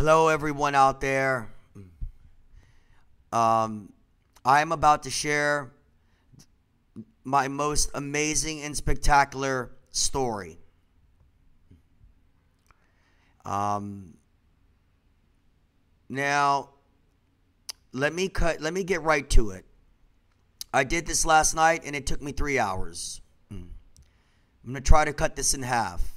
Hello, everyone out there. I am about to share my most amazing and spectacular story. Now, let me get right to it. I did this last night, and it took me 3 hours. I'm going to try to cut this in half.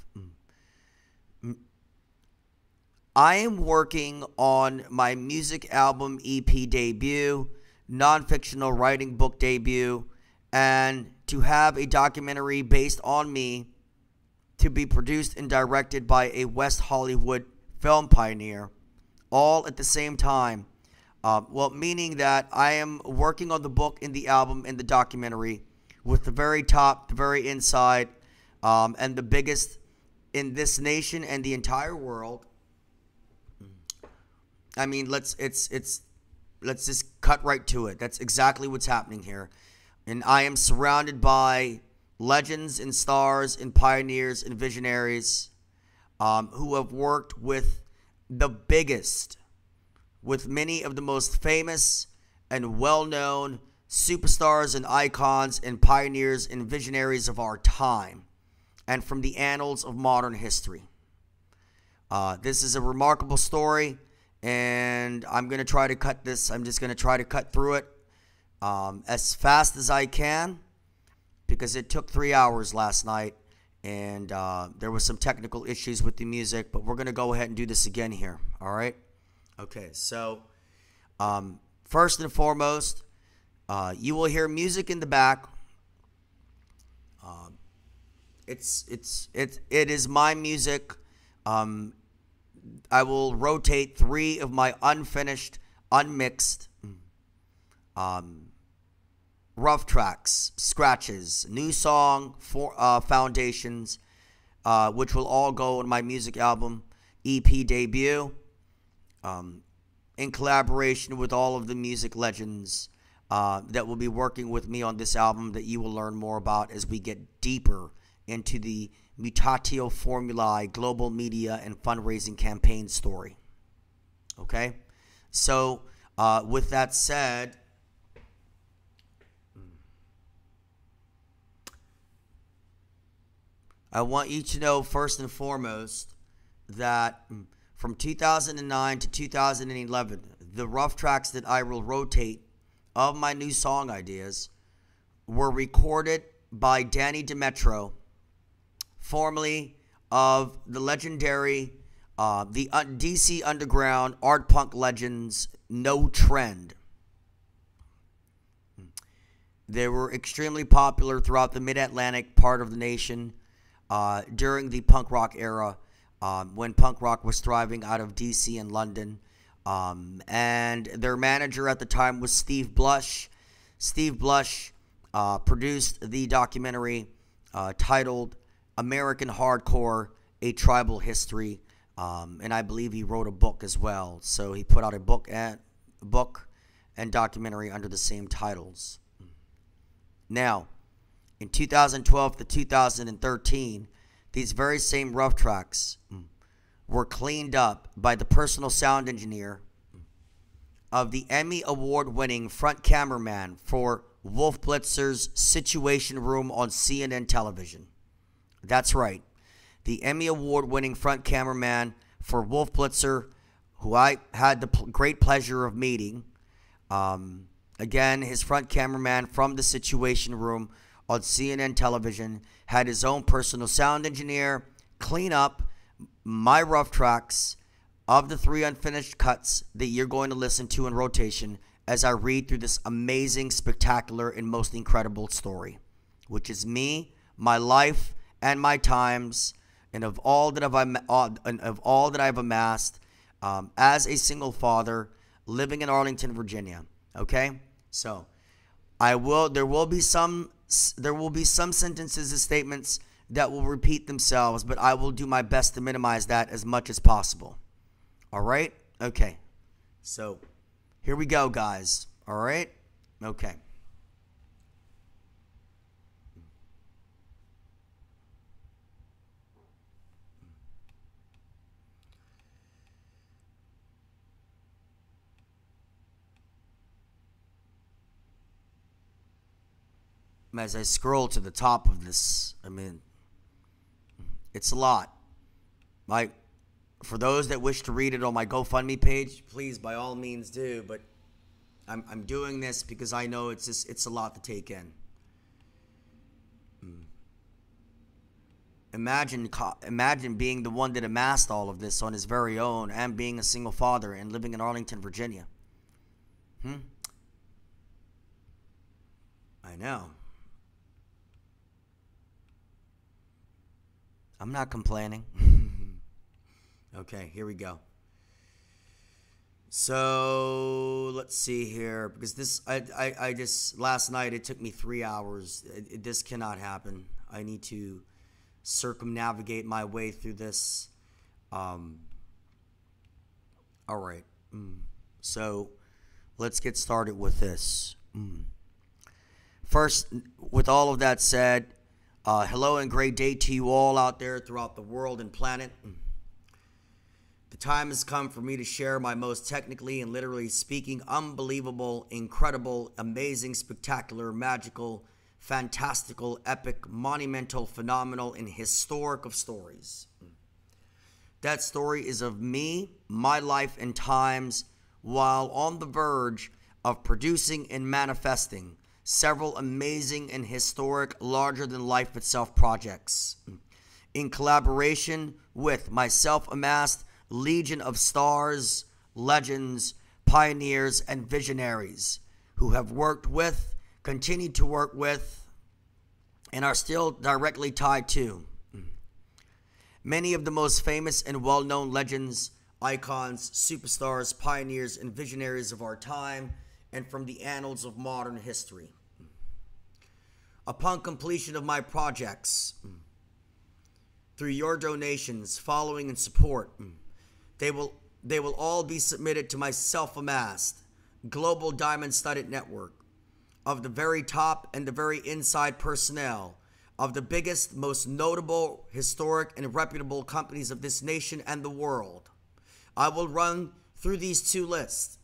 I am working on my music album EP debut, non-fictional writing book debut, and to have a documentary based on me to be produced and directed by a West Hollywood film pioneer, all at the same time. Meaning that I am working on the book and the album and the documentary with the very top, the very inside, and the biggest in this nation and the entire world. I mean, let's just cut right to it. That's exactly what's happening here. And I am surrounded by legends and stars and pioneers and visionaries who have worked with the biggest, with many of the most famous and well-known superstars and icons and pioneers and visionaries of our time and from the annals of modern history. This is a remarkable story. And I'm going to try to cut this. I'm just going to try to cut through it as fast as I can because it took 3 hours last night. And there was some technical issues with the music. But we're going to go ahead and do this again here. All right? Okay. So first and foremost, you will hear music in the back. It is my music. I will rotate 3 of my unfinished, unmixed, rough tracks, scratches, new song, foundations, which will all go in my music album EP debut, in collaboration with all of the music legends that will be working with me on this album that you will learn more about as we get deeper into the MUTATIO FORMULAE global media and fundraising campaign story. Okay? So, with that said, I want you to know first and foremost that from 2009 to 2011, the rough tracks that I will rotate of my new song ideas were recorded by Danny Demetro, formerly of the legendary the DC Underground art punk legends No Trend. They were extremely popular throughout the mid-Atlantic part of the nation during the punk rock era, when punk rock was thriving out of DC and London. And their manager at the time was Steve Blush. Steve Blush produced the documentary titled American Hardcore, A Tribal History, and I believe he wrote a book as well. So he put out a book and documentary under the same titles. Now, in 2012 to 2013, these very same rough tracks were cleaned up by the personal sound engineer of the Emmy Award-winning front cameraman for Wolf Blitzer's Situation Room on CNN television. That's right. The Emmy Award-winning front cameraman for Wolf Blitzer, who I had the great pleasure of meeting. Again, his front cameraman from the Situation Room on CNN television had his own personal sound engineer clean up my rough tracks of the 3 unfinished cuts that you're going to listen to in rotation as I read through this amazing, spectacular, and most incredible story, which is me, my life, and my times, and of all that I've amassed as a single father living in Arlington, Virginia. Okay, so there will be some sentences and statements that will repeat themselves, but I will do my best to minimize that as much as possible. All right? Okay. So here we go, guys. All right? Okay. as I scroll to the top of this, I mean, it's a lot. Like, for those that wish to read it on my GoFundMe page, please, by all means, do. But I'm doing this because I know it's a lot to take in. Imagine being the one that amassed all of this on his very own, and being a single father and living in Arlington, Virginia. I know. I'm not complaining. Okay, here we go. So let's see here, because this I just last night it took me 3 hours. This cannot happen. I need to circumnavigate my way through this. All right. So let's get started with this. First, with all of that said, hello and great day to you all out there throughout the world and planet. The time has come for me to share my most technically and literally speaking unbelievable, incredible, amazing, spectacular, magical, fantastical, epic, monumental, phenomenal, and historic of stories. That story is of me, my life, and times while on the verge of producing and manifesting several amazing and historic, larger-than-life itself projects in collaboration with my self-amassed legion of stars, legends, pioneers, and visionaries who have worked with, continue to work with, and are still directly tied to many of the most famous and well-known legends, icons, superstars, pioneers, and visionaries of our time and from the annals of modern history. Upon completion of my projects, through your donations, following, and support, they will all be submitted to my self-amassed global diamond-studded network of the very top and the very inside personnel of the biggest, most notable, historic, and reputable companies of this nation and the world. I will run through these two lists.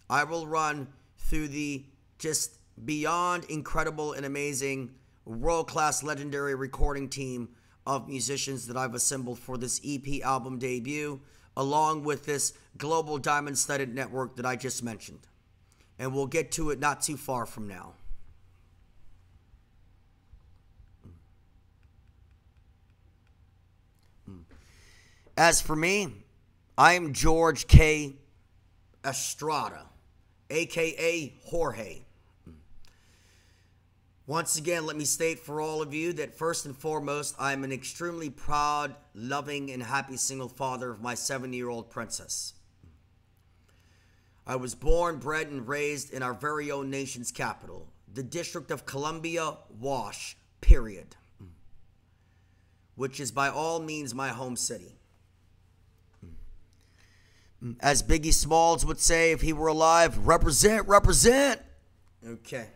I will run through the just beyond incredible and amazing, world-class, legendary recording team of musicians that I've assembled for this EP album debut, along with this global diamond-studded network that I just mentioned. And we'll get to it not too far from now. As for me, I am Jorge K. Estrada, a.k.a. Jorge. Once again, let me state for all of you that first and foremost, I am an extremely proud, loving, and happy single father of my 7-year-old princess. I was born, bred, and raised in our very own nation's capital, the District of Columbia, Wash, period, which is by all means my home city. As Biggie Smalls would say if he were alive, represent, represent. Okay.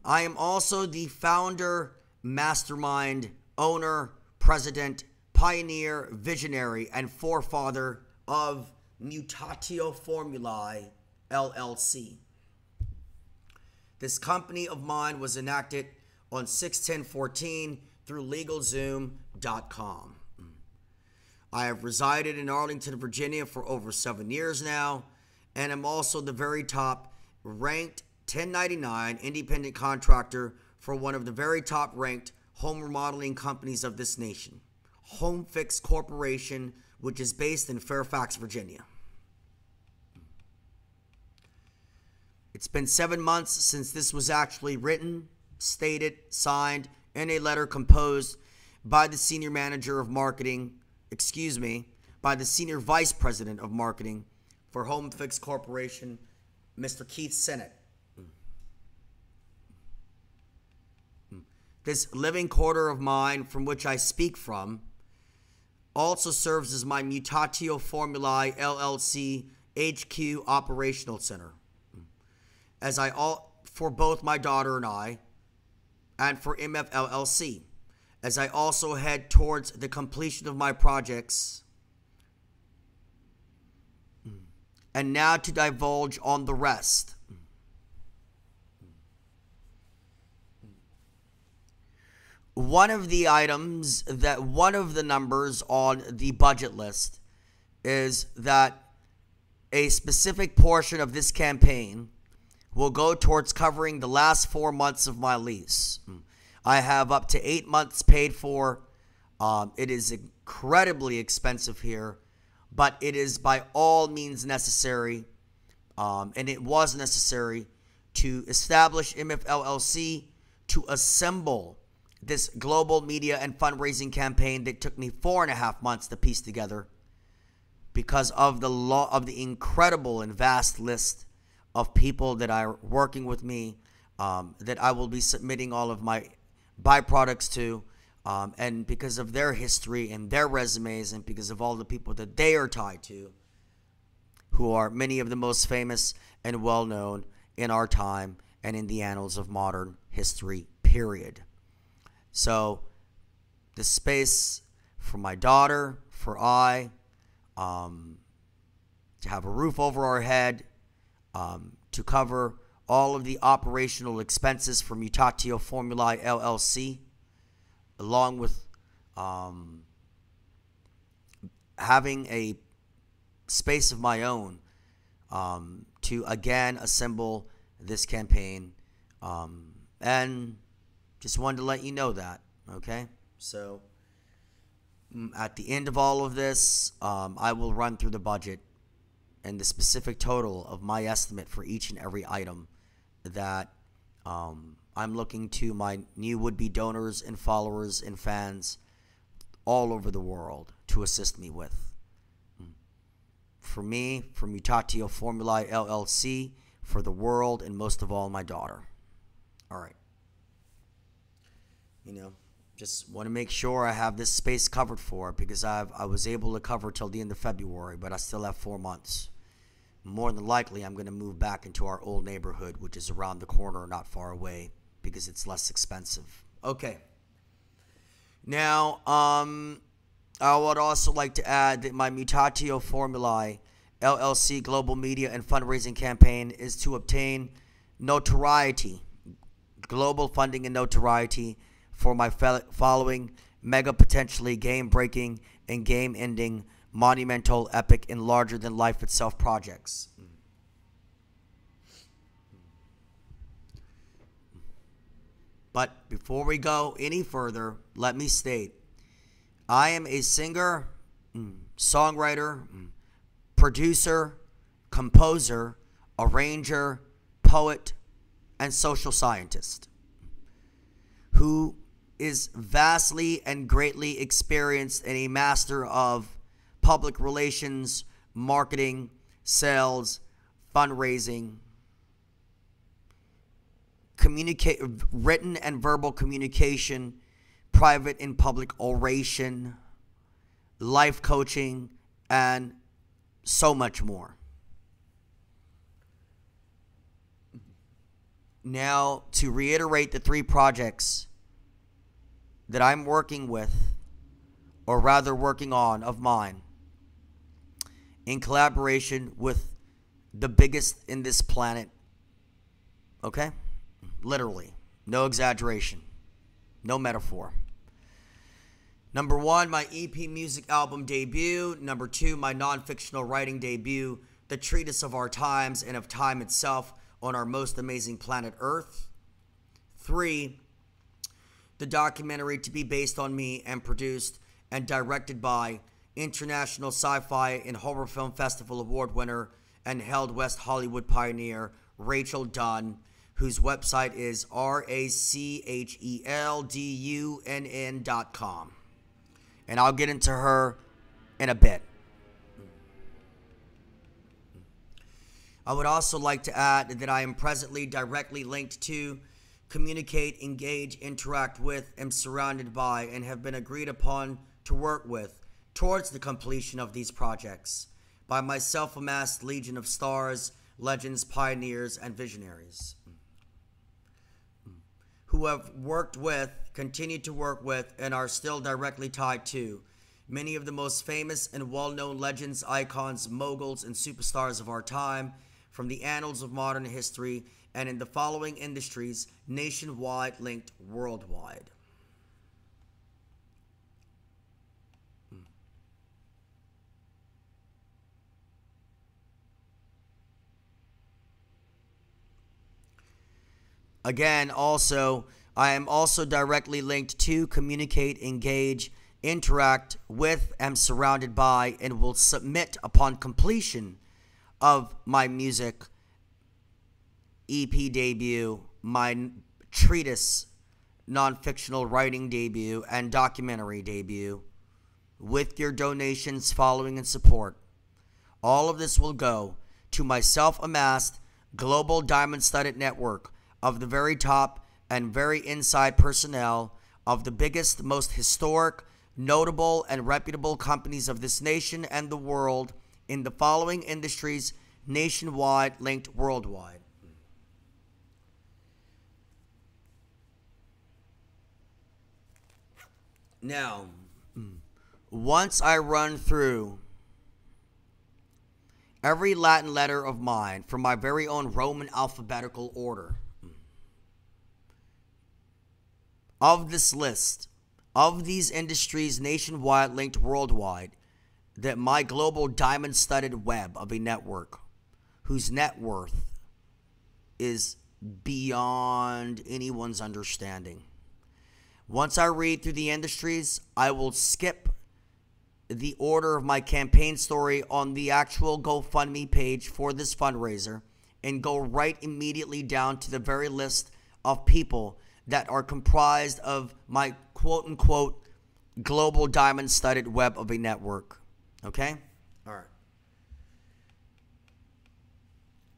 I am also the founder, mastermind, owner, president, pioneer, visionary, and forefather of MUTATIO FORMULAE, LLC. This company of mine was enacted on 6/10/14 through LegalZoom.com. I have resided in Arlington, Virginia for over 7 years now, and am also the very top ranked 1099 independent contractor for one of the very top ranked home remodeling companies of this nation, Home Fix Corporation, which is based in Fairfax, Virginia. It's been 7 months since this was actually written, stated, signed, and a letter composed by the senior manager of marketing, by the senior vice president of marketing for Home Fix Corporation, Mr. Keith Sennett. This living quarter of mine from which I speak from also serves as my MUTATIO FORMULAE LLC HQ operational center, for both my daughter and I, and for MF LLC, as I also head towards the completion of my projects. And now to divulge on the rest. one of the items that one of the numbers on the budget list is that a specific portion of this campaign will go towards covering the last 4 months of my lease. I have up to 8 months paid for. It is incredibly expensive here, but it is by all means necessary, and it was necessary to establish MF LLC, to assemble this global media and fundraising campaign that took me 4.5 months to piece together because of the incredible and vast list of people that are working with me, that I will be submitting all of my byproducts to, and because of their history and their resumes, and because of all the people that they are tied to, who are many of the most famous and well-known in our time and in the annals of modern history, period. So the space for my daughter, for to have a roof over our head, to cover all of the operational expenses for MUTATIO FORMULAE LLC, along with having a space of my own, to again assemble this campaign, and just wanted to let you know that, okay? So at the end of all of this, I will run through the budget and the specific total of my estimate for each and every item that I'm looking to my new would-be donors and followers and fans all over the world to assist me with. For me, for MUTATIO FORMULAE LLC, for the world, and most of all, my daughter. All right. You know, just want to make sure I have this space covered for, because I was able to cover till the end of February, but I still have 4 months. More than likely, I'm going to move back into our old neighborhood, which is around the corner, not far away, because it's less expensive. Okay. Now, I would also like to add that my MUTATIO FORMULAE LLC global media and fundraising campaign is to obtain notoriety, global funding and notoriety for my following mega potentially game-breaking and game-ending monumental, epic, and larger-than-life itself projects. But before we go any further, let me state, I am a singer, songwriter, producer, composer, arranger, poet, and social scientist who is vastly and greatly experienced and a master of public relations, marketing, sales, fundraising, written and verbal communication, private and public oration, life coaching, and so much more. Now, to reiterate the 3 projects that I'm working with, or rather working on, of mine, in collaboration with the biggest in this planet, okay? Literally, no exaggeration, no metaphor. Number 1, my EP music album debut. Number 2, my non-fictional writing debut, The Treatise of Our Times and of Time Itself on Our Most Amazing Planet Earth. 3, the documentary to be based on me and produced and directed by International Sci-Fi and Horror Film Festival Award winner and Held West Hollywood pioneer Rachel Dunn, whose website is racheldunn.com. And I'll get into her in a bit. I would also like to add that I am presently directly linked to, communicate, engage, interact with, am surrounded by, and have been agreed upon to work with towards the completion of these projects by my self-amassed legion of stars, legends, pioneers, and visionaries who have worked with, continue to work with, and are still directly tied to many of the most famous and well-known legends, icons, moguls, and superstars of our time from the annals of modern history and in the following industries, nationwide linked worldwide. Again, also, I am also directly linked to communicate, engage, interact with, am surrounded by, and will submit upon completion of my music EP debut, my treatise, non-fictional writing debut, and documentary debut, with your donations, following, and support. All of this will go to my self-amassed global diamond-studded network of the very top and very inside personnel of the biggest, most historic, notable, and reputable companies of this nation and the world in the following industries, nationwide, linked worldwide. Now, once I run through every Latin letter of mine from my very own Roman alphabetical order of this list of these industries nationwide, linked worldwide, that my global diamond-studded web of a network whose net worth is beyond anyone's understanding. Once I read through the industries, I will skip the order of my campaign story on the actual GoFundMe page for this fundraiser and go right immediately down to the very list of people that are comprised of my quote-unquote global diamond-studded web of a network. Okay? All right.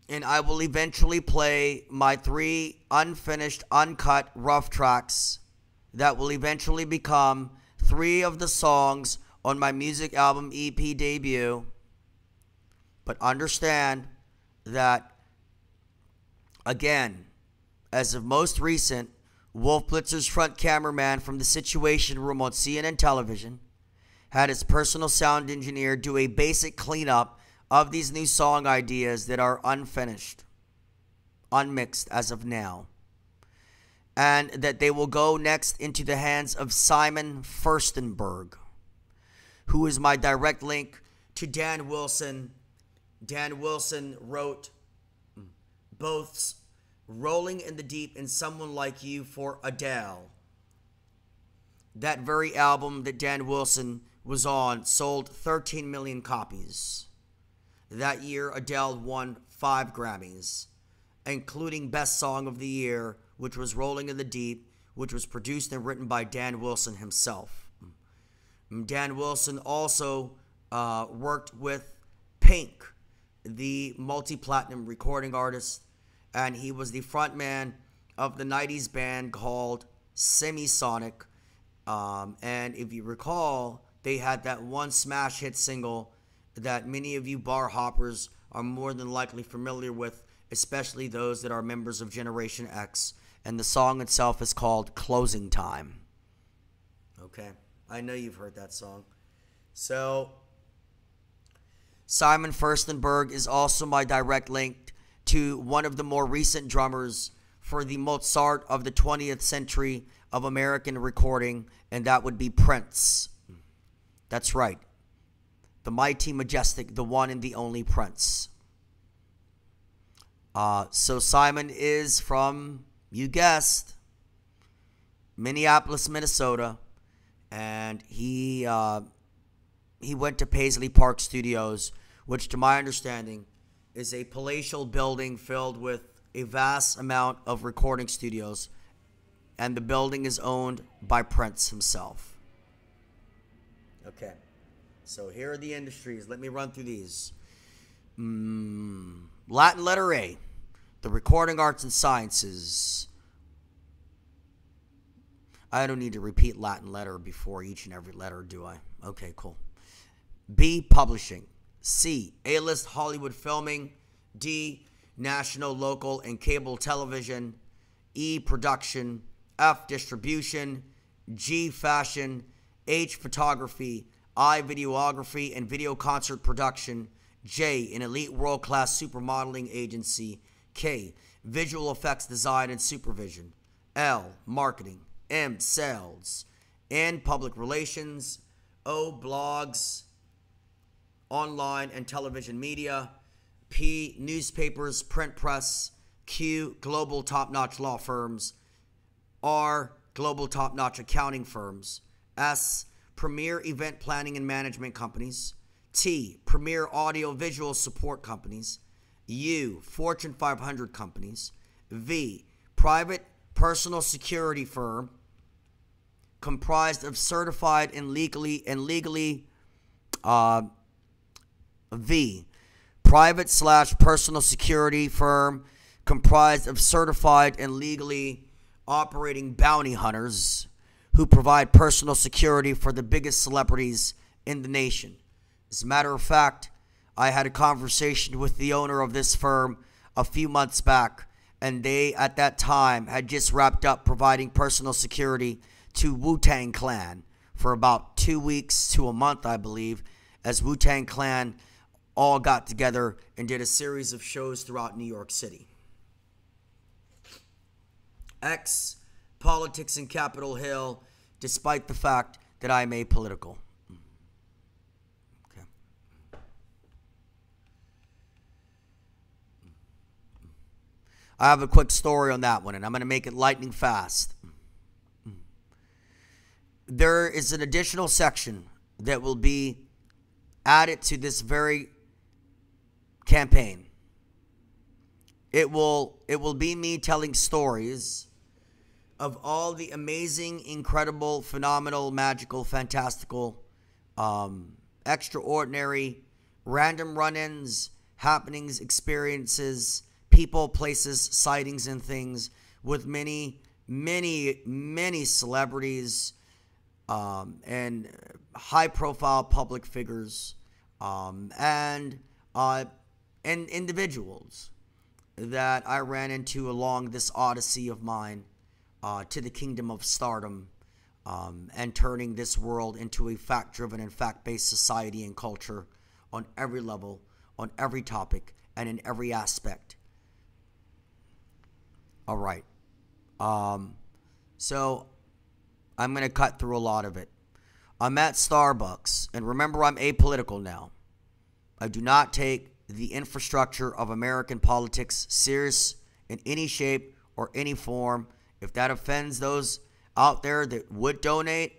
And I will eventually play my 3 unfinished, uncut, rough tracks that will eventually become 3 of the songs on my music album EP debut. But understand that, again, as of most recent, Wolf Blitzer's front cameraman from the Situation Room on CNN television had his personal sound engineer do a basic cleanup of these new song ideas that are unfinished, unmixed as of now, and that they will go next into the hands of Simon Furstenberg, who is my direct link to Dan Wilson. Dan Wilson wrote both Rolling in the Deep and Someone Like You for Adele. That very album that Dan Wilson was on sold 13 million copies. That year, Adele won 5 Grammys, including Best Song of the Year, which was Rolling in the Deep, which was produced and written by Dan Wilson himself. Dan Wilson also worked with Pink, the multi-platinum recording artist, and he was the frontman of the 90s band called Semisonic. And if you recall, they had that one smash hit single that many of you bar hoppers are more than likely familiar with, especially those that are members of Generation X. And the song itself is called Closing Time. Okay, I know you've heard that song. So, Simon Furstenberg is also my direct link to one of the more recent drummers for the Mozart of the 20th century of American recording, and that would be Prince. That's right. The mighty, majestic, the one and the only Prince. So Simon is from, you guessed, Minneapolis, Minnesota, and he went to Paisley Park Studios, which to my understanding is a palatial building filled with a vast amount of recording studios, and the building is owned by Prince himself. Okay, so here are the industries. Let me run through these. Latin letter A, the recording arts and sciences. I don't need to repeat Latin letter before each and every letter, do I? Okay, cool. B, publishing. C, A-list Hollywood filming. D, national, local, and cable television. E, production. F, distribution. G, fashion. H, photography. I, videography and video concert production. J, an elite world-class supermodeling agency. K, visual effects design and supervision. L, marketing. M, sales. N, public relations. O, blogs, online and television media. P, newspapers, print press, Q, global top-notch law firms. R, global top-notch accounting firms. S, premier event planning and management companies. T, premier audio-visual support companies. U, Fortune 500 companies. V, private personal security firm comprised of certified and legally V, private / personal security firm comprised of certified and legally operating bounty hunters who provide personal security for the biggest celebrities in the nation. As a matter of fact, I had a conversation with the owner of this firm a few months back, and they, at that time, had just wrapped up providing personal security to Wu-Tang Clan for about 2 weeks to a month, I believe, as Wu-Tang Clan all got together and did a series of shows throughout New York City. X, politics in Capitol Hill, despite the fact that I'm apolitical. Okay. I have a quick story on that one, and I'm going to make it lightning fast. There is an additional section that will be added to this very campaign. It will be me telling stories of all the amazing, incredible, phenomenal, magical, fantastical, extraordinary, random run-ins, happenings, experiences, people, places, sightings, and things with many, many, many celebrities and high-profile public figures and individuals that I ran into along this odyssey of mine to the kingdom of stardom and turning this world into a fact-driven and fact-based society and culture on every level, on every topic, and in every aspect. All right. So I'm going to cut through a lot of it. I'm at Starbucks, and remember, I'm apolitical now. I do not take the infrastructure of American politics serious in any shape or any form. If that offends those out there that would donate,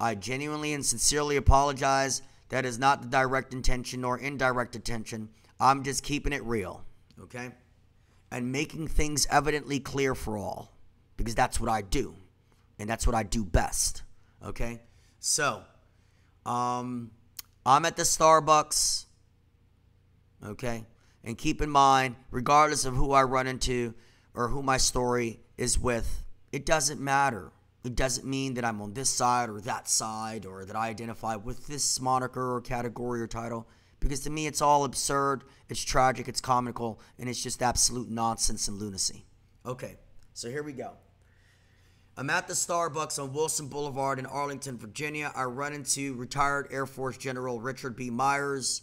I genuinely and sincerely apologize. That is not the direct intention nor indirect intention. I'm just keeping it real, okay? And making things evidently clear for all, because that's what I do, and that's what I do best, okay? So, I'm at the Starbucks, okay? And keep in mind, regardless of who I run into or who my story is with, it doesn't matter. It doesn't mean that I'm on this side or that side or that I identify with this moniker or category or title, because to me it's all absurd, it's tragic, it's comical, and it's just absolute nonsense and lunacy. Okay, so here we go. I'm at the Starbucks on Wilson Boulevard in Arlington, Virginia. I run into retired Air Force General Richard B. Myers,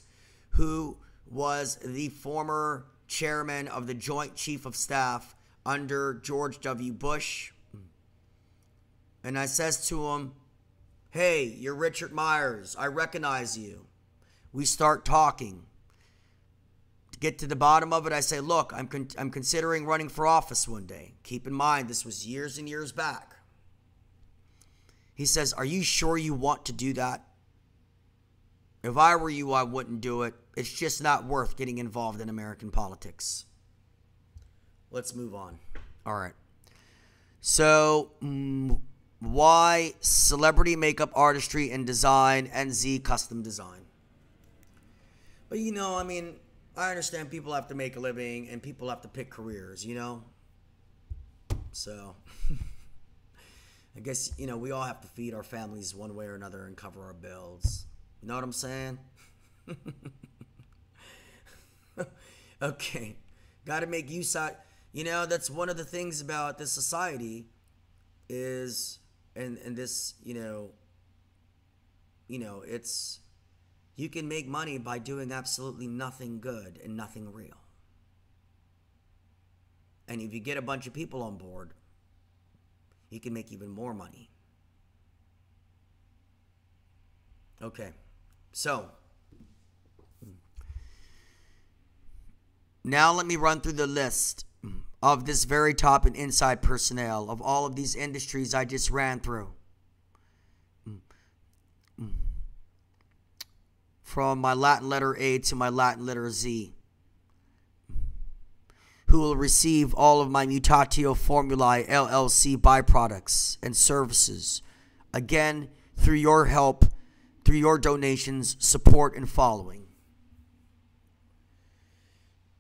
who was the former chairman of the Joint Chief of Staff under George W. Bush. And I says to him, "Hey, you're Richard Myers. I recognize you." We start talking. To get to the bottom of it, I say, "Look, I'm considering running for office one day." Keep in mind, this was years and years back. He says, "Are you sure you want to do that?" If I were you, I wouldn't do it. It's just not worth getting involved in American politics. Let's move on. All right. So, Y, celebrity makeup artistry and design, and Z, custom design. But, you know, I mean, I understand people have to make a living and people have to pick careers, you know? So, I guess, you know, we all have to feed our families one way or another and cover our bills. You know what I'm saying? Okay. Got to make use of, you know, that's one of the things about this society is, and this, you know, it's, you can make money by doing absolutely nothing good and nothing real. And if you get a bunch of people on board, you can make even more money. Okay. So, now let me run through the list. of this very top and inside personnel of all of these industries I just ran through. From my Latin letter A to my Latin letter Z, who will receive all of my Mutatio Formulae LLC byproducts and services, again, through your help, through your donations, support, and following.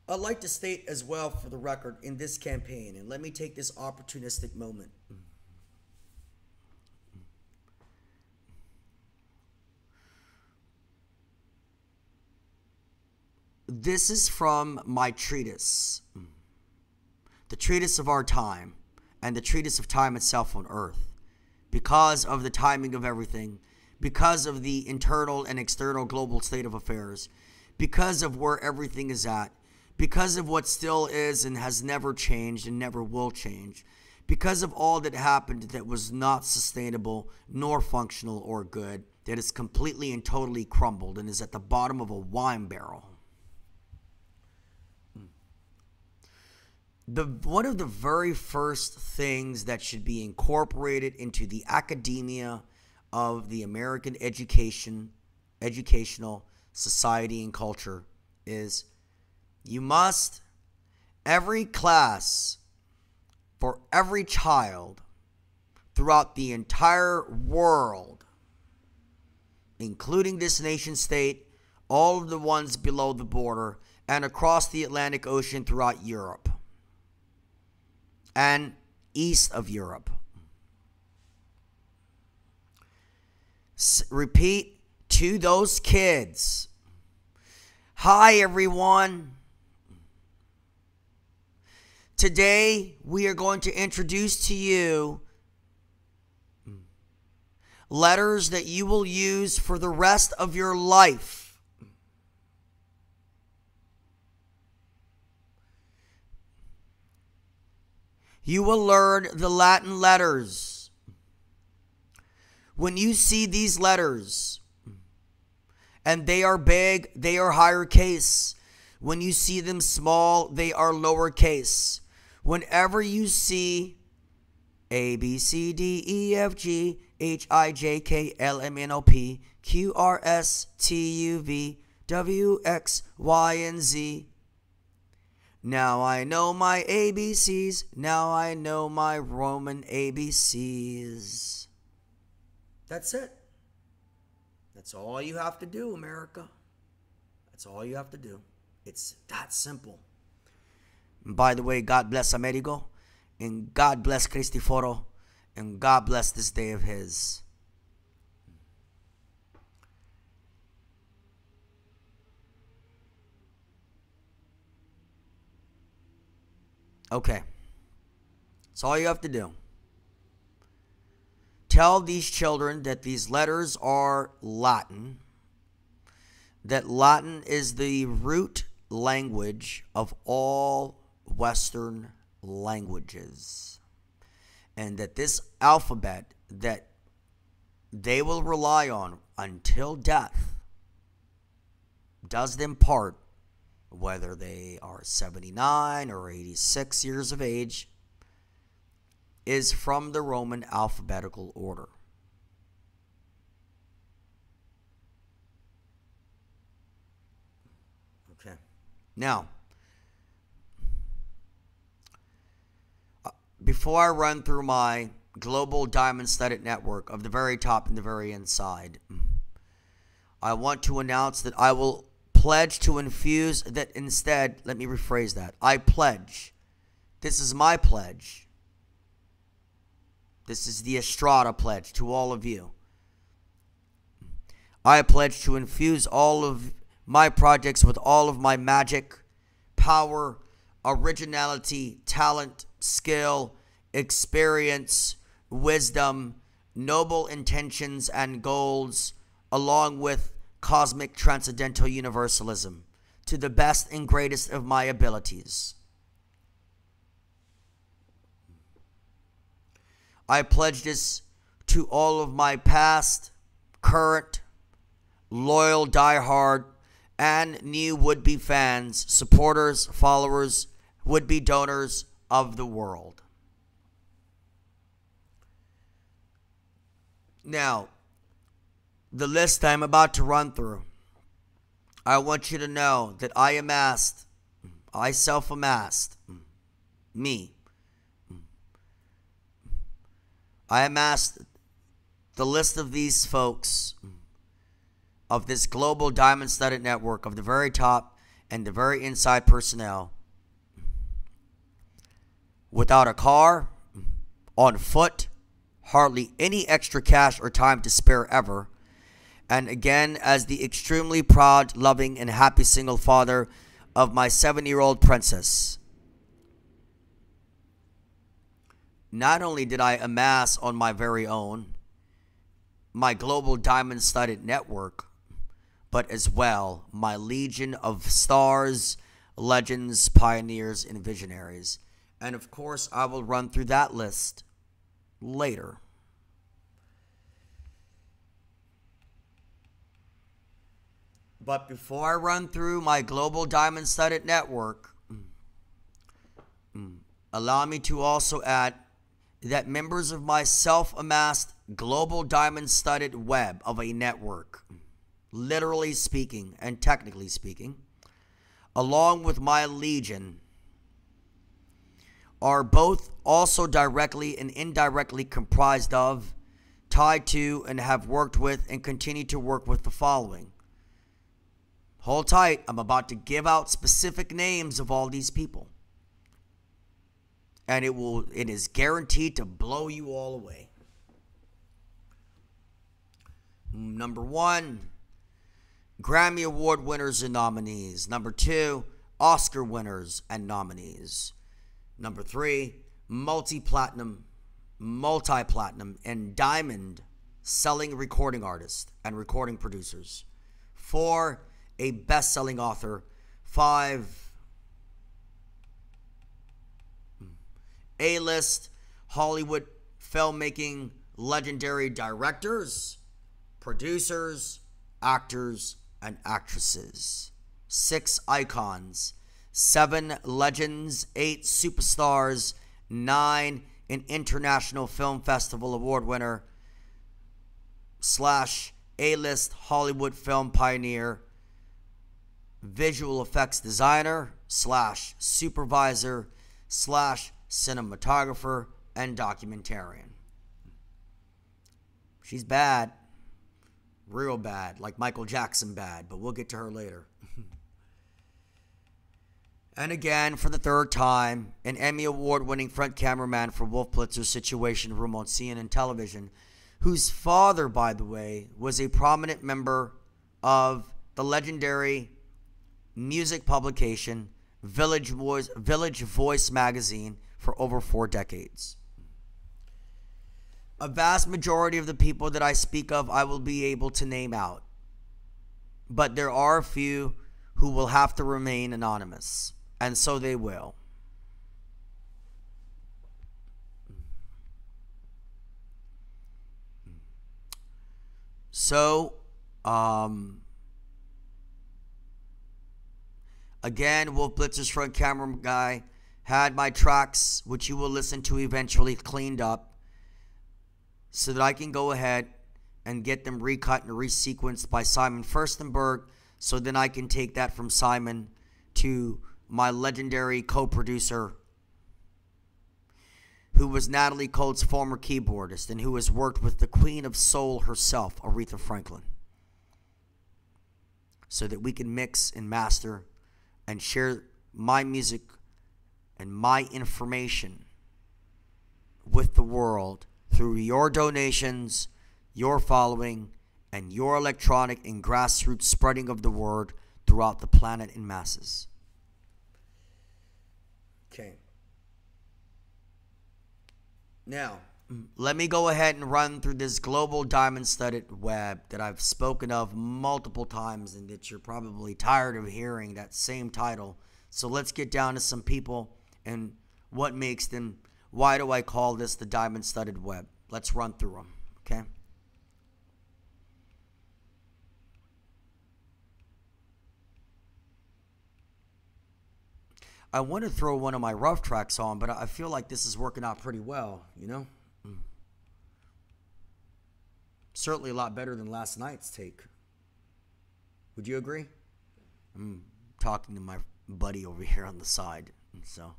I'd like to state as well, for the record, in this campaign, and let me take this opportunistic moment. This is from my treatise, the treatise of our time, and the treatise of time itself on earth. Because of the timing of everything, because of the internal and external global state of affairs, because of where everything is at, because of what still is and has never changed and never will change, because of all that happened that was not sustainable, nor functional or good, that is completely and totally crumbled and is at the bottom of a wine barrel. One of the very first things that should be incorporated into the academia of the American educational society and culture is you must, every class for every child throughout the entire world, including this nation state, all of the ones below the border, and across the Atlantic Ocean throughout Europe and east of Europe. Repeat to those kids. Hi, everyone. Today, we are going to introduce to you letters that you will use for the rest of your life. You will learn the Latin letters. When you see these letters, and they are big, they are higher case. When you see them small, they are lower case. Whenever you see A, B, C, D, E, F, G, H, I, J, K, L, M, N, O, P, Q, R, S, T, U, V, W, X, Y, and Z. Now I know my ABCs. Now I know my Roman ABCs. That's it. That's all you have to do, America. That's all you have to do. It's that simple. And by the way, God bless Amerigo, and God bless Cristoforo, and God bless this day of his. Okay. That's all you have to do. Tell these children that these letters are Latin, that Latin is the root language of all Western languages, and that this alphabet that they will rely on until death does them part, whether they are 79 or 86 years of age, is from the Roman alphabetical order. Okay. Now, before I run through my global diamond-studded network of the very top and the very inside, I want to announce that I will pledge to infuse that instead, let me rephrase that. I pledge. This is my pledge. This is the Estrada pledge to all of you. I pledge to infuse all of my projects with all of my magic, power, originality, talent, skill, experience, wisdom, noble intentions, and goals, along with cosmic transcendental universalism, to the best and greatest of my abilities. I pledge this to all of my past, current, loyal, diehard, and new would-be fans, supporters, followers, would-be donors, of the world. Now, the list I'm about to run through, I want you to know that I self-amassed, I amassed the list of these folks, of this global diamond-studded network, of the very top and the very inside personnel, without a car, on foot, hardly any extra cash or time to spare ever, and again, as the extremely proud, loving, and happy single father of my 7-year-old princess. Not only did I amass on my very own my global diamond-studded network, but as well my legion of stars, legends, pioneers, and visionaries. And of course, I will run through that list later. But before I run through my global diamond-studded network, allow me to also add that members of my self-amassed global diamond-studded web of a network, literally speaking and technically speaking, along with my legion, are both also directly and indirectly comprised of, tied to, and have worked with and continue to work with the following. Hold tight, I'm about to give out specific names of all these people. And it is guaranteed to blow you all away. Number 1, Grammy Award winners and nominees. Number 2, Oscar winners and nominees. Number 3, multi-platinum, and diamond selling recording artists and recording producers. 4, a best-selling author. 5, A-list Hollywood filmmaking legendary directors, producers, actors, and actresses. 6, icons. 7, legends. 8, superstars. 9, an International Film Festival award winner / A-list Hollywood film pioneer, visual effects designer / supervisor / cinematographer and documentarian. She's bad. Real bad. Like Michael Jackson bad. But we'll get to her later. And again, for the 3rd time, an Emmy Award-winning front cameraman for Wolf Blitzer's Situation Room on CNN television, whose father, by the way, was a prominent member of the legendary music publication Village Voice magazine for over 4 decades. A vast majority of the people that I speak of, I will be able to name out. But there are a few who will have to remain anonymous. And so they will. So, again, Wolf Blitzer's front camera guy had my tracks, which you will listen to eventually, cleaned up so that I can go ahead and get them recut and resequenced by Simon Furstenberg, so then I can take that from Simon to my legendary co-producer, who was Natalie Cole's former keyboardist and who has worked with the Queen of Soul herself, Aretha Franklin, so that we can mix and master and share my music and my information with the world through your donations, your following, and your electronic and grassroots spreading of the word throughout the planet in masses. Okay. Now, let me go ahead and run through this global diamond-studded web that I've spoken of multiple times and that you're probably tired of hearing that same title. So let's get down to some people and what makes them. Why do I call this the diamond-studded web? Let's run through them, okay? I want to throw one of my rough tracks on, but I feel like this is working out pretty well, you know? Certainly a lot better than last night's take. Would you agree? I'm talking to my buddy over here on the side, so.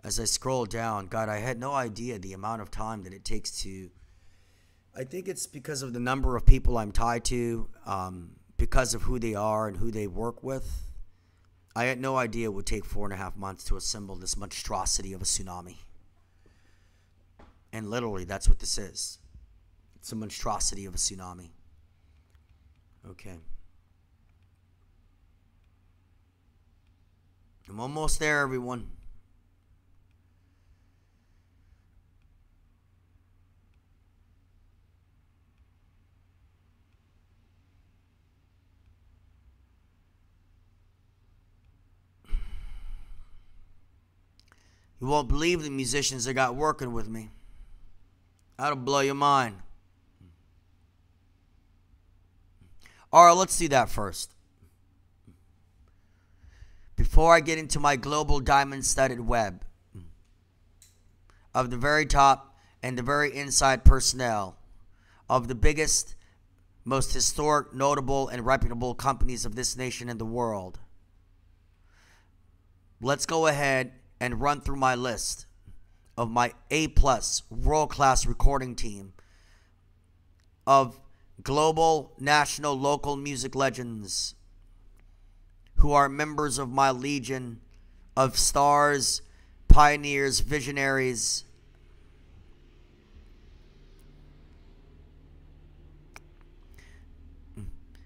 As I scroll down, God, I had no idea the amount of time that it takes to. I think it's because of the number of people I'm tied to, because of who they are and who they work with. I had no idea it would take 4.5 months to assemble this monstrosity of a tsunami. And literally, that's what this is. It's a monstrosity of a tsunami. Okay. I'm almost there, everyone. You won't believe the musicians I got working with me. That'll blow your mind. All right, let's do that first. Before I get into my global diamond-studded web of the very top and the very inside personnel of the biggest, most historic, notable, and reputable companies of this nation and the world, let's go ahead and run through my list of my A-plus world-class recording team of global, national, local music legends who are members of my legion of stars, pioneers, visionaries,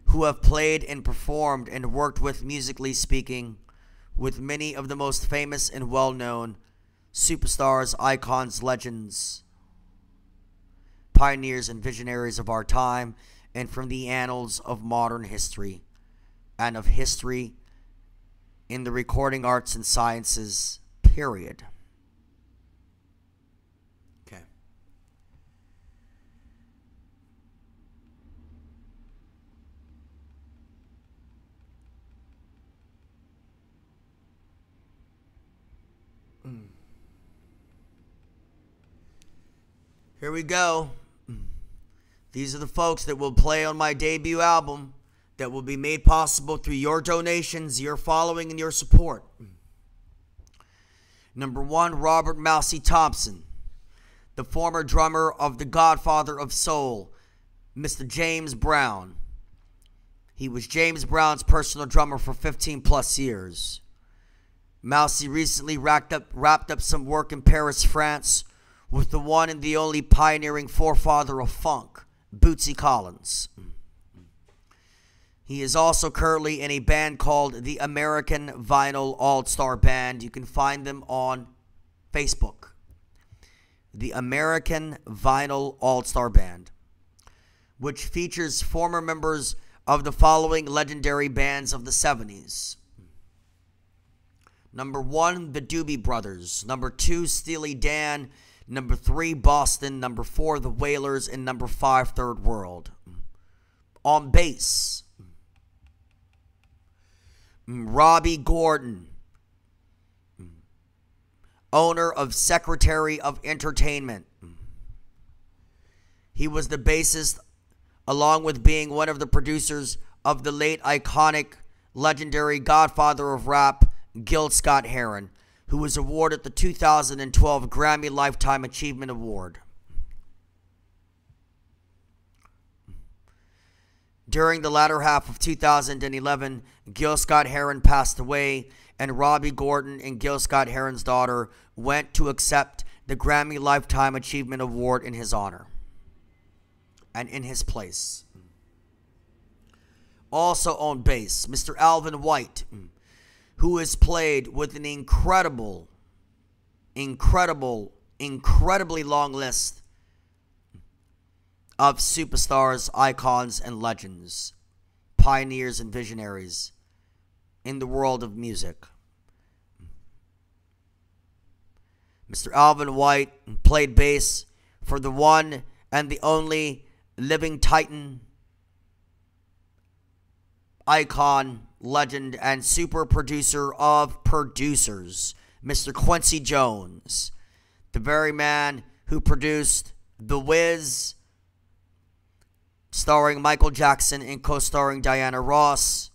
who have played and performed and worked with, musically speaking, with many of the most famous and well-known superstars, icons, legends, pioneers, and visionaries of our time and from the annals of modern history and of history in the recording arts and sciences, period. Okay. Here we go. These are the folks that will play on my debut album that will be made possible through your donations, your following, and your support. Number 1, Robert Mousy Thompson, the former drummer of the Godfather of Soul, Mr. James Brown. He was James Brown's personal drummer for 15 plus years. Mousy recently wrapped up some work in Paris, France, with the one and the only pioneering forefather of funk, Bootsy Collins. He is also currently in a band called the American Vinyl All-Star Band. You can find them on Facebook. The American Vinyl All-Star Band, which features former members of the following legendary bands of the 70s. Number 1, the Doobie Brothers. Number 2, Steely Dan. Number 3, Boston. Number 4, the Wailers. And number 5, Third World. On bass, Robbie Gordon, owner of Secretary of Entertainment. He was the bassist, along with being one of the producers of the late iconic, legendary Godfather of Rap, Gil Scott-Heron, who was awarded the 2012 Grammy Lifetime Achievement Award. During the latter half of 2011, Gil Scott-Heron passed away, and Robbie Gordon and Gil Scott-Heron's daughter went to accept the Grammy Lifetime Achievement Award in his honor and in his place. Also on bass, Mr. Alvin White, who has played with an incredibly long list of superstars, icons, and legends, pioneers and visionaries in the world of music. Mr. Alvin White played bass for the one and the only living titan icon, legend, and super producer of producers, Mr. Quincy Jones, the very man who produced The Wiz, starring Michael Jackson and co-starring Diana Ross,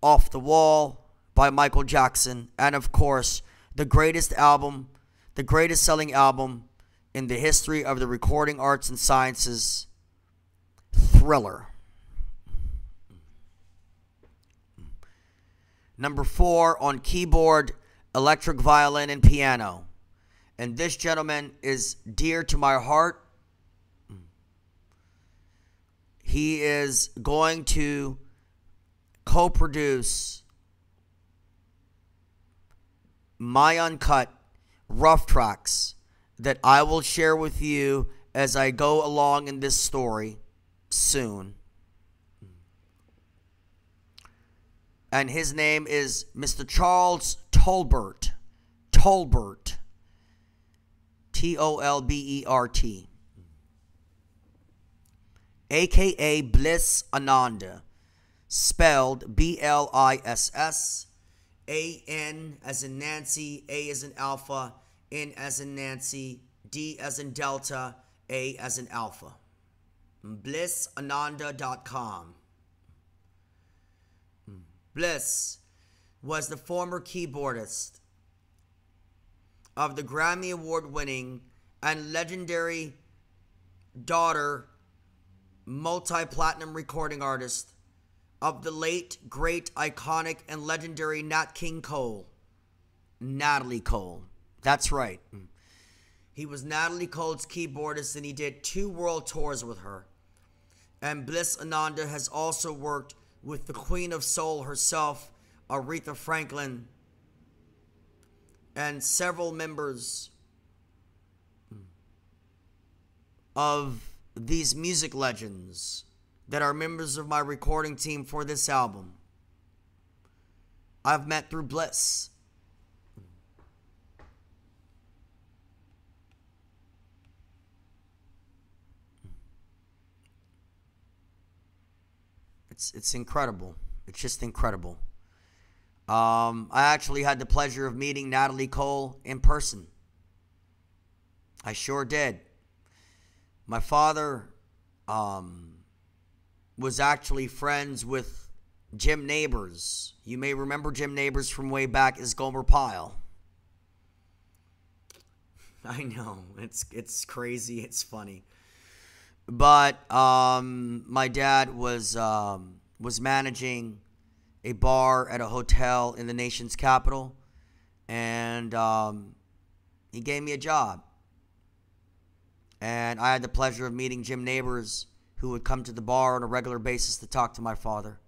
Off the Wall by Michael Jackson, and of course, the greatest selling album in the history of the recording arts and sciences, Thriller. Number 4 on keyboard, electric violin, and piano. And this gentleman is dear to my heart. He is going to co-produce my uncut rough tracks that I will share with you as I go along in this story soon. And his name is Mr. Charles Tolbert. Tolbert. Tolbert. A.K.A. Bliss Ananda. Spelled Bliss. A-N as in Nancy, A as in Alpha, N as in Nancy, D as in Delta, A as in Alpha. BlissAnanda.com. Bliss was the former keyboardist of the Grammy Award-winning and legendary daughter multi-platinum recording artist of the late, great, iconic, and legendary Nat King Cole. Natalie Cole. That's right. He was Natalie Cole's keyboardist, and he did 2 world tours with her. And Bliss Ananda has also worked with the Queen of Soul herself, Aretha Franklin, and several members of these music legends that are members of my recording team for this album. I've met through Bliss. It's incredible. It's just incredible. I actually had the pleasure of meeting Natalie Cole in person. I sure did. My father was actually friends with Jim Nabors. You may remember Jim Nabors from way back as Gomer Pyle. I know, it's crazy, it's funny. But my dad was managing a bar at a hotel in the nation's capital, and he gave me a job. And I had the pleasure of meeting Jim Nabors, who would come to the bar on a regular basis to talk to my father,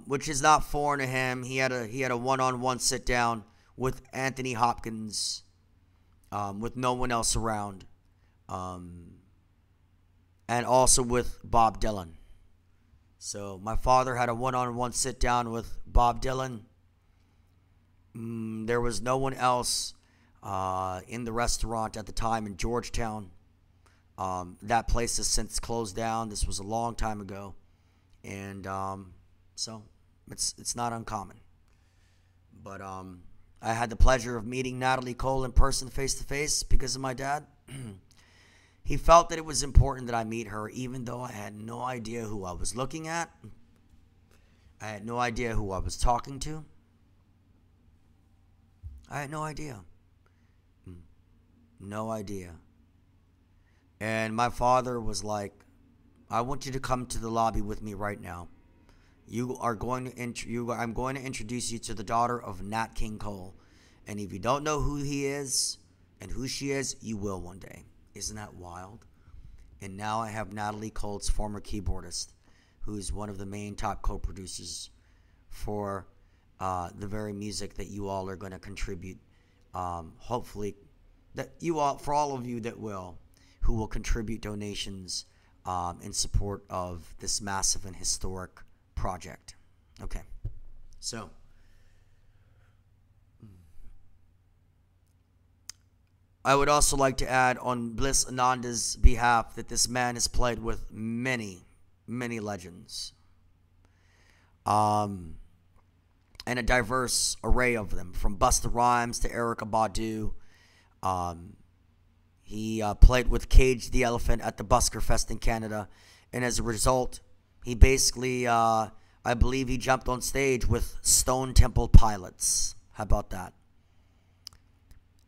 which is not foreign to him. He had a one-on-one sit-down with Anthony Hopkins, with no one else around, and also with Bob Dylan. So my father had a one-on-one sit-down with Bob Dylan. There was no one else in the restaurant at the time in Georgetown. That place has since closed down. This was a long time ago, and so it's not uncommon. But I had the pleasure of meeting Natalie Cole in person, face to face, because of my dad. He felt that it was important that I meet her, even though I had no idea who I was looking at. I had no idea who I was talking to. I had no idea. No idea. And my father was like, I want you to come to the lobby with me right now. I'm going to introduce you to the daughter of Nat King Cole. And if you don't know who he is and who she is, you will one day. Isn't that wild? And now I have Natalie Cole's former keyboardist, who is one of the main top co-producers for the very music that you all are going to contribute. Hopefully, that you all, for all of you that who will contribute donations in support of this massive and historic project. Okay, so I would also like to add on Bliss Ananda's behalf that this man has played with many, many legends. and a diverse array of them, from Busta Rhymes to Erykah Badu. He played with Cage the Elephant at the Busker Fest in Canada, and as a result, he basically, I believe he jumped on stage with Stone Temple Pilots. How about that?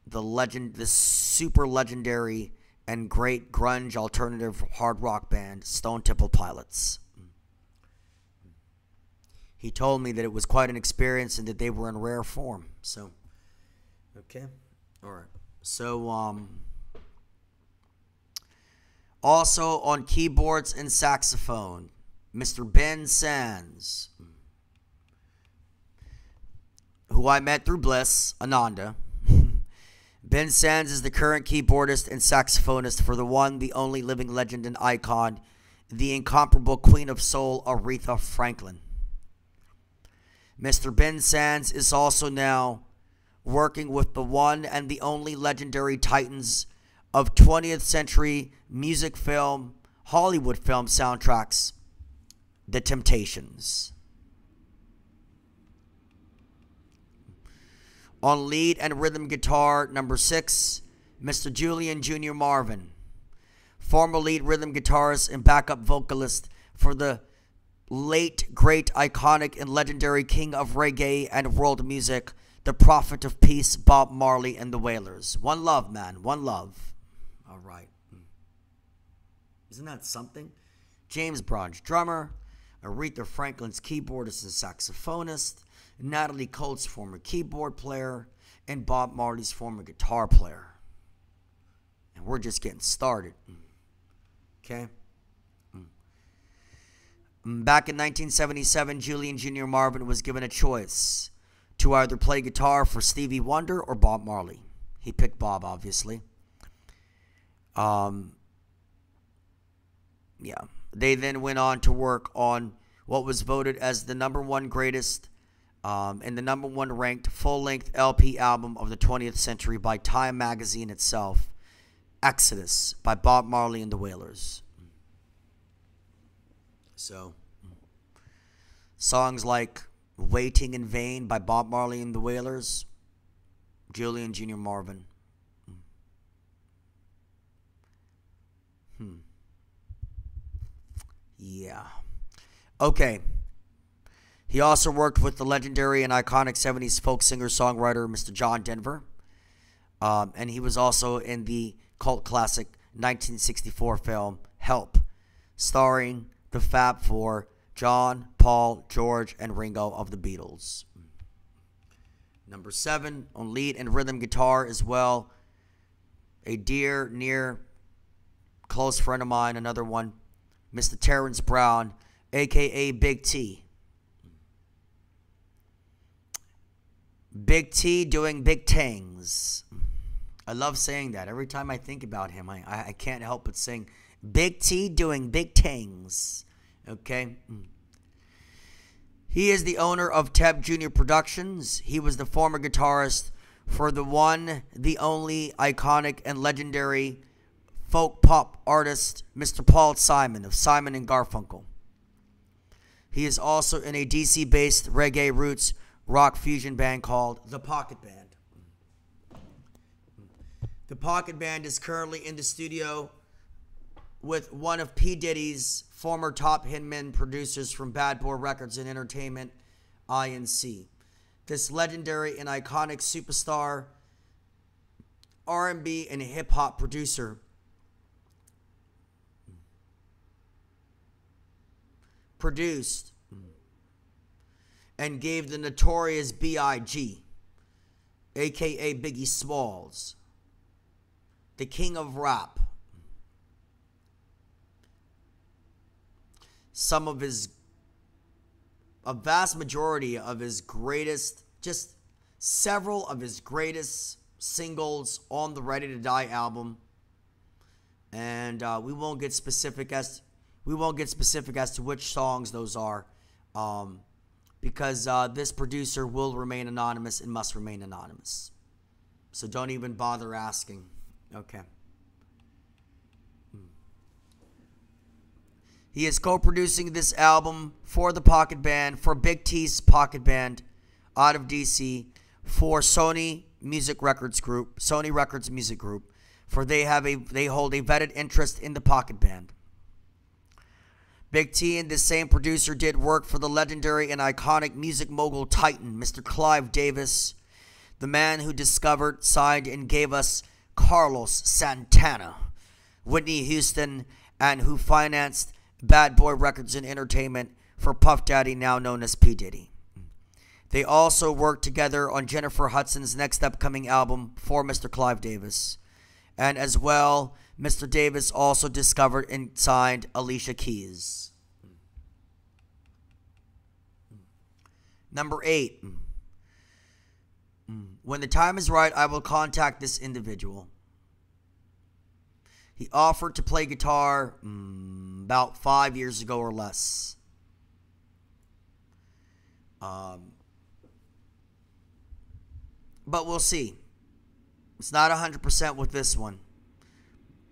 The super legendary and great grunge alternative hard rock band, Stone Temple Pilots. He told me that it was quite an experience and that they were in rare form. So, okay. All right. So, also on keyboards and saxophone, Mr. Ben Sands, who I met through Bliss, Ananda. Ben Sands is the current keyboardist and saxophonist for the one, the only living legend and icon, the incomparable Queen of Soul, Aretha Franklin. Mr. Ben Sands is also now working with the one and the only legendary titans of 20th century music film, Hollywood film soundtracks, The Temptations. On lead and rhythm guitar, number 6, Mr. Julian Jr. Marvin, former lead rhythm guitarist and backup vocalist for the late, great, iconic, and legendary king of reggae and world music, the prophet of peace, Bob Marley and the Wailers. One love, man. One love. All right. Isn't that something? James Brown's drummer, Aretha Franklin's keyboardist and saxophonist, Natalie Coates' former keyboard player, and Bob Marley's former guitar player. And we're just getting started. Okay? Back in 1977, Julian Jr. Marvin was given a choice to either play guitar for Stevie Wonder or Bob Marley. He picked Bob, obviously. Yeah. They then went on to work on what was voted as the #1 greatest and the #1 ranked full-length LP album of the 20th century by Time magazine itself, Exodus by Bob Marley and the Wailers. So, songs like Waiting in Vain by Bob Marley and the Wailers, Julian Jr. Marvin. Yeah. Okay. He also worked with the legendary and iconic 70s folk singer-songwriter Mr. John Denver. And he was also in the cult classic 1964 film Help, starring the Fab Four, John, Paul, George, and Ringo of the Beatles. Number 7, on lead and rhythm guitar as well, a dear, near, close friend of mine, another one, Mr. Terrence Brown, a.k.a. Big T. Big T doing big things. I love saying that. Every time I think about him, I can't help but sing Big T doing big things. Okay? He is the owner of Teb Jr. Productions. He was the former guitarist for the one, the only, iconic, and legendary folk pop artist, Mr. Paul Simon of Simon and Garfunkel. He is also in a DC-based reggae roots rock fusion band called The Pocket Band. The Pocket Band is currently in the studio with one of P. Diddy's former top hitmen producers from Bad Boy Records and Entertainment, INC. This legendary and iconic superstar R&B and hip-hop producer produced and gave the notorious B.I.G., a.k.a. Biggie Smalls, the king of rap, a vast majority of his greatest, just several of his greatest singles on the Ready to Die album. And we won't get specific as to which songs those are, because this producer will remain anonymous and must remain anonymous. So don't even bother asking. Okay. He is co-producing this album for the Pocket Band, for Big T's Pocket Band out of DC, for Sony Records Music Group, for they hold a vetted interest in the Pocket Band. Big T and this same producer did work for the legendary and iconic music mogul titan, Mr. Clive Davis, the man who discovered, signed, and gave us Carlos Santana, Whitney Houston, and who financed Bad Boy Records and Entertainment for Puff Daddy, now known as P. Diddy. They also worked together on Jennifer Hudson's next upcoming album for Mr. Clive Davis. And as well, Mr. Davis also discovered and signed Alicia Keys. Number 8. When the time is right, I will contact this individual. He offered to play guitar about 5 years ago or less. But we'll see. It's not 100% with this one.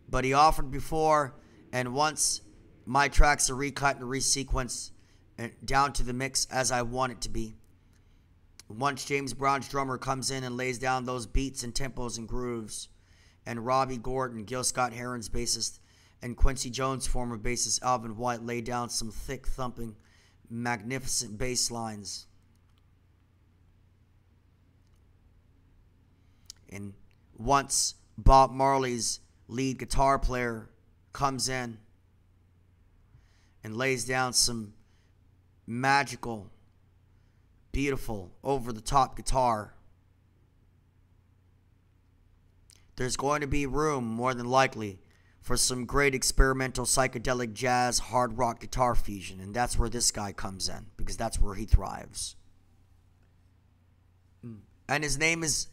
But he offered before, and once my tracks are recut and resequenced and down to the mix as I want it to be. Once James Brown's drummer comes in and lays down those beats and tempos and grooves, and Robbie Gordon, Gil Scott-Heron's bassist, and Quincy Jones' former bassist Alvin White lay down some thick, thumping, magnificent bass lines. And once Bob Marley's lead guitar player comes in and lays down some magical, beautiful, over-the-top guitar, there's going to be room, more than likely, for some great experimental psychedelic jazz hard rock guitar fusion. And that's where this guy comes in, because that's where he thrives. And his name is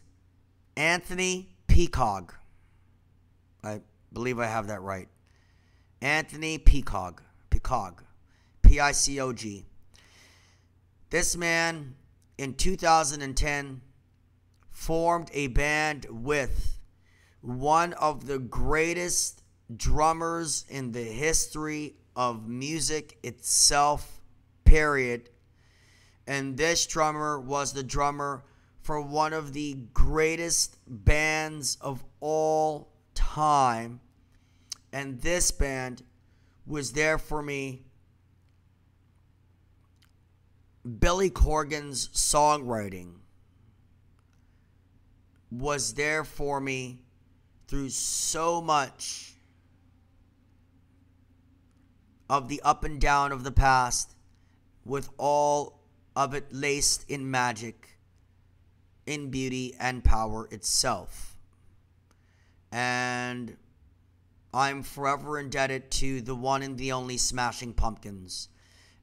Anthony Peacog. I believe I have that right. Anthony Peacog. Peacog. P-I-C-O-G. This man, in 2010, formed a band with one of the greatest drummers in the history of music itself, period. And this drummer was the drummer for one of the greatest bands of all time. And this band was there for me. Billy Corgan's songwriting was there for me through so much of the up and down of the past, with all of it laced in magic, in beauty and power itself. And I'm forever indebted to the one and the only Smashing Pumpkins,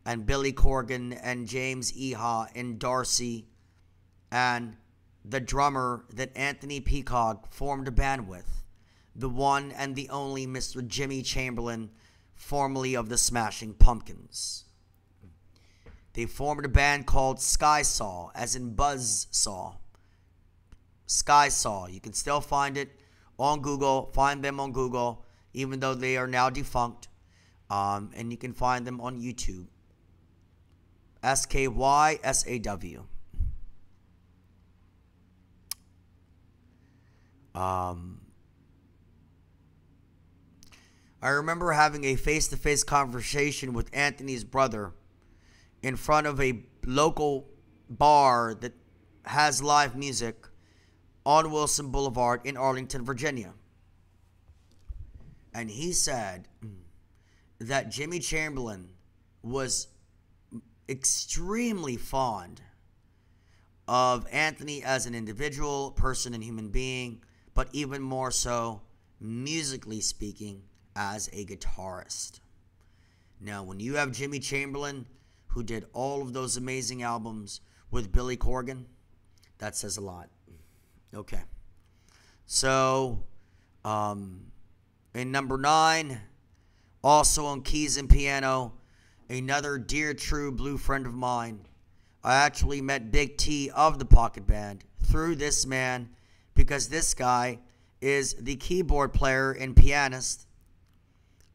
and Billy Corgan, and James Iha, and Darcy, and the drummer that Anthony Peacog formed a band with, the one and the only Mr. Jimmy Chamberlin, formerly of the Smashing Pumpkins. They formed a band called Skysaw, as in Buzzsaw. Skysaw. You can still find it on Google. Find them on Google, even though they are now defunct. And you can find them on YouTube. Skysaw. I remember having a face-to-face conversation with Anthony's brother in front of a local bar that has live music on Wilson Boulevard in Arlington, Virginia. And he said that Jimmy Chamberlin was extremely fond of Anthony as an individual, person, and human being, but even more so, musically speaking, as a guitarist. Now, when you have Jimmy Chamberlin, who did all of those amazing albums with Billy Corgan, that says a lot. Okay. So, in number 9, also on keys and piano, another dear, true blue friend of mine. I actually met Big T of the Pocket Band through this man, because this guy is the keyboard player and pianist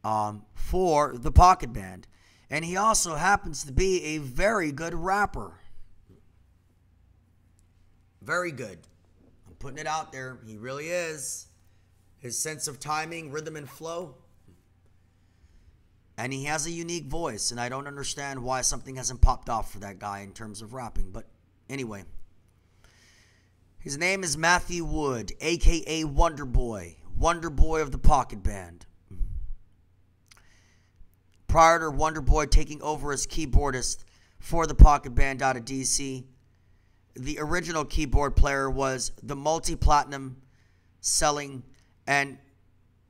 for the Pocket Band. And he also happens to be a very good rapper. Very good. I'm putting it out there. He really is. His sense of timing, rhythm, and flow. And he has a unique voice, and I don't understand why something hasn't popped off for that guy in terms of rapping. But anyway, his name is Matthew Wood, a.k.a. Wonder Boy of the Pocket Band. Prior to Wonder Boy taking over as keyboardist for the Pocket Band out of D.C., the original keyboard player was the multi-platinum selling and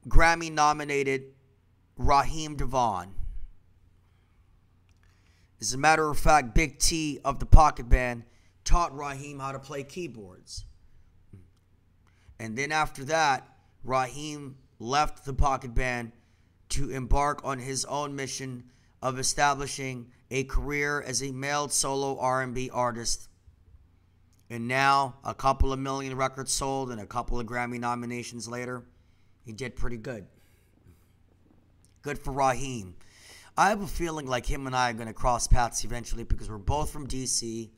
Grammy-nominated Raheem DeVaughn. As a matter of fact, Big T of the Pocket Band taught Raheem how to play keyboards. And then after that, Raheem left the Pocket Band to embark on his own mission of establishing a career as a male solo R&B artist. And now, a couple of million records sold and a couple of Grammy nominations later, he did pretty good. Good for Raheem. I have a feeling like him and I are going to cross paths eventually because we're both from D.C.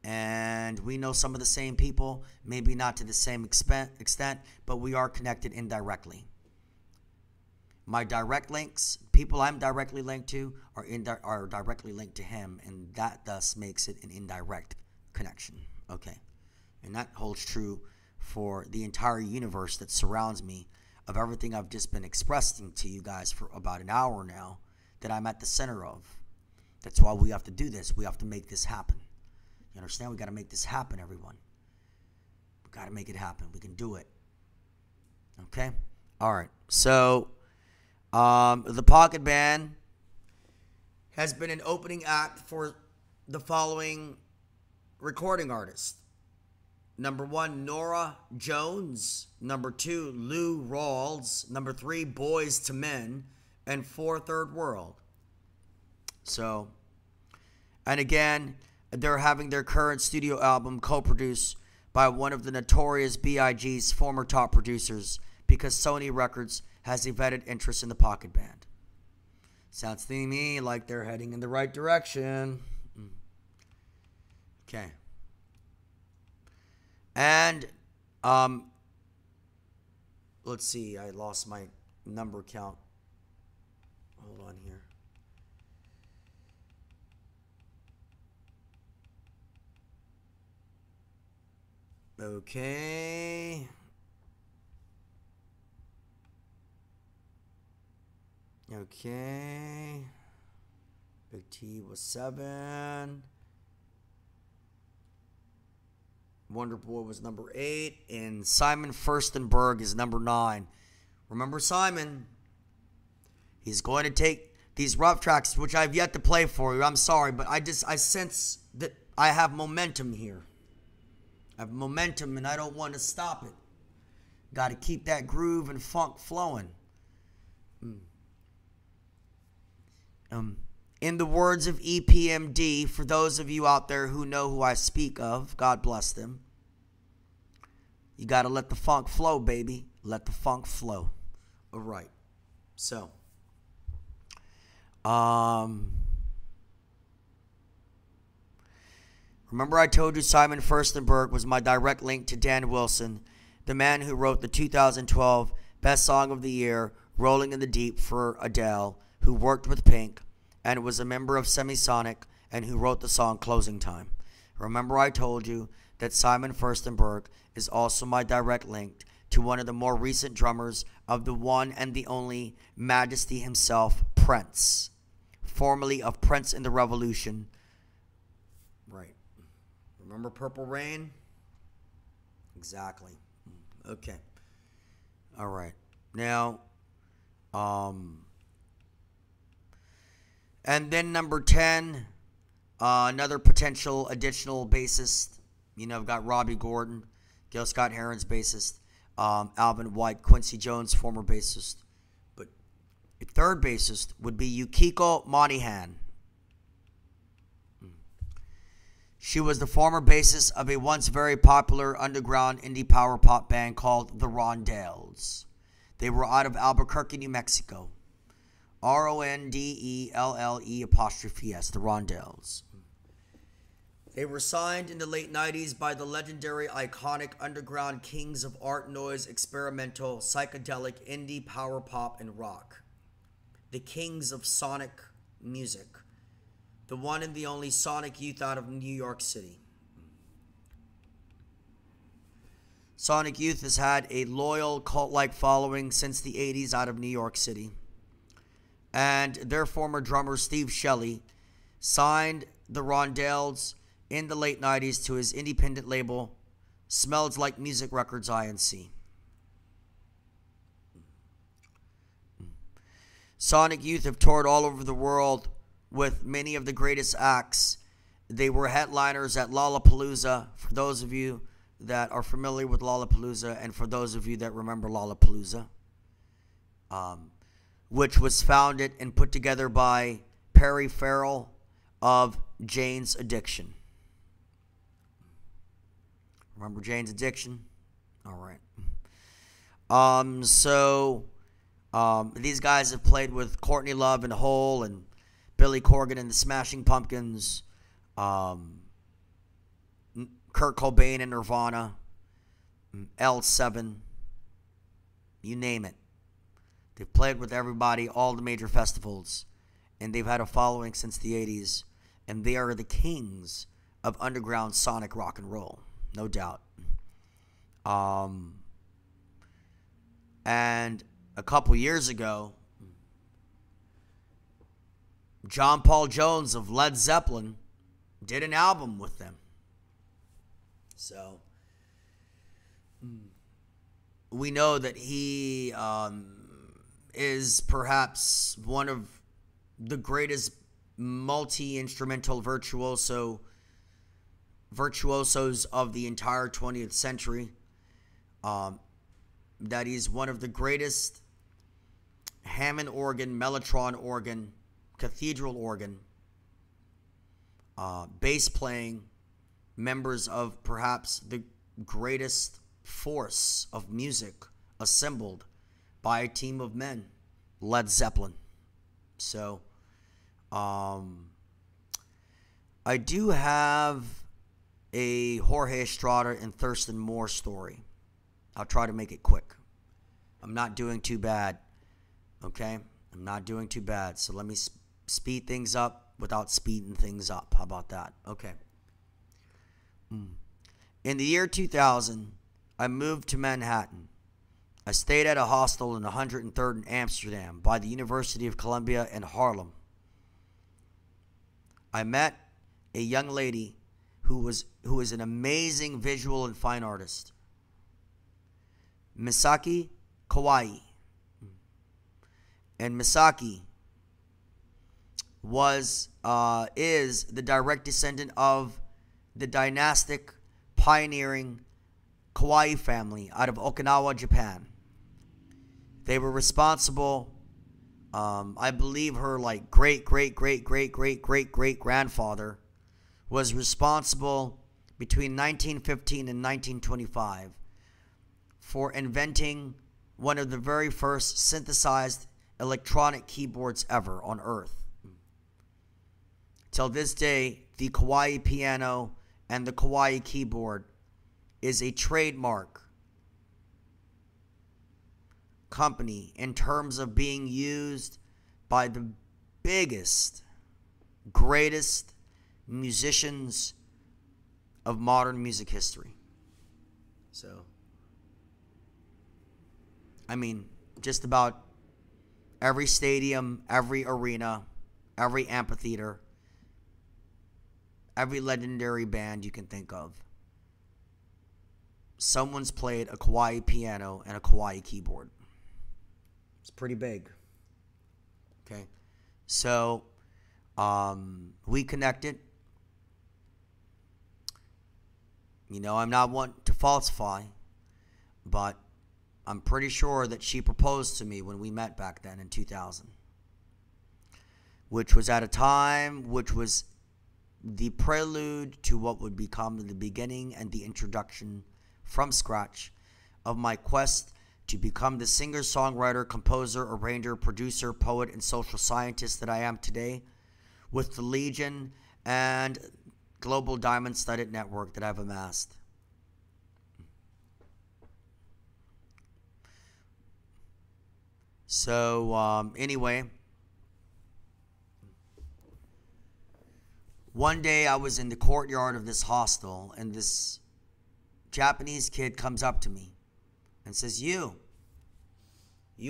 and we know some of the same people, maybe not to the same extent, but we are connected indirectly. My direct links, people I'm directly linked to, are directly linked to him, and that thus makes it an indirect connection. Okay, and that holds true for the entire universe that surrounds me of everything I've just been expressing to you guys for about an hour now that I'm at the center of. That's why we have to do this. We have to make this happen. You understand? We got to make this happen, everyone. We got to make it happen. We can do it. Okay? All right. So, the Pocket Band has been an opening act for the following recording artists. Number 1, Norah Jones. Number 2, Lou Rawls. Number 3, Boys to Men. And 4, Third World. So, and again, they're having their current studio album co-produced by one of the notorious B.I.G.'s former top producers because Sony Records has a vetted interest in the Pocket Band. Sounds to me like they're heading in the right direction. Okay. And, let's see, I lost my number count. Hold on here. Okay. Okay. Big T was 7. Wonder Boy was number 8. And Simon Furstenberg is number 9. Remember Simon? He's going to take these rough tracks, which I've yet to play for you. I'm sorry, but I sense that I have momentum here. I have momentum, and I don't want to stop it. Got to keep that groove and funk flowing. In the words of EPMD, for those of you out there who know who I speak of, God bless them, you got to let the funk flow, baby. Let the funk flow. All right. So, remember I told you Simon Furstenberg was my direct link to Dan Wilson, the man who wrote the 2012 Best Song of the Year, Rolling in the Deep for Adele, who worked with Pink and was a member of Semisonic and who wrote the song Closing Time. Remember I told you that Simon Furstenberg is also my direct link to one of the more recent drummers of the one and the only Majesty himself, Prince, formerly of Prince and the Revolution. Right. Remember Purple Rain? Exactly. Okay. All right. Now, and then number 10, another potential additional bassist. You know, I've got Robbie Gordon, Gil Scott-Heron's bassist, Alvin White, Quincy Jones, former bassist. But a third bassist would be Yukiko Monahan. She was the former bassist of a once very popular underground indie power pop band called The Rondells. They were out of Albuquerque, New Mexico. Rondelle', the Rondells. They were signed in the late 90s by the legendary, iconic underground kings of art, noise, experimental, psychedelic, indie, power pop, and rock. The kings of sonic music. The one and the only Sonic Youth out of New York City. Sonic Youth has had a loyal cult-like following since the 80s out of New York City. And their former drummer, Steve Shelley, signed the Rondells in the late 90s to his independent label, Smells Like Music Records, Inc. Sonic Youth have toured all over the world with many of the greatest acts. They were headliners at Lollapalooza, for those of you that are familiar with Lollapalooza, and for those of you that remember Lollapalooza, which was founded and put together by Perry Farrell of Jane's Addiction. Remember Jane's Addiction? All right. These guys have played with Courtney Love and Hole and Billy Corgan and the Smashing Pumpkins, Kurt Cobain and Nirvana, L7, you name it. They've played with everybody, all the major festivals, and they've had a following since the 80s, and they are the kings of underground sonic rock and roll, no doubt. And a couple years ago, John Paul Jones of Led Zeppelin did an album with them. So, we know that he is perhaps one of the greatest multi-instrumental virtuosos of the entire 20th century. That he's one of the greatest Hammond organ, Mellotron organ, cathedral organ, bass playing members of perhaps the greatest force of music assembled by a team of men, Led Zeppelin. So, I do have a Jorge Estrada and Thurston Moore story. I'll try to make it quick. I'm not doing too bad, okay? I'm not doing too bad, so let me speed things up without speeding things up. How about that? Okay. In the year 2000, I moved to Manhattan. I stayed at a hostel in 103rd in Amsterdam by the University of Columbia in Harlem. I met a young lady who was an amazing visual and fine artist, Misaki Kawai. And Misaki is the direct descendant of the dynastic, pioneering Kawai family out of Okinawa, Japan. They were responsible, I believe her like great-great-great-great-great-great-great-grandfather was responsible between 1915 and 1925 for inventing one of the very first synthesized electronic keyboards ever on Earth. Till this day, the Kawai piano and the Kawai keyboard is a trademark company in terms of being used by the biggest, greatest musicians of modern music history. So, I mean, just about every stadium, every arena, every amphitheater, every legendary band you can think of, someone's played a Kawai piano and a Kawai keyboard. It's pretty big. Okay. So, we connected. You know, I'm not one to falsify, but I'm pretty sure that she proposed to me when we met back then in 2000, which was at a time which was the prelude to what would become the beginning and the introduction from scratch of my quest to become the singer, songwriter, composer, arranger, producer, poet, and social scientist that I am today, with the Legion and global diamond-studded network that I've amassed. So, anyway, one day I was in the courtyard of this hostel, and this Japanese kid comes up to me and says, you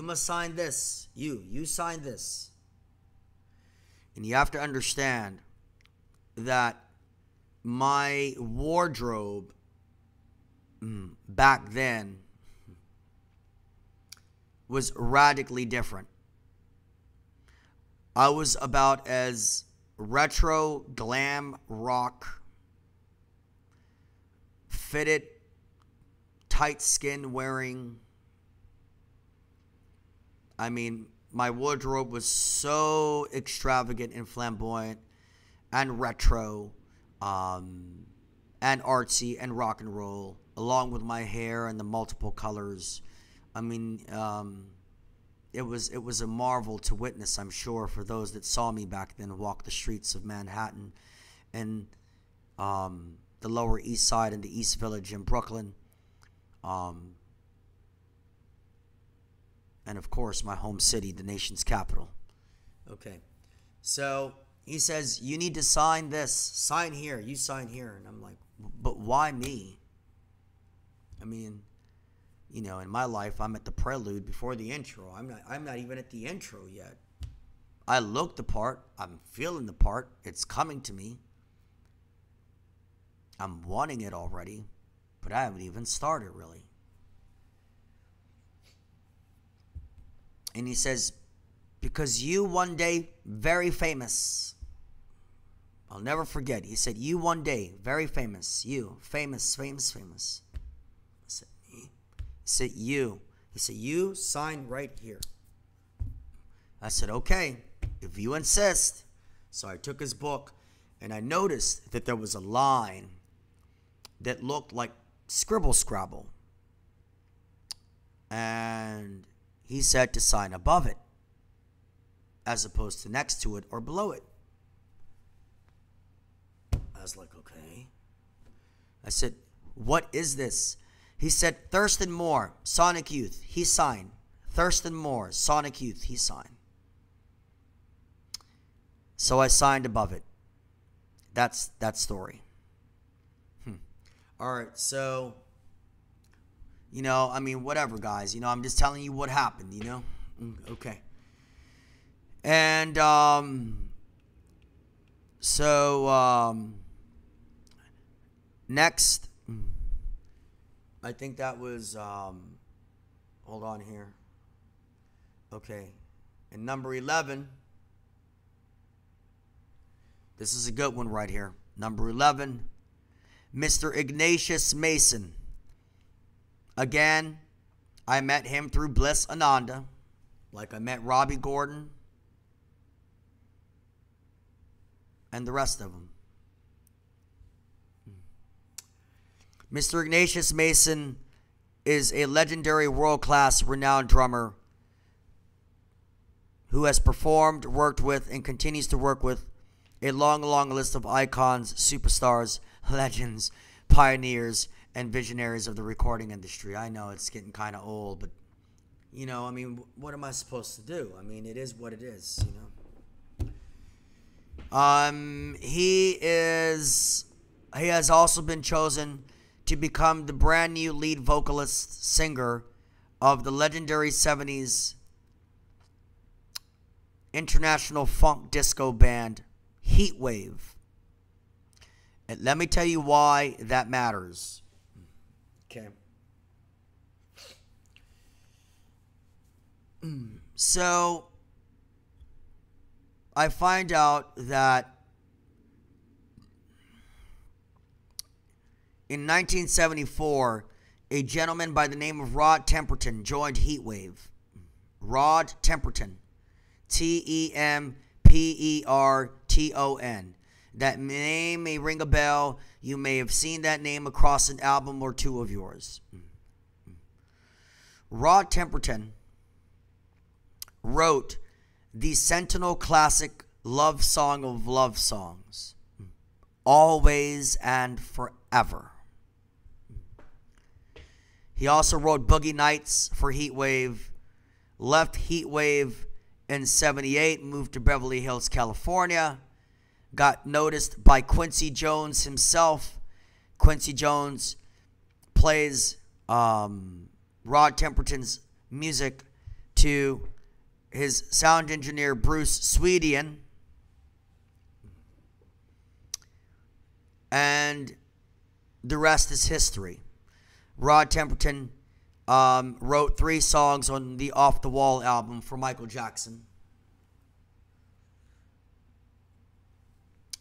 must sign this. You sign this. And you have to understand that my wardrobe back then was radically different. I was about as retro, glam, rock, fitted, tight skin wearing. I mean, my wardrobe was so extravagant and flamboyant and retro and artsy and rock and roll, along with my hair and the multiple colors. I mean, it was a marvel to witness, I'm sure, for those that saw me back then walk the streets of Manhattan and the Lower East Side and the East Village in Brooklyn. And of course, my home city, the nation's capital. Okay. So he says, you need to sign this. Sign here. You sign here. And I'm like, but why me? I mean, you know, in my life, I'm at the prelude before the intro. I'm not even at the intro yet. I look the part. I'm feeling the part. It's coming to me. I'm wanting it already, but I haven't even started really. And he says, because you one day, very famous. I'll never forget. He said, you one day, very famous. You, famous, famous, famous. I said, me? He said, you. He said, you sign right here. I said, okay, if you insist. So I took his book, and I noticed that there was a line that looked like scribble scrabble. And he said to sign above it, as opposed to next to it or below it. I was like, okay. I said, what is this? He said, Thurston Moore, Sonic Youth. He signed. Thurston Moore, Sonic Youth. He signed. So I signed above it. That's that story. All right, so, you know, I mean, whatever, guys. You know, I'm just telling you what happened, you know? Okay. And, next, I think that was, hold on here. Okay. And number 11, this is a good one right here. Number 11, Mr. Ignatius Mason. Again, I met him through Bliss Ananda, like I met Robbie Gordon and the rest of them. Mr. Ignatius Mason is a legendary, world-class, renowned drummer who has performed, worked with, and continues to work with a long, long list of icons, superstars, legends, pioneers, and visionaries of the recording industry. I know it's getting kind of old, but, you know, I mean, what am I supposed to do? I mean, it is what it is, you know. He has also been chosen to become the brand new lead vocalist singer of the legendary 70s international funk disco band Heatwave. And let me tell you why that matters. Okay. So, I find out that in 1974, a gentleman by the name of Rod Temperton joined Heatwave. Rod Temperton. Temperton. That name may ring a bell. You may have seen that name across an album or two of yours. Rod Temperton wrote the Sentinel classic love song of love songs, Always and Forever. He also wrote Boogie Nights for Heatwave, left Heatwave in 78, moved to Beverly Hills, California, got noticed by Quincy Jones himself. Quincy Jones plays Rod Temperton's music to his sound engineer, Bruce Swedian. And the rest is history. Rod Temperton wrote 3 songs on the Off the Wall album for Michael Jackson,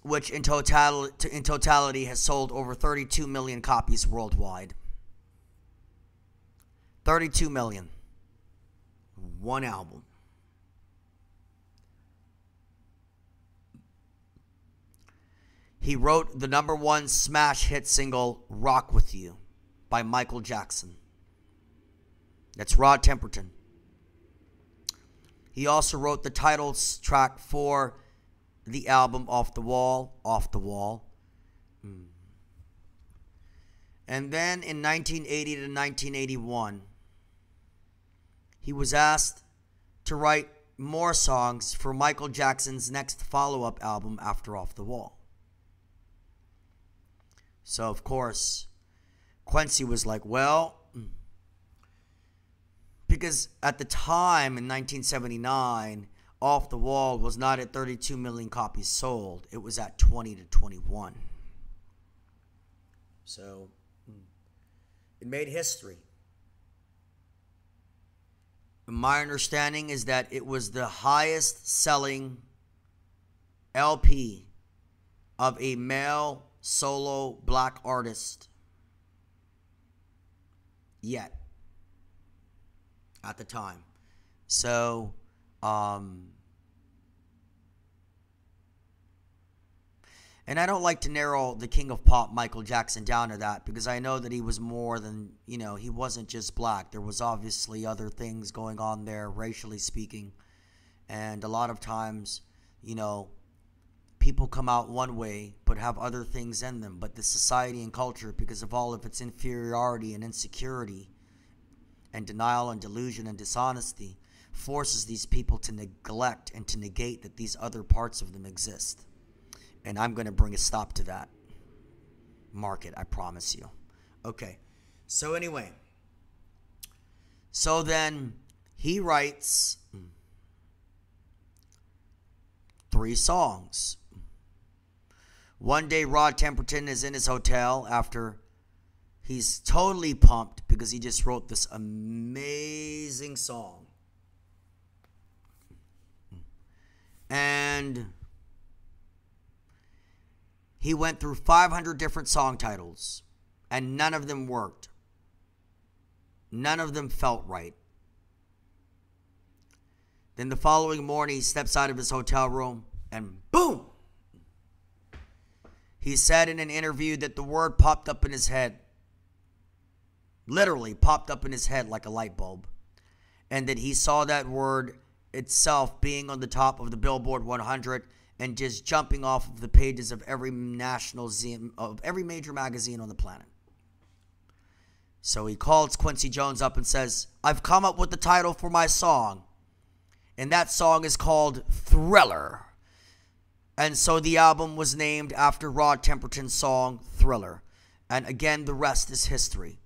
which in totality has sold over 32 million copies worldwide. 32 million. One album. He wrote the #1 smash hit single, Rock With You, by Michael Jackson. That's Rod Temperton. He also wrote the title track for the album Off the Wall. And then in 1980 to 1981, he was asked to write more songs for Michael Jackson's next follow-up album after Off the Wall. So, of course, Quincy was like, well, because at the time in 1979, Off the Wall was not at 32 million copies sold. It was at 20 to 21. So, it made history. My understanding is that it was the highest selling LP of a male solo black artist yet at the time. So, and I don't like to narrow the king of pop, Michael Jackson, down to that, because I know that he was more than, he wasn't just black. There was obviously other things going on there, racially speaking. And a lot of times, people come out one way but have other things in them. But the society and culture, because of all of its inferiority and insecurity and denial and delusion and dishonesty, forces these people to neglect and to negate that these other parts of them exist. And I'm going to bring a stop to that. Mark it, I promise you. Okay. So anyway. So then he writes 3 songs. One day Rod Temperton is in his hotel after he's totally pumped because he just wrote this amazing song. And he went through 500 different song titles, and none of them worked. None of them felt right. Then the following morning, he steps out of his hotel room, and boom! He said in an interview that the word popped up in his head. Literally popped up in his head like a light bulb. And that he saw that word itself being on the top of the Billboard 100 and just jumping off of the pages of every every major magazine on the planet. So he calls Quincy Jones up and says, I've come up with the title for my song. And that song is called Thriller. And so the album was named after Rod Temperton's song, Thriller. And again, the rest is history.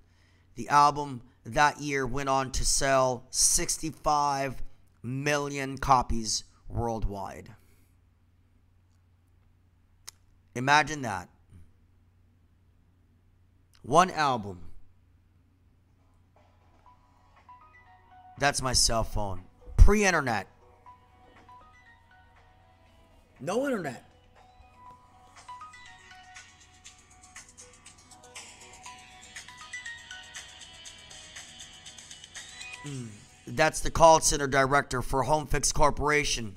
The album that year went on to sell 65 million copies worldwide. Imagine that. One album. That's my cell phone. Pre-internet. No internet. That's the call center director for Home Fix Corporation.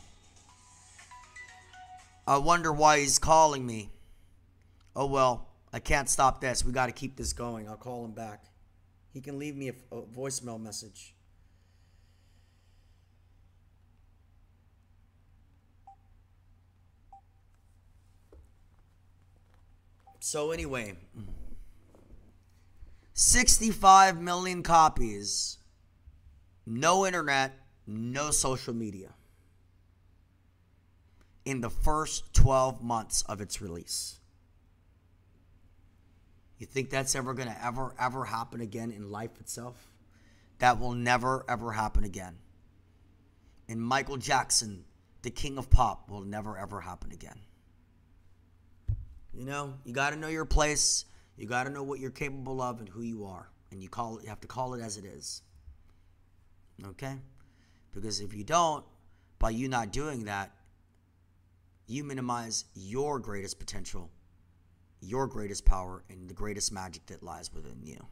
I wonder why he's calling me. Oh, well, I can't stop this. We got to keep this going. I'll call him back. He can leave me a voicemail message. So anyway, 65 million copies. No internet, no social media. In the first 12 months of its release. You think that's ever going to ever happen again in life itself? That will never, ever happen again. And Michael Jackson, the king of pop, will never, ever happen again. You know, you got to know your place. You got to know what you're capable of and who you are. And you have to call it as it is. Okay? Because if you don't, by you not doing that, you minimize your greatest potential, your greatest power, and the greatest magic that lies within you.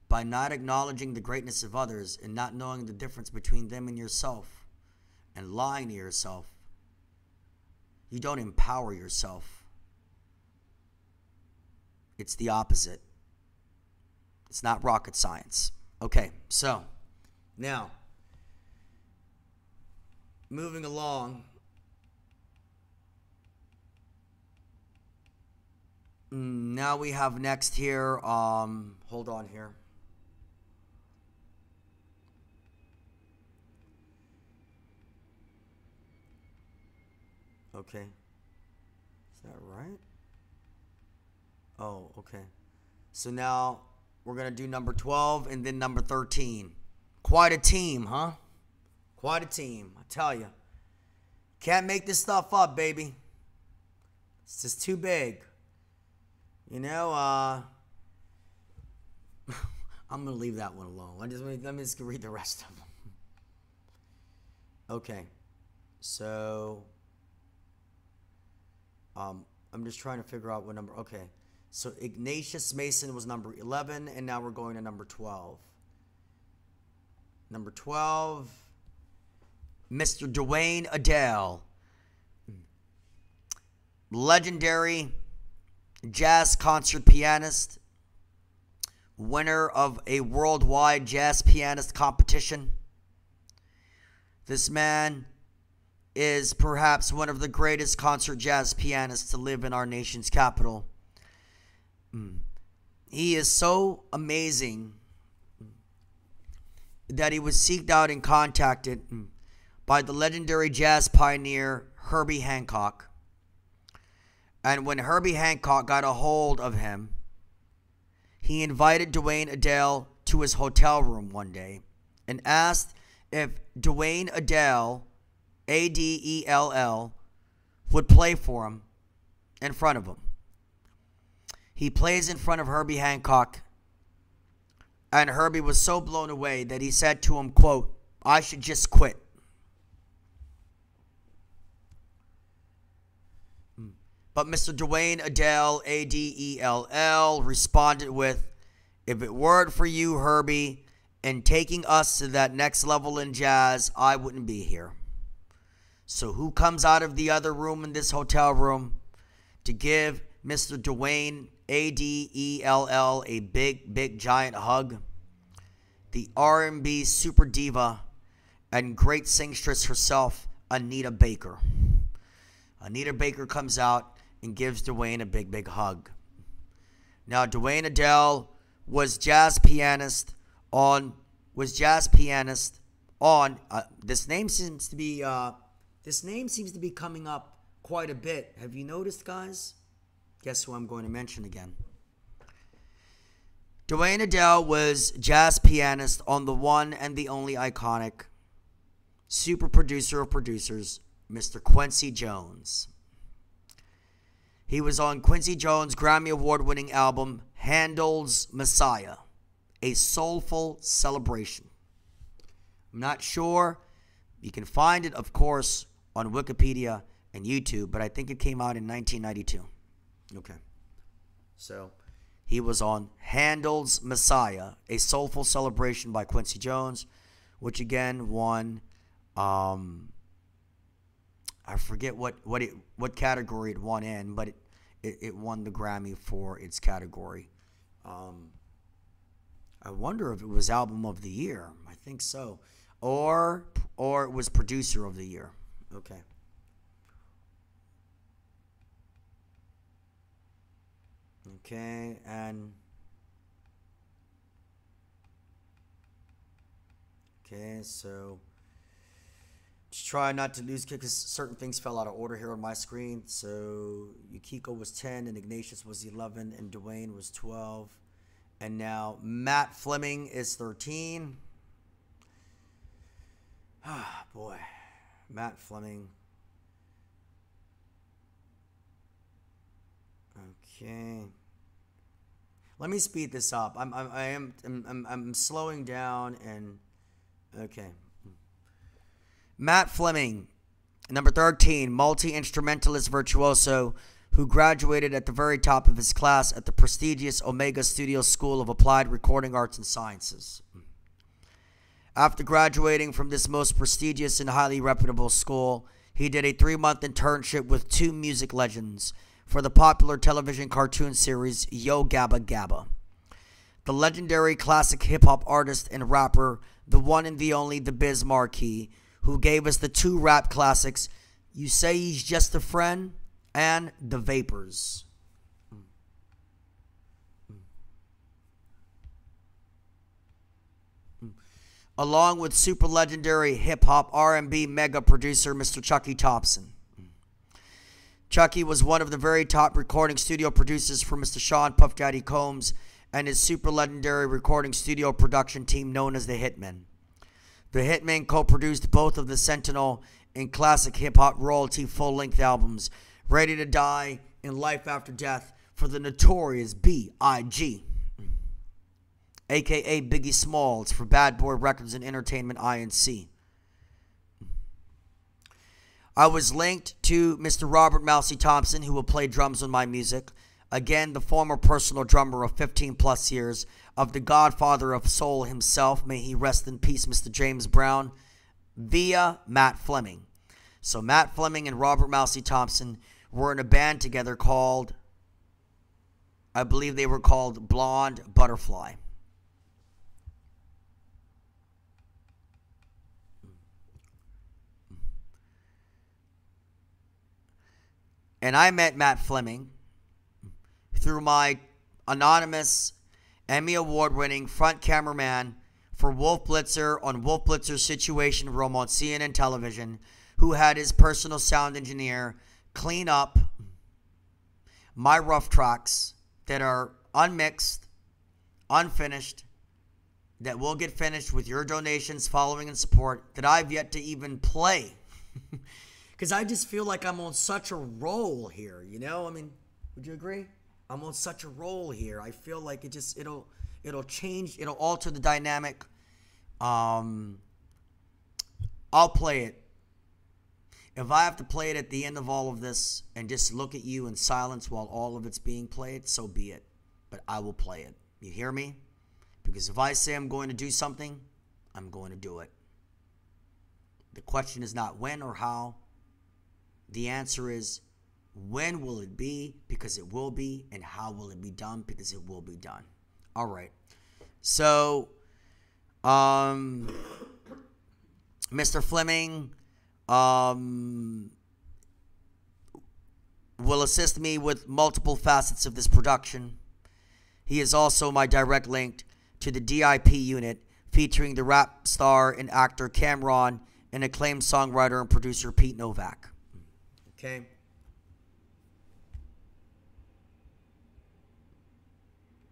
By not acknowledging the greatness of others and not knowing the difference between them and yourself and lying to yourself, you don't empower yourself. It's the opposite. It's not rocket science. Okay, so now, moving along. Now we have next here, hold on here. Okay. Is that right? Oh, okay. So now we're going to do number 12 and then number 13. Quite a team, huh? Quite a team, I tell you. Can't make this stuff up, baby. It's just too big. You know, I'm going to leave that one alone. Let me just read the rest of them. Okay. So, I'm just trying to figure out what number. Okay. So, Ignatius Mason was number 11, and now we're going to number 12. Number 12, Mr. Dwayne Adele. Legendary jazz concert pianist, winner of a worldwide jazz pianist competition. This man is perhaps one of the greatest concert jazz pianists to live in our nation's capital. He is so amazing that he was seeked out and contacted by the legendary jazz pioneer Herbie Hancock. And when Herbie Hancock got a hold of him, he invited Dwayne Adele to his hotel room one day and asked if Dwayne Adele, Adell, would play for him in front of him. He plays in front of Herbie Hancock, and Herbie was so blown away that he said to him, quote, "I should just quit." But Mr. Dwayne Adele, Adell, responded with, "If it weren't for you, Herbie, and taking us to that next level in jazz, I wouldn't be here." So who comes out of the other room in this hotel room to give Mr. Dwayne Adell a big giant hug? The R&B super diva and great singstress herself, Anita Baker. Anita Baker comes out and gives Dwayne a big hug. Now, Dwayne Adele was jazz pianist on. This name seems to be coming up quite a bit. Have you noticed, guys? Guess who I'm going to mention again? Dwayne Adele was jazz pianist on the one and the only iconic super producer of producers, Mr. Quincy Jones. He was on Quincy Jones' Grammy Award-winning album, Handel's Messiah, a soulful celebration. I'm not sure. You can find it, of course, on Wikipedia and YouTube, but I think it came out in 1992. Okay. So, he was on Handel's Messiah, a soulful celebration by Quincy Jones, which again won, I forget what category it won in, but it won the Grammy for its category. I wonder if it was Album of the Year. I think so. Or it was Producer of the Year. Okay. Okay, and okay, so just try not to lose because certain things fell out of order here on my screen. So Yukiko was 10, and Ignatius was 11, and Dwayne was 12, and now Matt Fleming is 13. Ah, boy, Matt Fleming. Okay. Let me speed this up. I'm slowing down and okay. Matt Fleming, number 13, multi-instrumentalist virtuoso who graduated at the very top of his class at the prestigious Omega Studio School of Applied Recording Arts and Sciences. After graduating from this most prestigious and highly reputable school, he did a 3-month internship with two music legends for the popular television cartoon series Yo Gabba Gabba. The legendary classic hip-hop artist and rapper, the one and the only The Biz Markie, who gave us the two rap classics, You Say He's Just a Friend and The Vapors. Along with super legendary hip-hop R&B mega producer Mr. Chucky Thompson. Chucky was one of the very top recording studio producers for Mr. Sean Puff Daddy Combs and his super legendary recording studio production team known as the Hitmen. The Hitmen co-produced both of the Sentinel and classic hip-hop royalty full-length albums, Ready to Die and Life After Death for the notorious B.I.G., a.k.a. Biggie Smalls for Bad Boy Records and Entertainment INC. I was linked to Mr. Robert Mousy Thompson, who will play drums on my music. Again, the former personal drummer of 15 plus years of the godfather of soul himself, may he rest in peace, Mr. James Brown, via Matt Fleming. So Matt Fleming and Robert Mousy Thompson were in a band together called, I believe they were called Blonde Butterfly. And I met Matt Fleming through my anonymous Emmy Award-winning front cameraman for Wolf Blitzer on Wolf Blitzer's Situation Room on CNN television, who had his personal sound engineer clean up my rough tracks that are unmixed, unfinished, that will get finished with your donations, following, and support that I've yet to even play. Because I just feel like I'm on such a roll here, you know? I mean, would you agree? I'm on such a roll here. I feel like it'll change, it'll alter the dynamic. I'll play it. If I have to play it at the end of all of this and just look at you in silence while all of it's being played, so be it. But I will play it. You hear me? Because if I say I'm going to do something, I'm going to do it. The question is not when or how. The answer is, when will it be? Because it will be. And how will it be done? Because it will be done. All right. So, Mr. Fleming will assist me with multiple facets of this production. He is also my direct link to the DIP unit, featuring the rap star and actor Cameron and acclaimed songwriter and producer Pete Novak. Okay.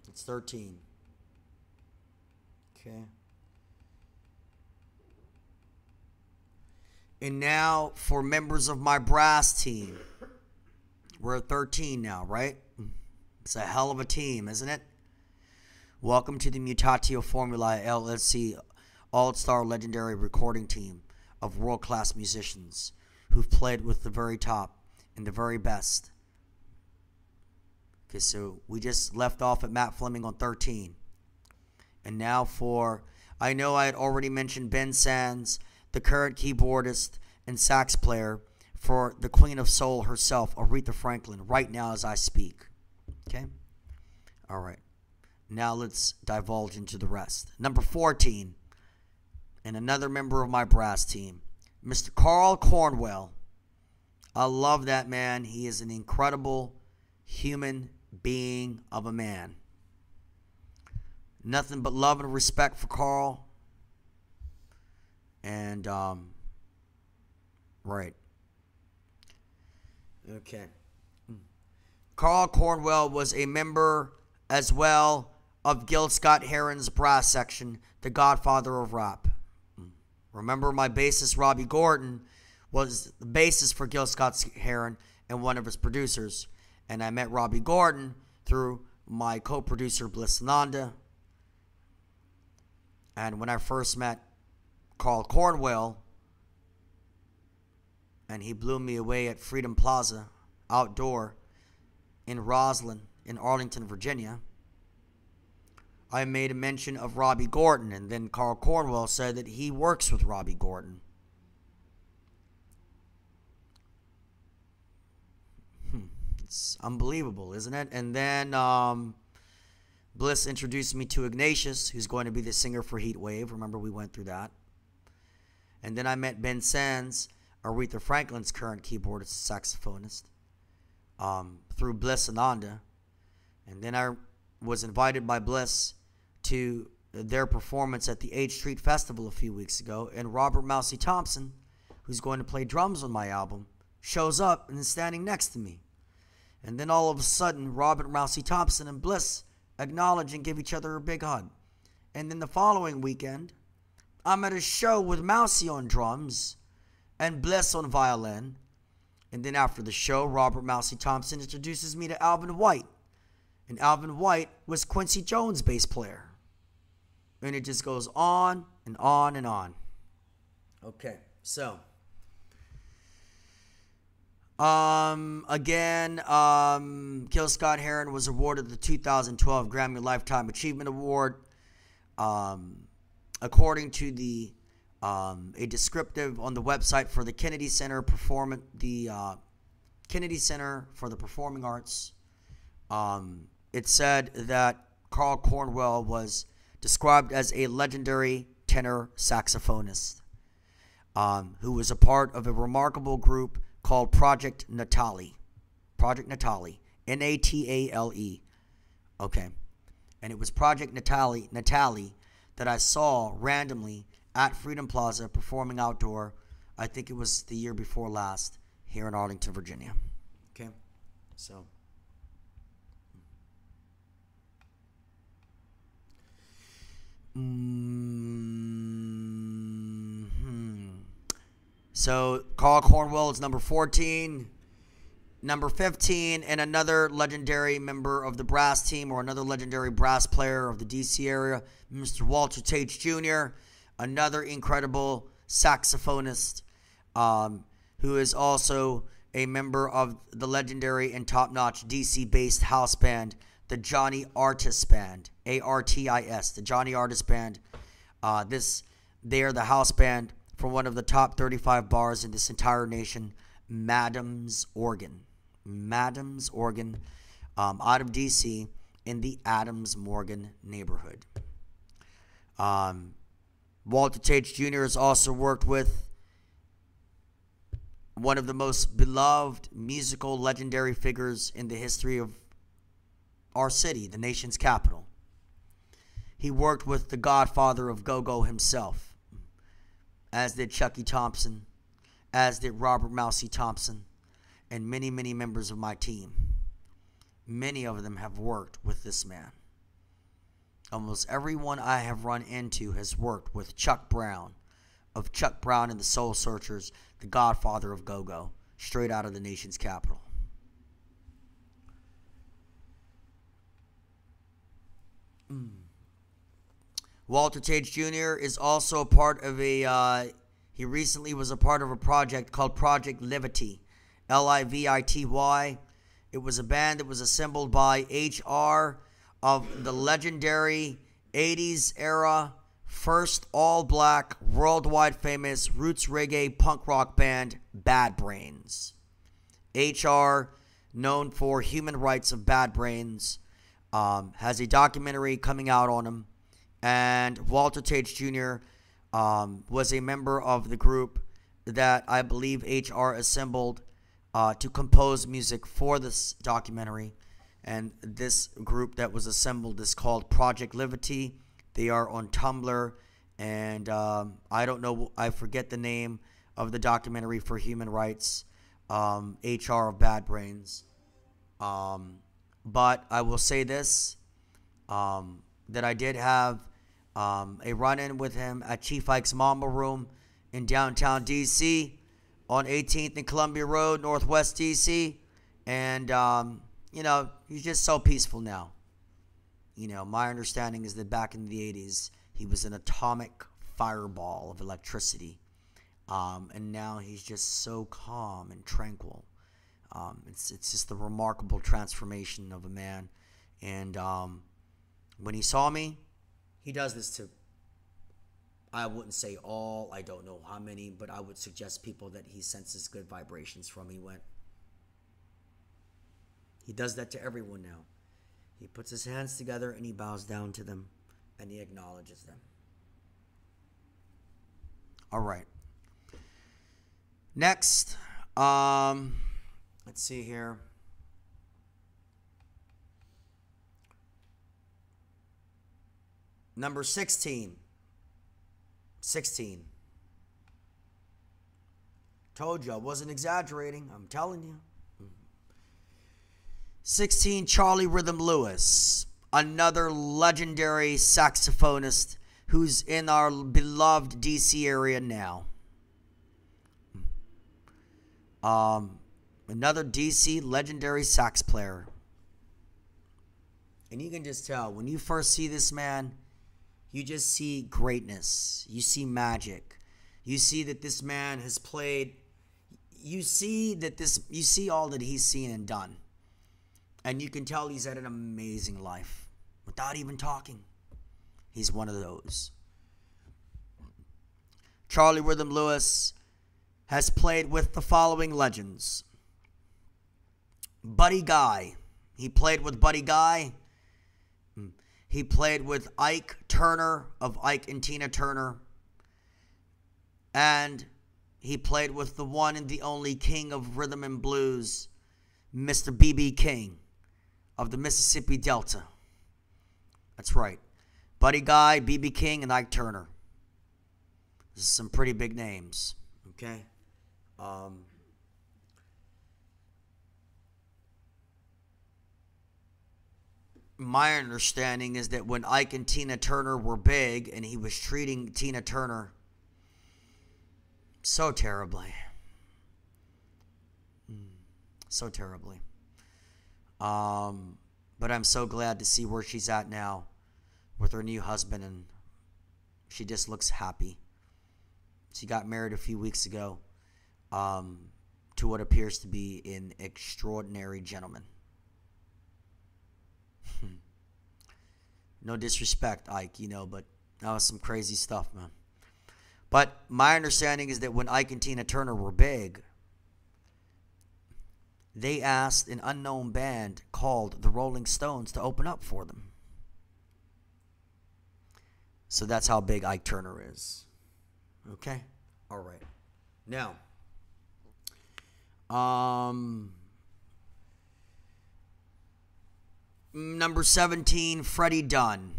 It's 13. Okay. And now for members of my brass team. We're at 13 now, right? It's a hell of a team, isn't it? Welcome to the MUTATIO FORMULAE LLC All-Star Legendary Recording Team of world-class musicians who've played with the very top and the very best. Okay, so we just left off at Matt Fleming on 13. And now for, I know I had already mentioned Ben Sands, the current keyboardist and sax player for the Queen of Soul herself, Aretha Franklin, right now as I speak. Okay? All right. Now let's divulge into the rest. Number 14, and another member of my brass team, Mr. Carl Cornwell. I love that man. He is an incredible human being of a man. Nothing but love and respect for Carl. And, right. Okay. Carl Cornwell was a member as well of Gil Scott-Heron's brass section, the godfather of rap. Remember, my bassist Robbie Gordon was the bassist for Gil Scott-Heron and one of his producers. And I met Robbie Gordon through my co-producer Bliss Ananda. And when I first met Carl Cornwell, and he blew me away at Freedom Plaza outdoor in Roslyn in Arlington, Virginia, I made a mention of Robbie Gordon, and then Carl Cornwell said that he works with Robbie Gordon. It's unbelievable, isn't it? And then Bliss introduced me to Ignatius, who's going to be the singer for Heat Wave. Remember, we went through that. And then I met Ben Sands, Aretha Franklin's current keyboardist, saxophonist, through Bliss Ananda. And then I was invited by Bliss to their performance at the H Street Festival a few weeks ago. And Robert Mousy Thompson, who's going to play drums on my album, shows up and is standing next to me. And then all of a sudden, Robert Mousy Thompson and Bliss acknowledge and give each other a big hug. And then the following weekend, I'm at a show with Mousy on drums and Bliss on violin. And then after the show, Robert Mousy Thompson introduces me to Alvin White. And Alvin White was Quincy Jones' bass player. And it just goes on and on and on. Okay, so again, Gil Scott-Heron was awarded the 2012 Grammy Lifetime Achievement Award. According to the a descriptive on the website for the Kennedy Center Kennedy Center for the Performing Arts, it said that Carl Cornwell was described as a legendary tenor saxophonist, who was a part of a remarkable group called Project Natale. Project Natale. Natale. Okay. And it was Project Natale that I saw randomly at Freedom Plaza performing outdoor. I think it was the year before last here in Arlington, Virginia. Okay. So. So Carl Cornwell is number 14. Number 15, and another legendary member of the brass team, or another legendary brass player of the D.C. area, Mr. Walter Tate Jr., another incredible saxophonist, who is also a member of the legendary and top-notch D.C.-based house band, the Johnny Artist Band, A-R-T-I-S, the Johnny Artist Band. They are the house band for one of the top 35 bars in this entire nation, Madam's Organ. Madam's Organ, out of D.C. in the Adams Morgan neighborhood. Walter Tate Jr. has also worked with one of the most beloved musical legendary figures in the history of our city, the nation's capital. He worked with the godfather of go-go himself, as did Chucky Thompson, as did Robert Mousy Thompson, and many, many members of my team. Many of them have worked with this man. Almost everyone I have run into has worked with Chuck Brown, of Chuck Brown and the Soul Searchers, the godfather of go-go, straight out of the nation's capital. Walter Tate Jr. is also a part of he recently was a part of a project called Project Livity, L-I-V-I-T-Y. It was a band that was assembled by HR of the legendary 80s era, first all-black, worldwide famous roots reggae punk rock band, Bad Brains. HR, known for Human Rights of Bad Brains, has a documentary coming out on him. And Walter Tate Jr. Was a member of the group that I believe HR assembled to compose music for this documentary. And this group that was assembled is called Project Liberty. They are on Tumblr. And I don't know, I forget the name of the documentary for human rights, HR of Bad Brains. But I will say this, that I did have a run-in with him at Chief Ike's Mamba Room in downtown D.C. on 18th and Columbia Road, Northwest D.C. And, you know, he's just so peaceful now. You know, my understanding is that back in the 80s, he was an atomic fireball of electricity. And now he's just so calm and tranquil. It's just a remarkable transformation of a man. And when he saw me, he does this to, I wouldn't say all, I don't know how many, but I would suggest people that he senses good vibrations from. He does that to everyone now. He puts his hands together and he bows down to them and he acknowledges them. All right. Next, let's see here. Number 16. 16. Told you I wasn't exaggerating. I'm telling you. 16, Charlie Rhythm Lewis. Another legendary saxophonist who's in our beloved DC area now. Another DC legendary sax player. And you can just tell, when you first see this man, you just see greatness. You see magic. You see that this man has played. You see all that he's seen and done. And you can tell he's had an amazing life without even talking. He's one of those. Charlie Rhythm Lewis has played with the following legends. Buddy Guy. He played with Buddy Guy. He played with Ike Turner of Ike and Tina Turner. And he played with the one and the only king of rhythm and blues, Mr. B.B. King of the Mississippi Delta. That's right. Buddy Guy, B.B. King, and Ike Turner. This is some pretty big names. Okay? My understanding is that when Ike and Tina Turner were big and he was treating Tina Turner so terribly. So terribly. But I'm so glad to see where she's at now with her new husband, and she just looks happy. She got married a few weeks ago to what appears to be an extraordinary gentleman. No disrespect, Ike, you know, but that was some crazy stuff, man. But my understanding is that when Ike and Tina Turner were big, they asked an unknown band called the Rolling Stones to open up for them. So that's how big Ike Turner is. Okay? All right. Now, number 17, Freddie Dunn.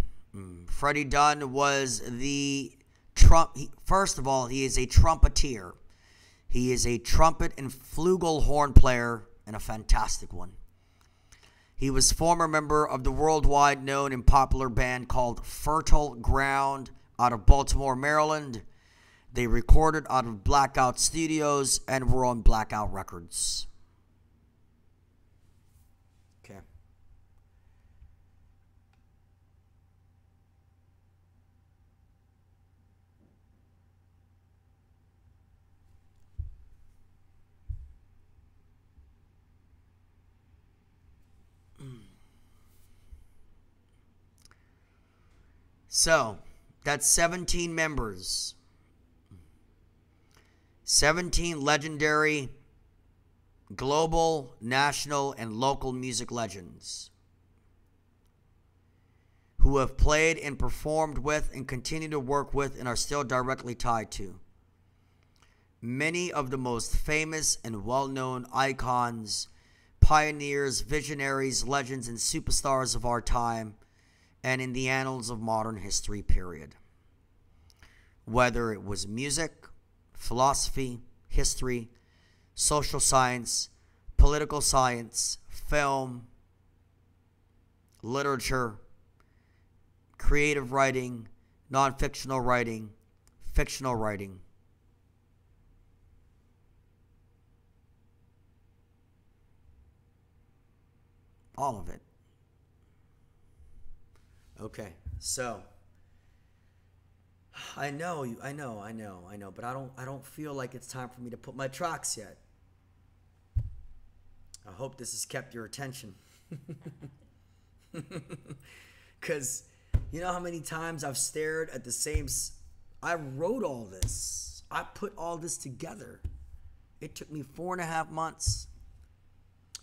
Freddie Dunn was the first of all, he is a trumpeter. He is a trumpet and flugelhorn player, and a fantastic one. He was former member of the worldwide known and popular band called Fertile Ground out of Baltimore, Maryland. They recorded out of Blackout Studios and were on Blackout Records. Okay. So, that's 17 members. 17 legendary global, national, and local music legends who have played and performed with and continue to work with and are still directly tied to many of the most famous and well-known icons pioneers, visionaries, legends, and superstars of our time and in the annals of modern history, period. Whether it was music, philosophy, history, social science, political science, film, literature, creative writing, non-fictional writing, fictional writing. All of it. Okay, so I know, but I don't feel like it's time for me to put my tracks yet. I hope this has kept your attention. Because you know how many times I've stared at the same... I wrote all this. I put all this together. It took me 4.5 months.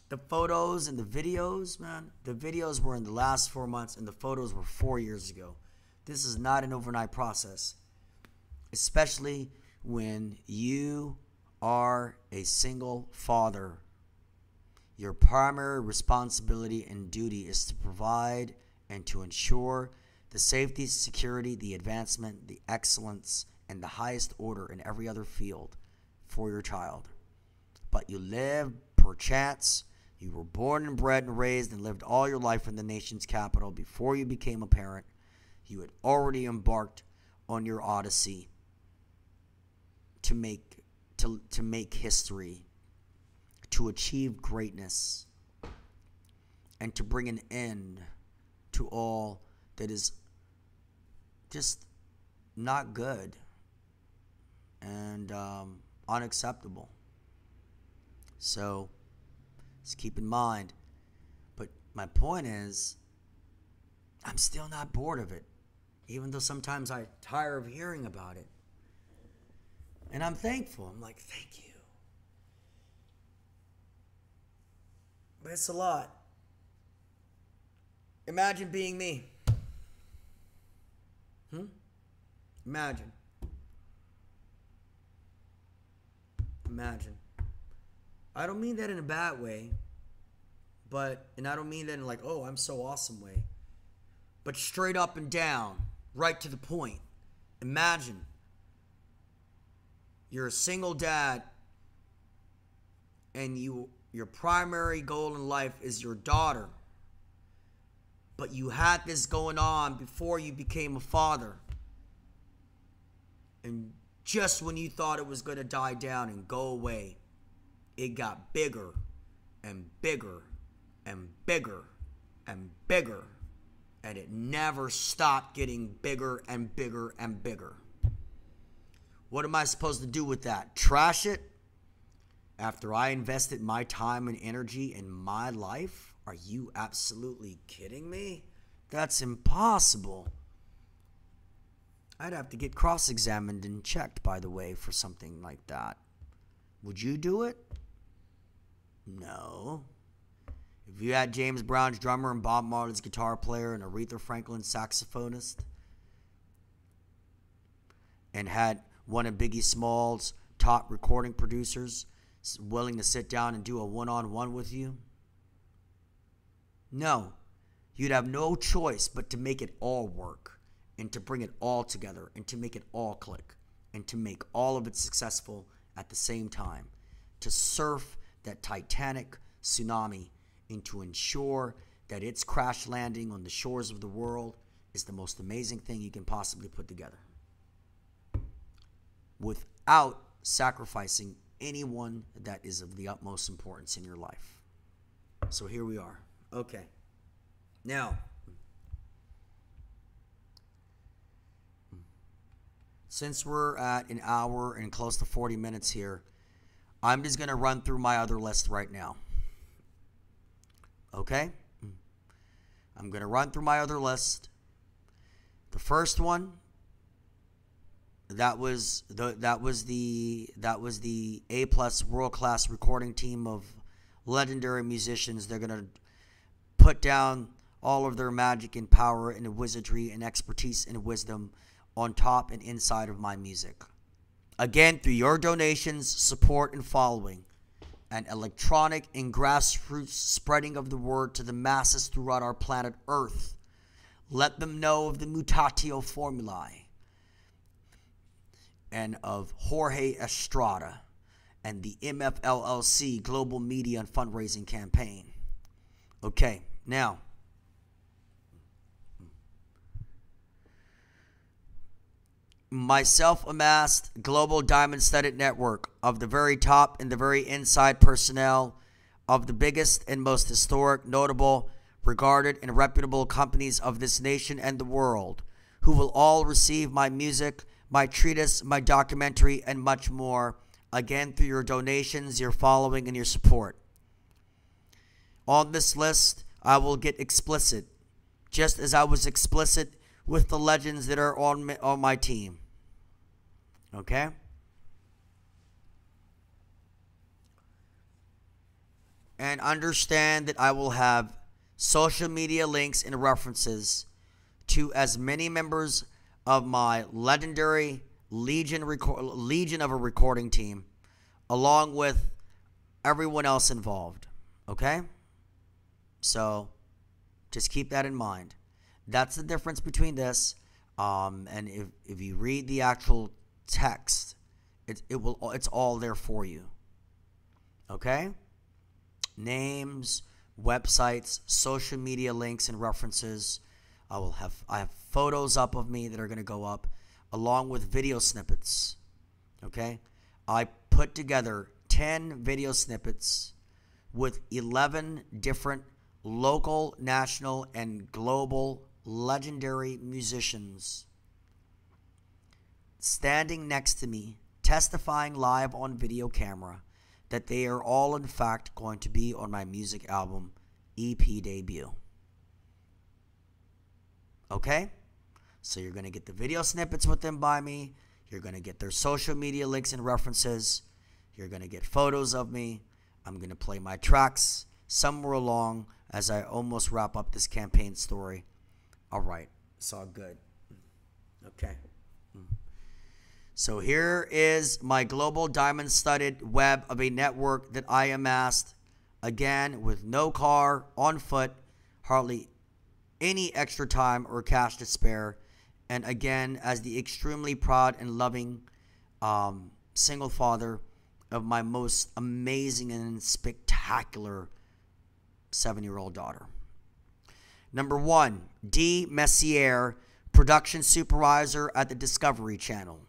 The photos and the videos, man, the videos were in the last 4 months and the photos were 4 years ago. This is not an overnight process, especially when you are a single father. Your primary responsibility and duty is to provide and to ensure the safety, security, the advancement, the excellence, and the highest order in every other field for your child. But you live, perchance, you were born and bred and raised and lived all your life in the nation's capital before you became a parent. You had already embarked on your odyssey to make history, to achieve greatness, and to bring an end to all that is just not good and unacceptable. So just keep in mind. But my point is, I'm still not bored of it, even though sometimes I tire of hearing about it. And I'm thankful. I'm like, thank you. But it's a lot. Imagine being me. Imagine. I don't mean that in a bad way, and I don't mean that in like, oh, I'm so awesome way, but straight up and down, right to the point. Imagine you're a single dad and your primary goal in life is your daughter, but you had this going on before you became a father, and just when you thought it was going to die down and go away, it got bigger and bigger and bigger and bigger, and it never stopped getting bigger and bigger and bigger. What am I supposed to do with that? Trash it? After I invested my time and energy in my life? Are you absolutely kidding me? That's impossible. I'd have to get cross-examined and checked, by the way, for something like that. Would you do it? No. If you had James Brown's drummer and Bob Marley's guitar player and Aretha Franklin's saxophonist and had one of Biggie Small's top recording producers willing to sit down and do a one-on-one with you, no. You'd have no choice but to make it all work and to bring it all together and to make it all click and to make all of it successful at the same time, to surf that titanic tsunami and to ensure that its crash landing on the shores of the world is the most amazing thing you can possibly put together without sacrificing anyone that is of the utmost importance in your life. So here we are. Okay. Now, since we're at an hour and close to 40 minutes here, I'm just going to run through my other list right now. Okay? I'm going to run through my other list. The first one, that was the A+ world-class recording team of legendary musicians. They're going to put down all of their magic and power and wizardry and expertise and wisdom on top and inside of my music. Again, through your donations, support, and following, and electronic and grassroots spreading of the word to the masses throughout our planet Earth. Let them know of the MUTATIO FORMULAE and of Jorge Estrada and the MFLLC Global Media and Fundraising Campaign. Okay, now, my self-amassed global diamond-studded network of the very top and the very inside personnel of the biggest and most historic, notable, regarded, and reputable companies of this nation and the world, who will all receive my music, my treatise, my documentary, and much more, again through your donations, your following, and your support. On this list, I will get explicit, just as I was explicit with the legends that are on my team. Okay? And understand that I will have social media links and references to as many members of my legendary legion of a recording team, along with everyone else involved. Okay? So, just keep that in mind. That's the difference between this, and if you read the actual text, it's all there for you. Okay? Names, websites, social media links and references. I have photos up of me that are going to go up, along with video snippets. Okay? I put together 10 video snippets with 11 different local, national, and global legendary musicians standing next to me, testifying live on video camera that they are all in fact going to be on my music album EP debut. Okay? So you're going to get the video snippets with them by me. You're going to get their social media links and references. You're going to get photos of me. I'm going to play my tracks somewhere along as I almost wrap up this campaign story. All right. It's all good. Okay. So here is my global diamond-studded web of a network that I amassed, again, with no car, on foot, hardly any extra time or cash to spare, and again, as the extremely proud and loving single father of my most amazing and spectacular 7-year-old daughter. Number 1, D. Messier, production supervisor at the Discovery Channel.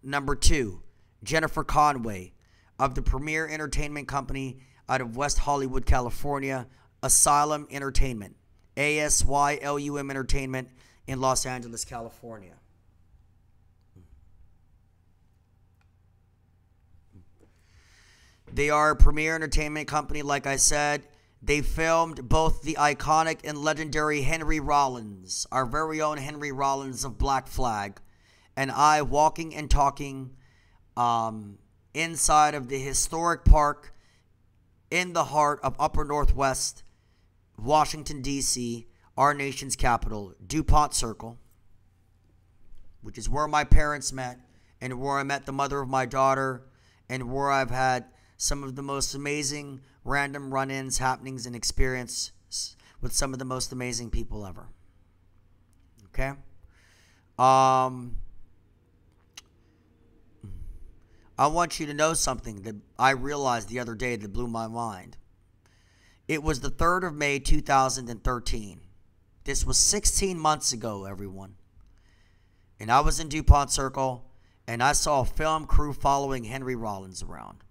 Number 2, Jennifer Conway of the premier entertainment company out of West Hollywood, California, Asylum Entertainment, ASYLUM Entertainment in Los Angeles, California. They are a premier entertainment company, like I said. They filmed both the iconic and legendary Henry Rollins, our very own Henry Rollins of Black Flag, and I walking and talking inside of the historic park in the heart of Upper Northwest, Washington, D.C., our nation's capital, DuPont Circle, which is where my parents met and where I met the mother of my daughter and where I've had some of the most amazing random run-ins, happenings, and experiences with some of the most amazing people ever. Okay? I want you to know something that I realized the other day that blew my mind. It was the 3rd of May, 2013. This was 16 months ago, everyone. And I was in DuPont Circle, and I saw a film crew following Henry Rollins around.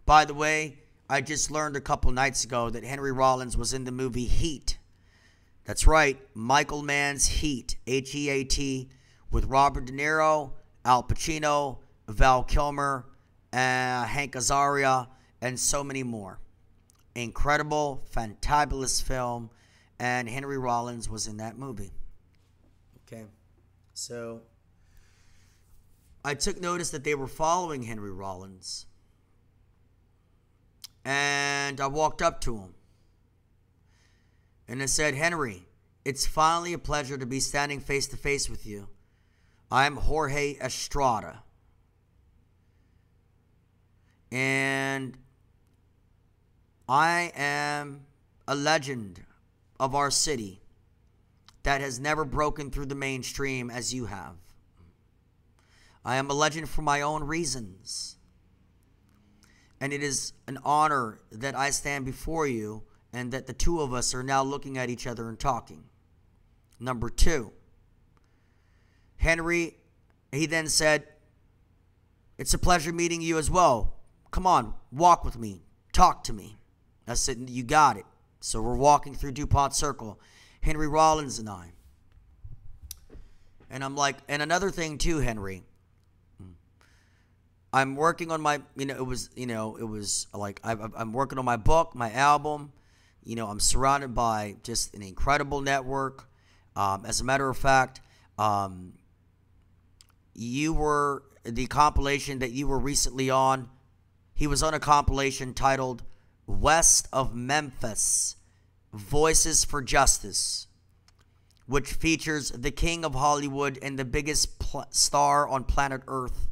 By the way, I just learned a couple nights ago that Henry Rollins was in the movie Heat. That's right, Michael Mann's Heat, H-E-A-T, with Robert De Niro, Al Pacino, Val Kilmer, Hank Azaria, and so many more. Incredible, fantabulous film, and Henry Rollins was in that movie. Okay, so I took notice that they were following Henry Rollins, and I walked up to him, and I said, "Henry, it's finally a pleasure to be standing face to face with you. I'm Jorge Estrada. And I am a legend of our city that has never broken through the mainstream as you have. I am a legend for my own reasons. And it is an honor that I stand before you and that the two of us are now looking at each other and talking. Number two, Henry, he then said, it's a pleasure meeting you as well. Come on, walk with me. Talk to me. I said, you got it. So we're walking through DuPont Circle, Henry Rollins and I. And I'm like, and another thing too, Henry, I'm working on my, it was like, I'm working on my book, my album. I'm surrounded by just an incredible network. As a matter of fact, you were the compilation that you were recently on. He was on a compilation titled West of Memphis, Voices for Justice, which features the king of Hollywood and the biggest star on planet Earth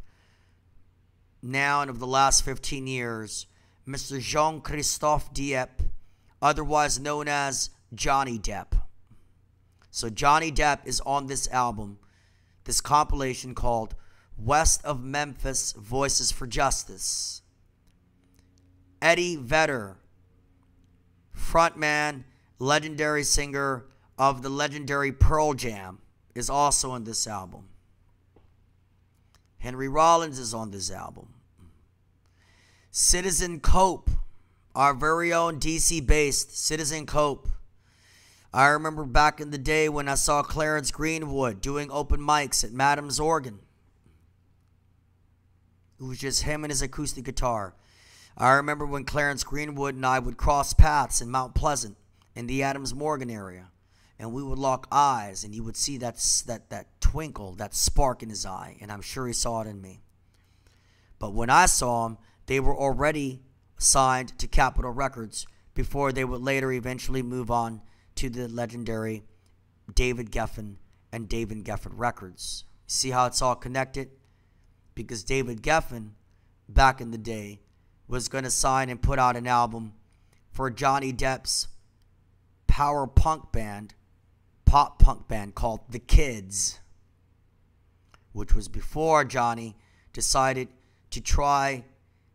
now and of the last 15 years, Mr. Jean-Christophe Dieppe, otherwise known as Johnny Depp. So Johnny Depp is on this album, this compilation called West of Memphis, Voices for Justice. Eddie Vedder, frontman, legendary singer of the legendary Pearl Jam, is also on this album. Henry Rollins is on this album. Citizen Cope, our very own DC-based Citizen Cope. I remember back in the day when I saw Clarence Greenwood doing open mics at Madam's Organ. It was just him and his acoustic guitar. I remember when Clarence Greenwood and I would cross paths in Mount Pleasant in the Adams Morgan area. And we would lock eyes and you would see that twinkle, that spark in his eye. And I'm sure he saw it in me. But when I saw him, they were already signed to Capitol Records before they would later eventually move on to the legendary David Geffen and David Geffen Records. See how it's all connected? Because David Geffen, back in the day, was going to sign and put out an album for Johnny Depp's power punk band, pop punk band called The Kids, which was before Johnny decided to try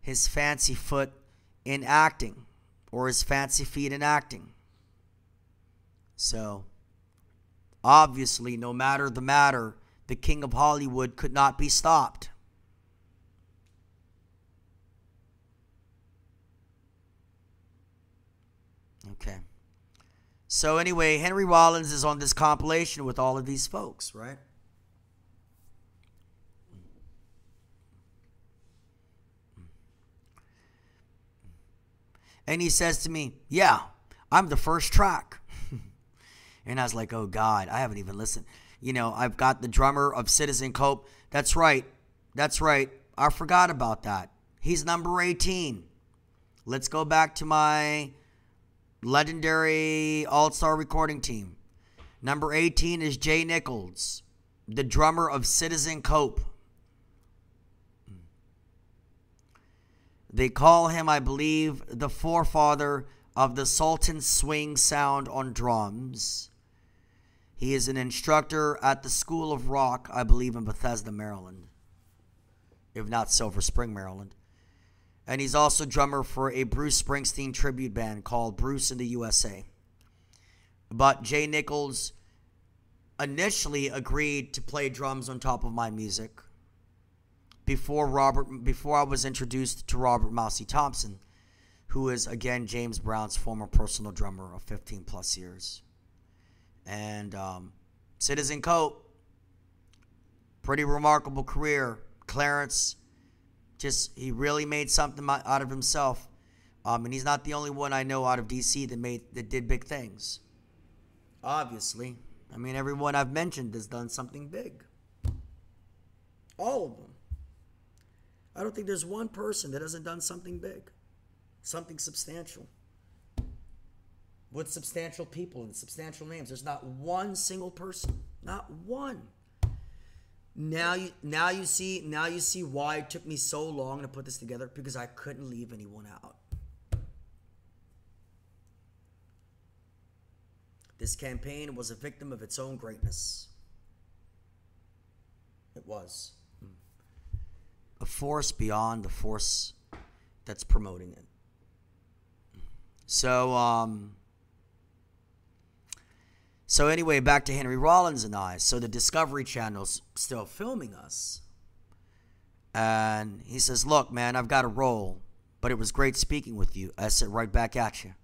his fancy foot in acting, or his fancy feet in acting. So, obviously, no matter the matter, the king of Hollywood could not be stopped. Okay. So anyway, Henry Rollins is on this compilation with all of these folks, right? And he says to me, yeah, I'm the first track. And I was like, oh God, I haven't even listened. I've got the drummer of Citizen Cope. That's right. I forgot about that. He's number 18. Let's go back to my legendary all-star recording team. Number 18 is Jay Nichols, the drummer of Citizen Cope. They call him, I believe, the forefather of the Sultan swing sound on drums. He is an instructor at the School of Rock, I believe, in Bethesda, Maryland, if not Silver Spring, Maryland. And he's also drummer for a Bruce Springsteen tribute band called Bruce in the USA. But Jay Nichols initially agreed to play drums on top of my music before I was introduced to Robert Mousy Thompson, who is, again, James Brown's former personal drummer of 15 plus years. And Citizen Cope, pretty remarkable career. Clarence, he really made something out of himself. And he's not the only one I know out of DC that did big things. Obviously. I mean, everyone I've mentioned has done something big. All of them. I don't think there's one person that hasn't done something big. Something substantial. With substantial people and substantial names. There's not one single person. Not one. Now you see why it took me so long to put this together, because I couldn't leave anyone out. This campaign was a victim of its own greatness. It was. A force beyond the force that's promoting it. So anyway, back to Henry Rollins and I. So the Discovery Channel's still filming us. And he says, look, man, I've got to roll, but it was great speaking with you. I said, right back at you.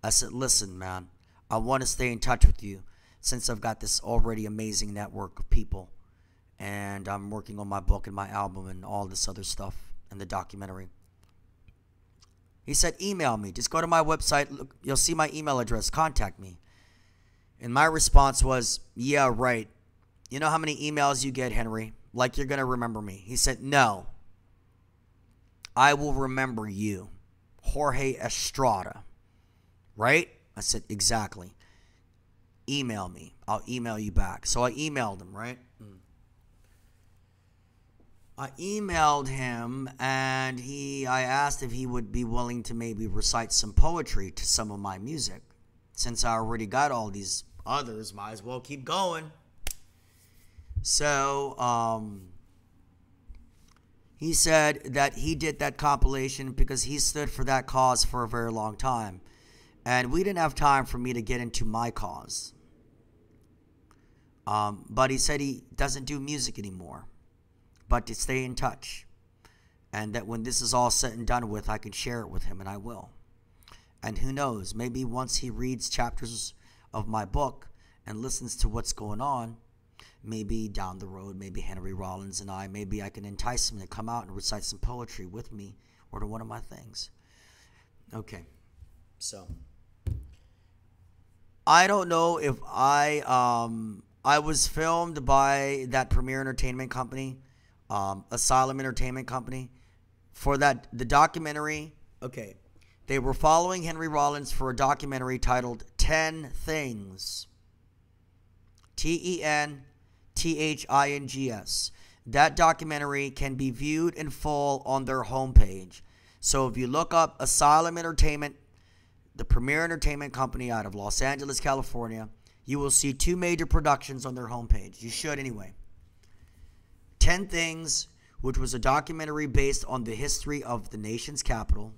I said, listen, man, I want to stay in touch with you since I've got this already amazing network of people. And I'm working on my book and my album and all this other stuff and the documentary. He said, email me. Just go to my website. Look, you'll see my email address. Contact me. And my response was, yeah, right. You know how many emails you get, Henry? Like you're going to remember me. He said, no. I will remember you. Jorge Estrada. Right? I said, exactly. Email me. I'll email you back. So I emailed him, right? I emailed him, and I asked if he would be willing to maybe recite some poetry to some of my music. Since I already got all these others, might as well keep going. So, he said that he did that compilation because he stood for that cause for a very long time. And we didn't have time for me to get into my cause. But he said he doesn't do music anymore, but to stay in touch. And that when this is all said and done with, I can share it with him, and I will. And who knows, maybe once he reads chapters of my book and listens to what's going on, maybe down the road, maybe Henry Rollins and I, maybe I can entice him to come out and recite some poetry with me or to one of my things. Okay, so I don't know if I was filmed by that Premier Entertainment Company, Asylum Entertainment Company, for the documentary. Okay, they were following Henry Rollins for a documentary titled 10 Things. TENTHINGS. That documentary can be viewed in full on their homepage. So if you look up Asylum Entertainment, the Premier Entertainment Company out of Los Angeles, California, you will see 2 major productions on their homepage. You should anyway. 10 Things, which was a documentary based on the history of the nation's capital,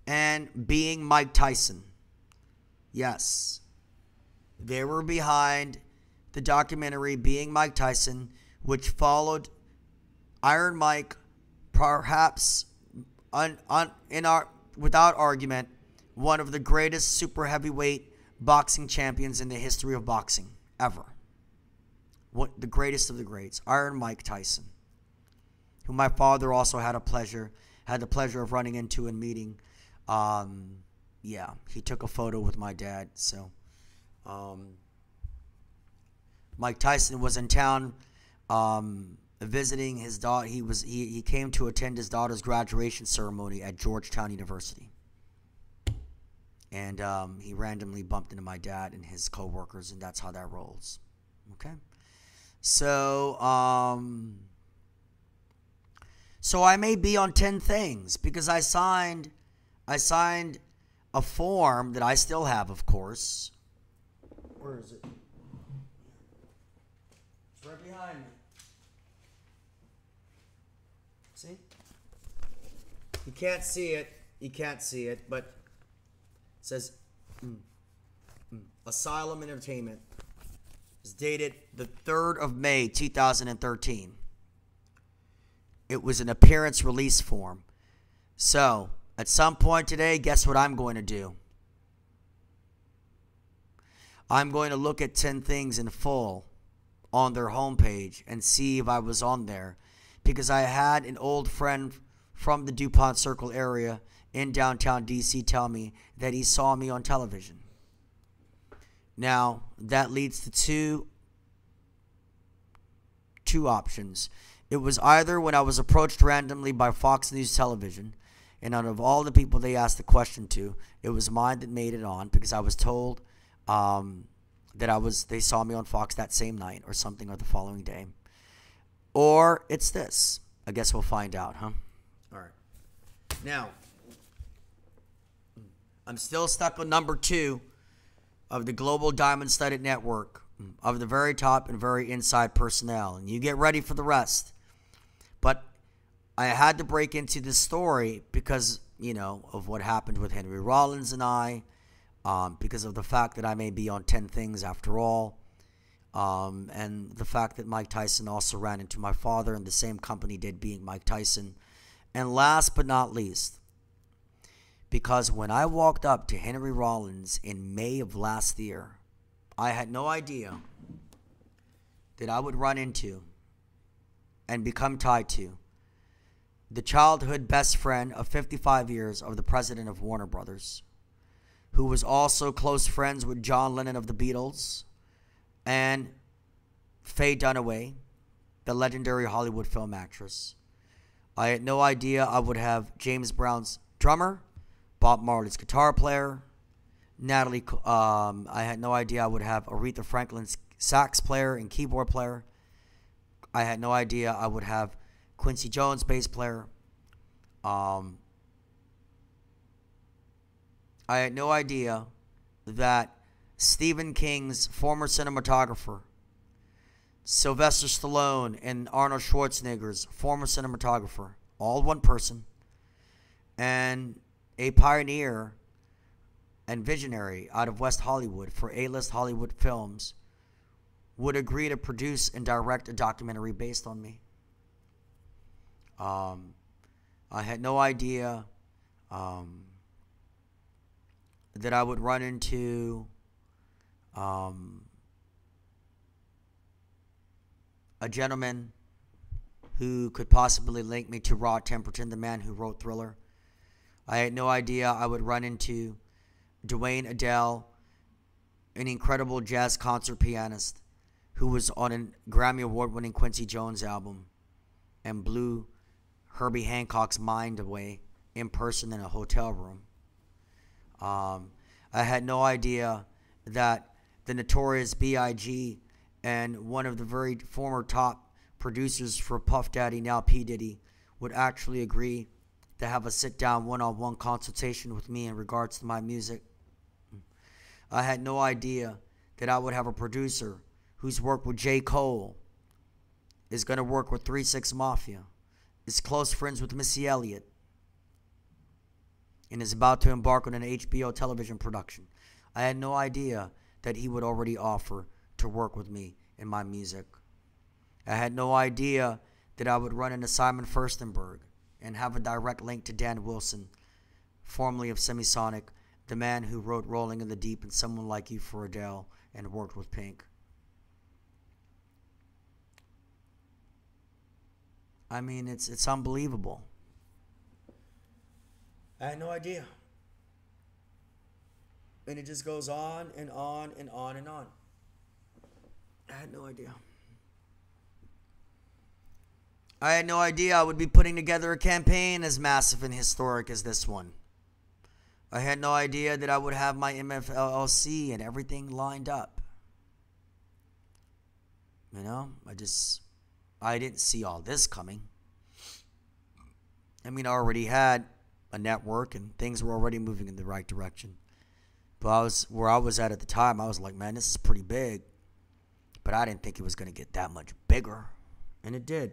and Being Mike Tyson. Yes. They were behind the documentary Being Mike Tyson, which followed Iron Mike, perhaps without argument, one of the greatest super heavyweight boxing champions in the history of boxing ever. The greatest of the greats, Iron Mike Tyson, who my father also had the pleasure of running into and meeting. Yeah, he took a photo with my dad. So Mike Tyson was in town visiting his daughter. He came to attend his daughter's graduation ceremony at Georgetown University. And he randomly bumped into my dad and his co-workers, and that's how that rolls. Okay? So I may be on 10 Things because I signed a form that I still have, of course. Where is it? It's right behind me. See? You can't see it. You can't see it, but it says Asylum Entertainment. It's dated the 3rd of May, 2013. It was an appearance release form. So, at some point today, guess what I'm going to do? I'm going to look at 10 Things in full on their homepage and see if I was on there. Because I had an old friend from the DuPont Circle area in downtown DC tell me that he saw me on television. Now, that leads to two options. It was either when I was approached randomly by Fox News Television, and out of all the people they asked the question to, it was mine that made it on because I was told they saw me on Fox that same night or something, or the following day. Or it's this. I guess we'll find out, huh? All right. Now, I'm still stuck on number 2 of the global diamond-studded network of the very top and very inside personnel. And you get ready for the rest. But I had to break into this story because, of what happened with Henry Rollins and I, because of the fact that I may be on 10 things after all, and the fact that Mike Tyson also ran into my father and the same company did, being Mike Tyson. And last but not least, because when I walked up to Henry Rollins in May of last year, I had no idea that I would run into and become tied to the childhood best friend of 55 years of the president of Warner Brothers, who was also close friends with John Lennon of the Beatles and Faye Dunaway, the legendary Hollywood film actress. I had no idea I would have James Brown's drummer, Bob Marley's guitar player, I had no idea I would have Aretha Franklin's sax player and keyboard player. I had no idea I would have Quincy Jones' bass player. I had no idea that Stephen King's former cinematographer, Sylvester Stallone, and Arnold Schwarzenegger's former cinematographer, all one person, and a pioneer and visionary out of West Hollywood for A-list Hollywood films, would agree to produce and direct a documentary based on me. I had no idea that I would run into a gentleman who could possibly link me to Rod Temperton, the man who wrote Thriller. I had no idea I would run into Dwayne Adele, an incredible jazz concert pianist who was on a Grammy Award-winning Quincy Jones album and blew Herbie Hancock's mind away in person in a hotel room. I had no idea that the Notorious B.I.G. and one of the very former top producers for Puff Daddy, now P. Diddy, would actually agree to have a sit-down one-on-one consultation with me in regards to my music. I had no idea that I would have a producer who's worked with J. Cole, is going to work with 3 6 Mafia, is close friends with Missy Elliott, and is about to embark on an HBO television production. I had no idea that he would already offer to work with me in my music. I had no idea that I would run into Simon Furstenberg and have a direct link to Dan Wilson, formerly of Semisonic, the man who wrote Rolling in the Deep and Someone Like You for Adele and worked with Pink. I mean, it's unbelievable. I had no idea. And it just goes on and on and on and on. I had no idea. I had no idea I would be putting together a campaign as massive and historic as this one. I had no idea that I would have my MFLLC and everything lined up. I didn't see all this coming. I mean, I already had a network and things were already moving in the right direction. But where I was at the time, I was like, man, this is pretty big. But I didn't think it was going to get that much bigger. And it did.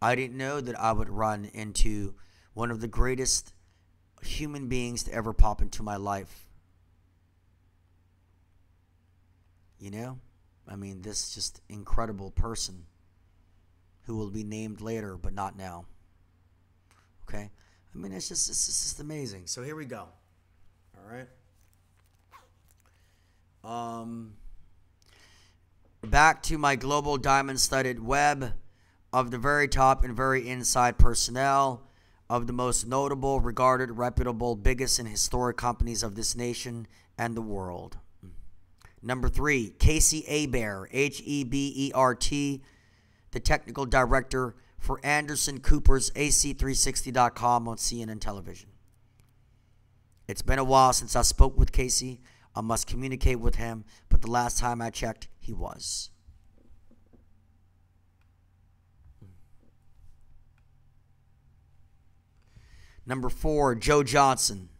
I didn't know that I would run into one of the greatest human beings to ever pop into my life. This just incredible person who will be named later, but not now. Okay? It's just amazing. So here we go. All right. Back to my global diamond-studded web of the very top and very inside personnel of the most notable, regarded, reputable, biggest, and historic companies of this nation and the world. Number 3, Casey Hebert, Hebert, the technical director for Anderson Cooper's AC360.com on CNN television. It's been a while since I spoke with Casey. I must communicate with him, but the last time I checked, he was. Number 4, Joe Johnson,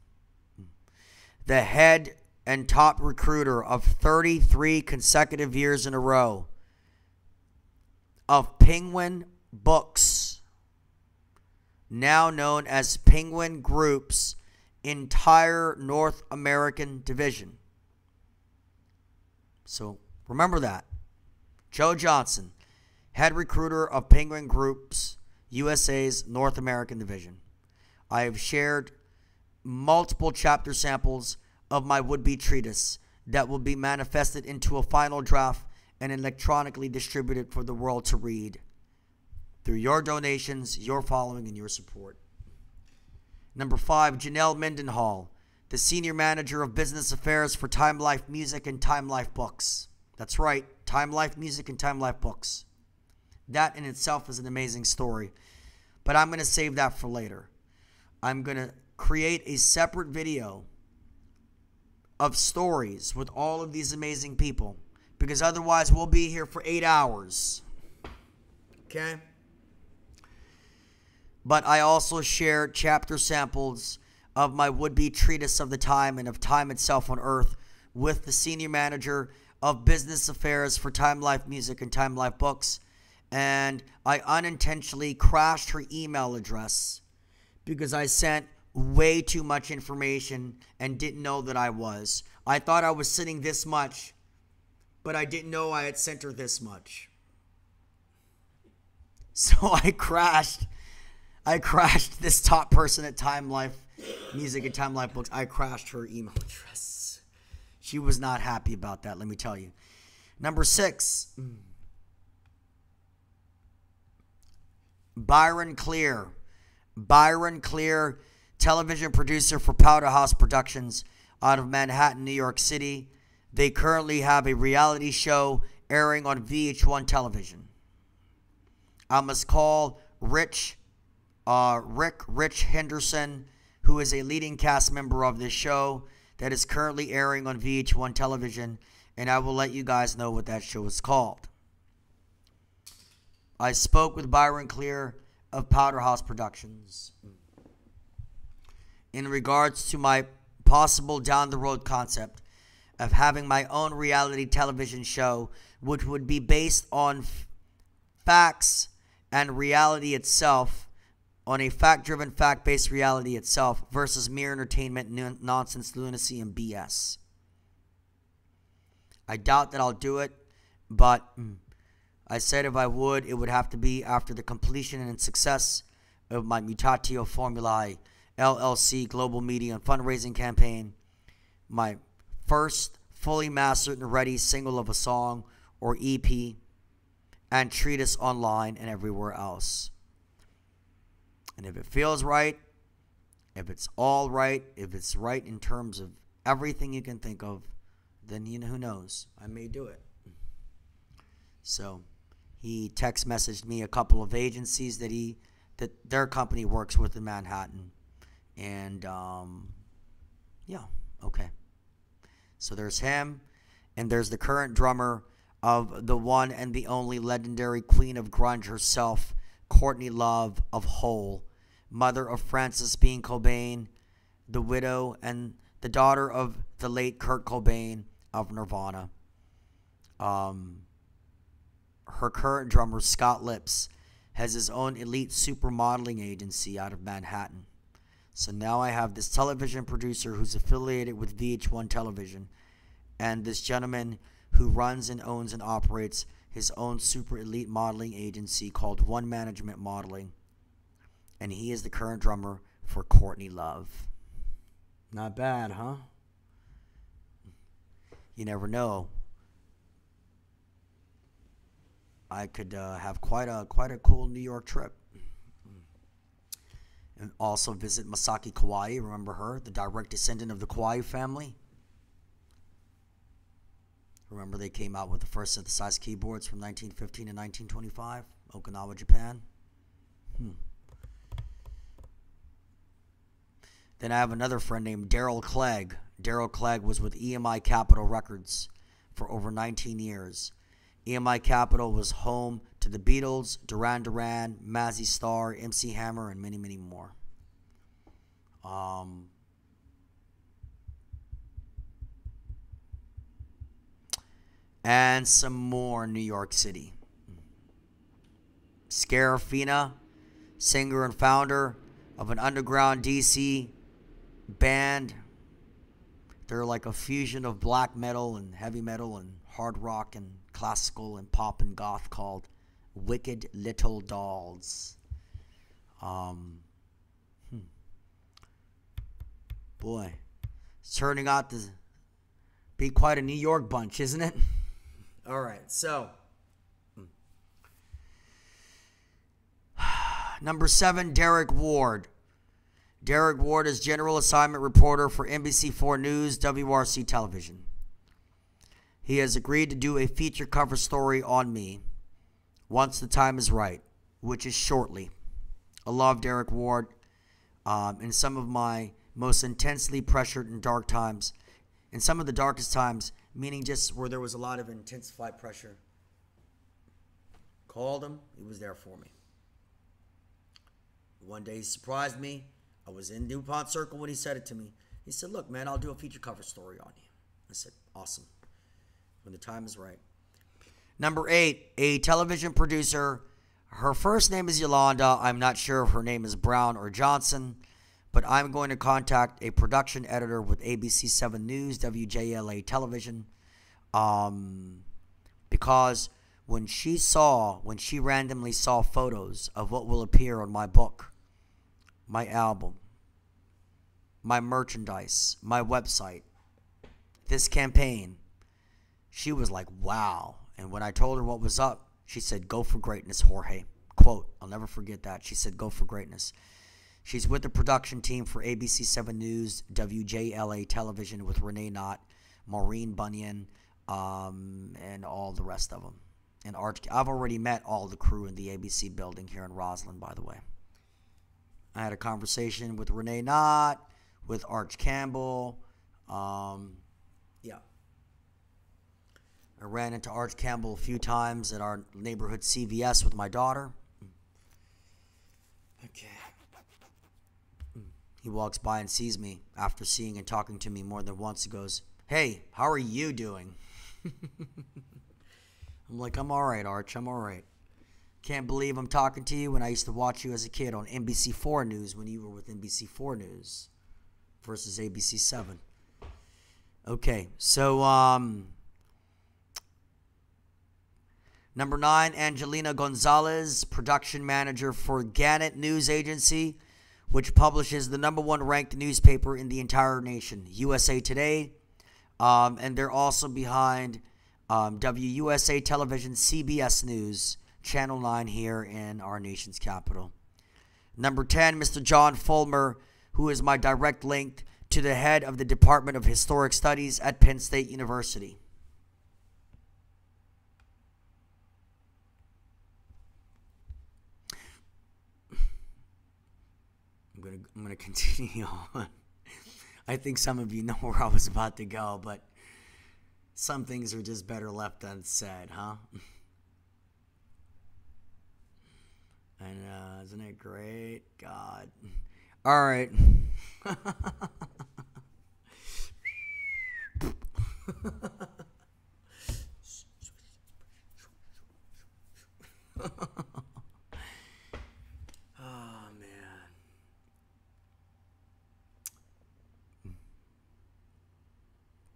the head and top recruiter of 33 consecutive years in a row of Penguin Books, now known as Penguin Group's entire North American division. So remember that. Joe Johnson, head recruiter of Penguin Group's USA's North American division. I have shared multiple chapter samples of my would-be treatise that will be manifested into a final draft and electronically distributed for the world to read through your donations, your following, and your support. Number 5, Janelle Mendenhall, the Senior Manager of Business Affairs for Time Life Music and Time Life Books. That's right, Time Life Music and Time Life Books. That in itself is an amazing story, but I'm going to save that for later. I'm going to create a separate video of stories with all of these amazing people, because otherwise we'll be here for 8 hours. Okay? But I also share chapter samples of my would-be treatise of the time and of time itself on earth with the Senior Manager of Business Affairs for Time Life Music and Time Life Books. And I unintentionally crashed her email address because I sent way too much information and didn't know that I was. I thought I was sending this much, but I didn't know I had sent her this much. So I crashed this top person at Time Life Music and Time Life Books. I crashed her email address. She was not happy about that, let me tell you. Number 6, Byron Clear. Byron Clear, television producer for Powder House Productions out of Manhattan, New York City. They currently have a reality show airing on VH1 television. I must call Rick Henderson, who is a leading cast member of this show that is currently airing on VH1 television, and I will let you guys know what that show is called. I spoke with Byron Clear of Powder House Productions in regards to my possible down-the-road concept of having my own reality television show, which would be based on facts and reality itself, on a fact-driven, fact-based reality itself versus mere entertainment, nonsense, lunacy, and BS. I doubt that I'll do it, but I said if I would, it would have to be after the completion and success of my MUTATIO FORMULAE LLC global media and fundraising campaign, my first fully mastered and ready single of a song or EP, and treatise online and everywhere else. And if it feels right, if it's all right, if it's right in terms of everything you can think of, then who knows? I may do it. So he text messaged me a couple of agencies that their company works with in Manhattan. And yeah, okay. So there's him, and there's the current drummer of the one and the only legendary queen of grunge herself, Courtney Love of Hole, mother of Frances Bean Cobain, the widow and the daughter of the late Kurt Cobain of Nirvana. Her current drummer, Scott Lips, has his own elite supermodeling agency out of Manhattan. So now I have this television producer who's affiliated with VH1 Television, and this gentleman who runs and owns and operates his own super elite modeling agency called One Management Modeling. And he is the current drummer for Courtney Love. Not bad, huh? You never know. I could have quite a cool New York trip. And also visit Masaki Kawai. Remember her? The direct descendant of the Kawai family. Remember they came out with the first synthesized keyboards from 1915 to 1925? Okinawa, Japan. Then I have another friend named Daryl Clegg. Daryl Clegg was with EMI Capitol Records for over 19 years. EMI Capitol was home to the Beatles, Duran Duran, Mazzy Star, MC Hammer, and many, many more. and some more New York City. Scarafina, singer and founder of an underground DC band. They're like a fusion of black metal and heavy metal and hard rock and classical and pop and goth called Wicked Little Dolls. Boy, it's turning out to be quite a New York bunch, isn't it? All right, so number 7, Derek Ward. Derek Ward is general assignment reporter for NBC4 News, WRC Television. He has agreed to do a feature cover story on me once the time is right, which is shortly. I love Derek Ward. In some of my most intensely pressured and dark times, in some of the darkest times, meaning just where there was a lot of intensified pressure, called him, he was there for me. One day he surprised me. I was in DuPont Circle when he said it to me. He said, look, man, I'll do a feature cover story on you. I said, awesome. When the time is right. Number 8, a television producer. Her first name is Yolanda. I'm not sure if her name is Brown or Johnson, but I'm going to contact a production editor with ABC 7 News, WJLA Television, because when she randomly saw photos of what will appear on my book, my album, my merchandise, my website, this campaign, she was like, wow. And when I told her what was up, she said, go for greatness, Jorge. Quote, I'll never forget that. She said, go for greatness. She's with the production team for ABC 7 News, WJLA Television with Renee Knott, Maureen Bunyan, and all the rest of them. And I've already met all the crew in the ABC building here in Roslyn, by the way. I had a conversation with Renee Knott, with Arch Campbell. Yeah. I ran into Arch Campbell a few times at our neighborhood CVS with my daughter. Okay. He walks by and sees me after seeing and talking to me more than once. He goes, hey, how are you doing? I'm like, I'm all right, Arch. I'm all right. Can't believe I'm talking to you when I used to watch you as a kid on NBC4 News when you were with NBC4 News versus ABC 7. Okay, so number 9, Angelina Gonzalez, production manager for Gannett News Agency, which publishes the #1 ranked newspaper in the entire nation, USA Today. And they're also behind WUSA Television, CBS News, Channel 9 here in our nation's capital. Number 10, Mr. John Fulmer, who is my direct link to the head of the Department of Historic Studies at Penn State University. I'm gonna continue on. I think some of you know where I was about to go, but some things are just better left unsaid, huh? I know, isn't it great? God. All right. Oh, man.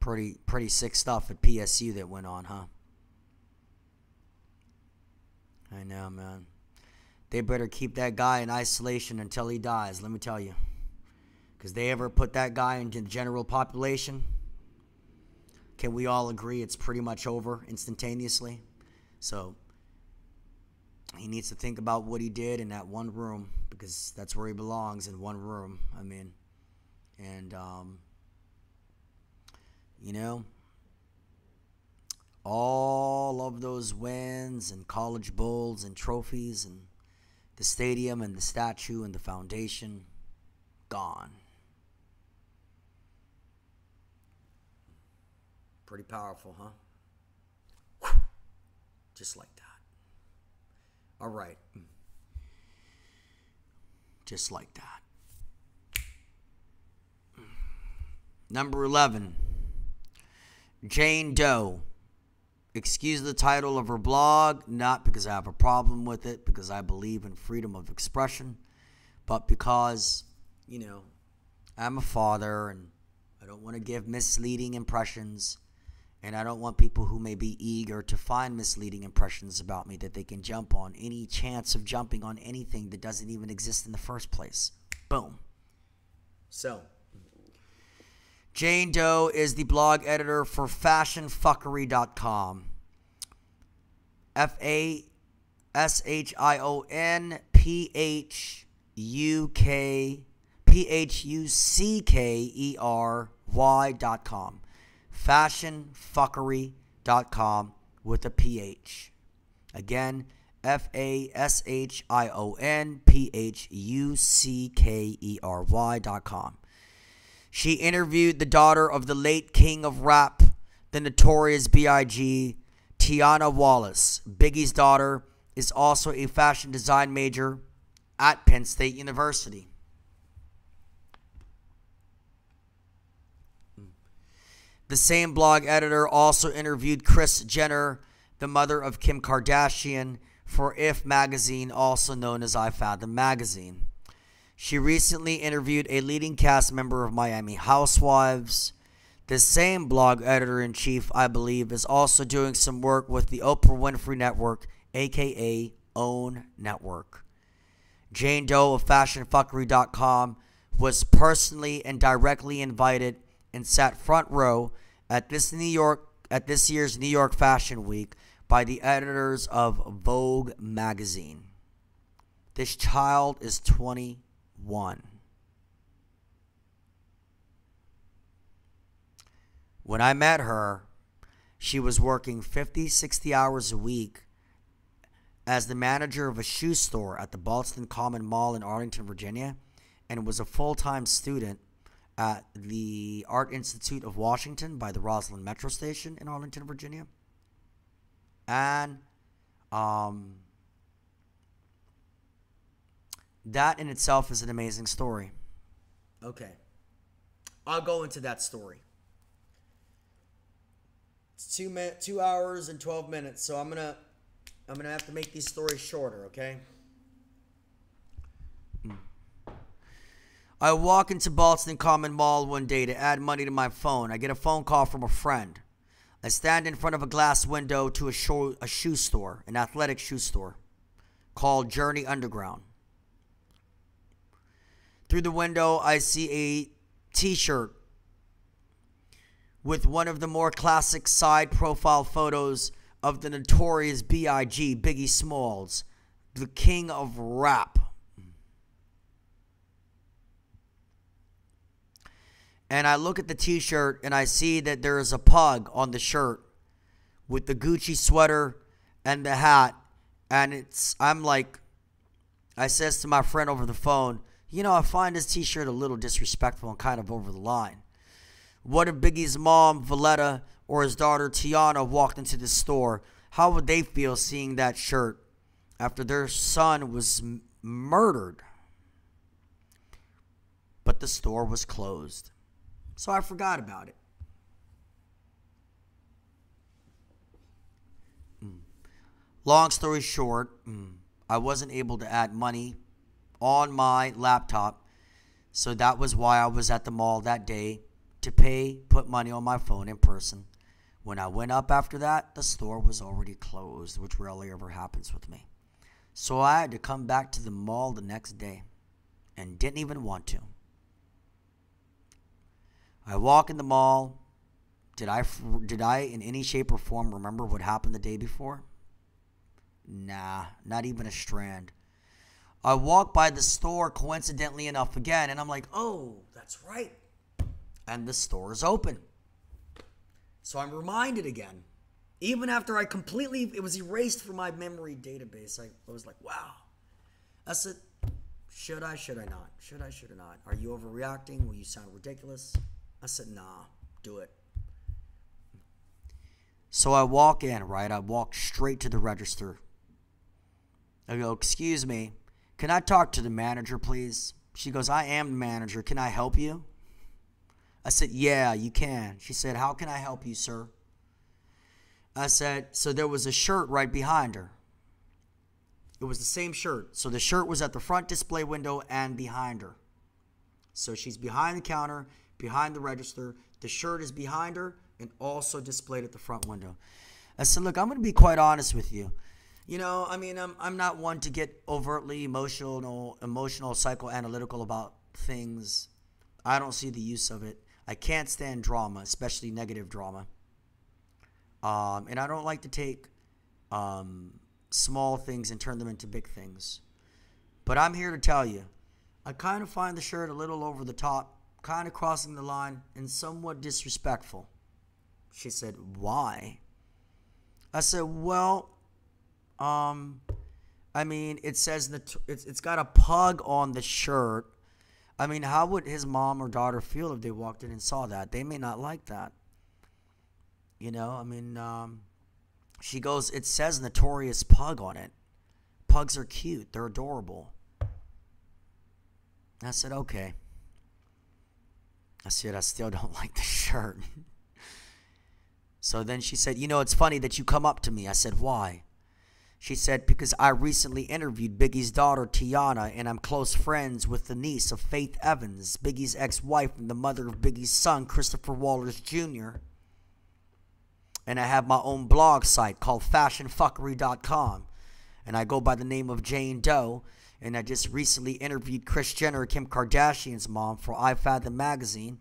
Pretty sick stuff at PSU that went on, huh? I know, man. They better keep that guy in isolation until he dies, let me tell you. Because they ever put that guy into the general population, can we all agree it's pretty much over instantaneously? So he needs to think about what he did in that one room, because that's where he belongs, in one room. I mean, and you know, all of those wins and college bowls and trophies and the stadium and the statue and the foundation, gone. Pretty powerful, huh? Just like that. All right. Just like that. Number 11. Jane Doe excuse the title of her blog, not because I have a problem with it, because I believe in freedom of expression, but because, you know, I'm a father and I don't want to give misleading impressions, and I don't want people who may be eager to find misleading impressions about me that they can jump on any chance of jumping on anything that doesn't even exist in the first place. Boom. So, Jane Doe is the blog editor for fashionfuckery.com. FASHIONPHUCKERY.com. Fashionfuckery.com with a PH. Again, FASHIONPHUCKERY.com. She interviewed the daughter of the late king of rap, the notorious B.I.G., Tiana Wallace. Biggie's daughter is also a fashion design major at Penn State University. The same blog editor also interviewed Kris Jenner, the mother of Kim Kardashian, for If Magazine, also known as I Fathom Magazine. She recently interviewed a leading cast member of Miami Housewives. The same blog editor-in-chief, I believe, is also doing some work with the Oprah Winfrey Network, a.k.a. OWN Network. Jane Doe of FashionFuckery.com was personally and directly invited and sat front row at this year's New York Fashion Week by the editors of Vogue magazine. This child is 21. When I met her, she was working 50, 60 hours a week as the manager of a shoe store at the Ballston Common Mall in Arlington, Virginia, and was a full-time student at the Art Institute of Washington by the Roslyn Metro Station in Arlington, Virginia. And that in itself is an amazing story. Okay. I'll go into that story. It's 2 hours and 12 minutes, so I'm gonna have to make these stories shorter, okay? I walk into Ballston Common Mall one day to add money to my phone. I get a phone call from a friend. I stand in front of a glass window to a shoe store, an athletic shoe store called Journey Underground. Through the window, I see a t-shirt with one of the more classic side profile photos of the notorious B.I.G., Biggie Smalls, the king of rap. And I look at the t-shirt and I see that there is a pug on the shirt with the Gucci sweater and the hat. And I says to my friend over the phone, you know, I find this t-shirt a little disrespectful and kind of over the line. What if Biggie's mom, Valletta, or his daughter, Tiana, walked into the store? How would they feel seeing that shirt after their son was murdered? But the store was closed. So I forgot about it. Long story short, I wasn't able to add money on my laptop. So that was why I was at the mall that day to put money on my phone in person. When I went up after that, the store was already closed, which rarely ever happens with me. So I had to come back to the mall the next day and didn't even want to. I walk in the mall. Did I in any shape or form remember what happened the day before? Nah, not even a strand. I walk by the store coincidentally enough again, and I'm like, oh, that's right. And the store is open. So I'm reminded again. Even after it was erased from my memory database, I was like, wow. I said, should I not? Should I not? Are you overreacting? Will you sound ridiculous? I said, nah, do it. So I walk in, right? I walk straight to the register. I go, excuse me, can I talk to the manager, please? She goes, I am the manager. Can I help you? I said, yeah, you can. She said, how can I help you, sir? I said, so there was a shirt right behind her. It was the same shirt. So the shirt was at the front display window and behind her. So she's behind the counter, behind the register. The shirt is behind her and also displayed at the front window. I said, look, I'm going to be quite honest with you. You know, I mean, I'm not one to get overtly emotional, psychoanalytical about things. I don't see the use of it. I can't stand drama, especially negative drama. And I don't like to take small things and turn them into big things. But I'm here to tell you, I kind of find the shirt a little over the top, kind of crossing the line, and somewhat disrespectful. She said, why? I said, well, I mean, it says it's got a pug on the shirt. I mean, how would his mom or daughter feel if they walked in and saw that? They may not like that. You know, I mean, she goes, it says Notorious Pug on it. Pugs are cute. They're adorable. I said, okay. I said, I still don't like the shirt. So then she said, you know, it's funny that you come up to me. I said, why? She said, because I recently interviewed Biggie's daughter, Tiana, and I'm close friends with the niece of Faith Evans, Biggie's ex-wife and the mother of Biggie's son, Christopher Wallace Jr., and I have my own blog site called fashionfuckery.com. And I go by the name of Jane Doe. And I just recently interviewed Kris Jenner, Kim Kardashian's mom, for iFathom magazine.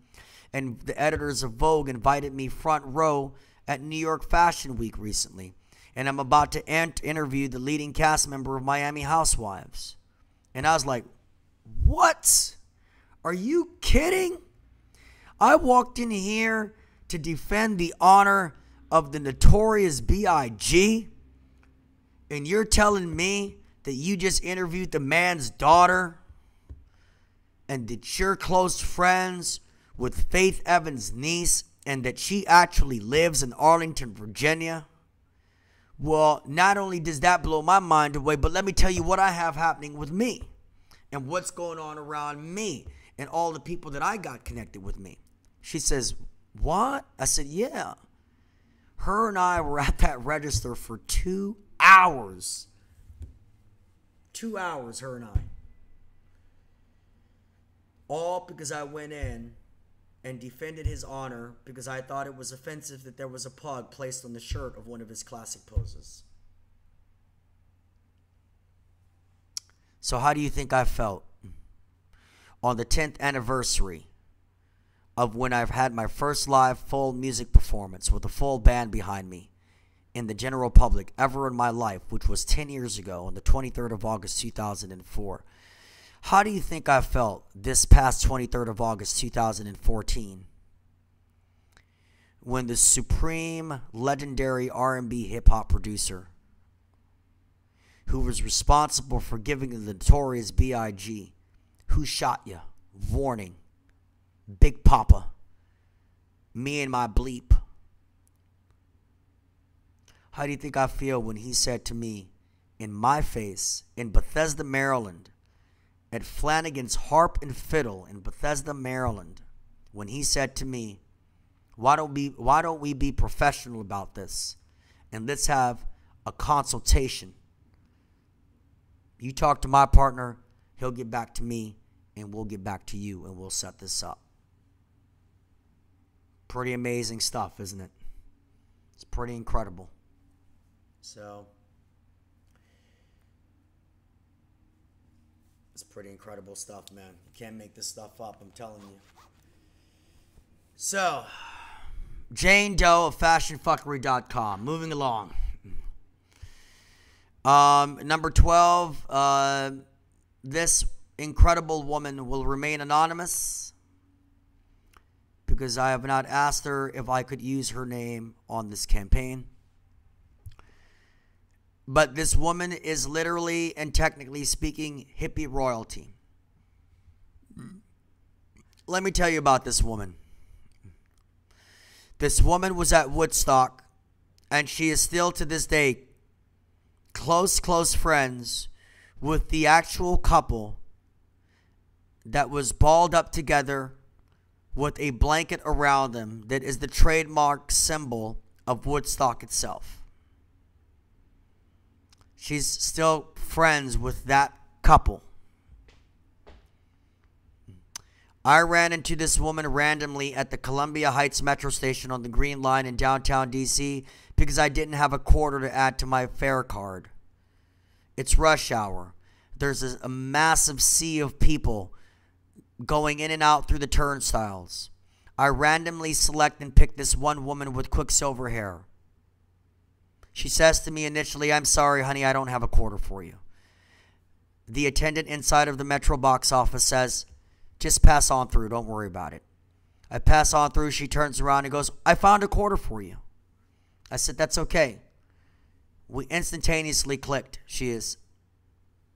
And the editors of Vogue invited me front row at New York Fashion Week recently. And I'm about to interview the leading cast member of Miami Housewives. And I was like, what? Are you kidding? I walked in here to defend the honor of the Notorious B.I.G., and you're telling me that you just interviewed the man's daughter and that you're close friends with Faith Evans' niece and that she actually lives in Arlington, Virginia? Well, not only does that blow my mind away, but let me tell you what I have happening with me and what's going on around me and all the people that I got connected with me. She says, what? I said, yeah. Her and I were at that register for 2 hours. 2 hours, her and I. All because I went in and defended his honor because I thought it was offensive that there was a pug placed on the shirt of one of his classic poses. So how do you think I felt on the 10th anniversary of when I've had my first live full music performance with a full band behind me in the general public ever in my life, which was 10 years ago on the 23rd of August, 2004. How do you think I felt this past 23rd of August, 2014, when the supreme legendary R&B hip-hop producer who was responsible for giving the Notorious B.I.G. Who Shot Ya? Warning. Big Papa. Me and my bleep. How do you think I feel when he said to me, in my face, in Bethesda, Maryland, at Flanagan's Harp and Fiddle in Bethesda, Maryland, when he said to me, why don't we be professional about this and let's have a consultation? You talk to my partner, he'll get back to me, and we'll get back to you, and we'll set this up. Pretty amazing stuff, isn't it? It's pretty incredible. So, it's pretty incredible stuff, man. You can't make this stuff up, I'm telling you. So, Jane Doe of fashionfuckery.com. Moving along. Number 12, this incredible woman will remain anonymous because I have not asked her if I could use her name on this campaign. But this woman is literally and technically speaking hippie royalty. Let me tell you about this woman. This woman was at Woodstock, and she is still to this day close friends with the actual couple that was balled up together with a blanket around them that is the trademark symbol of Woodstock itself. She's still friends with that couple. I ran into this woman randomly at the Columbia Heights metro station on the Green Line in downtown D.C. because I didn't have a quarter to add to my fare card. It's rush hour. There's a massive sea of people going in and out through the turnstiles. I randomly select and pick this one woman with quicksilver hair. She says to me initially, "I'm sorry, honey, I don't have a quarter for you." The attendant inside of the Metro box office says, "Just pass on through, don't worry about it." I pass on through. She turns around and goes, "I found a quarter for you." I said, "That's okay." We instantaneously clicked. She is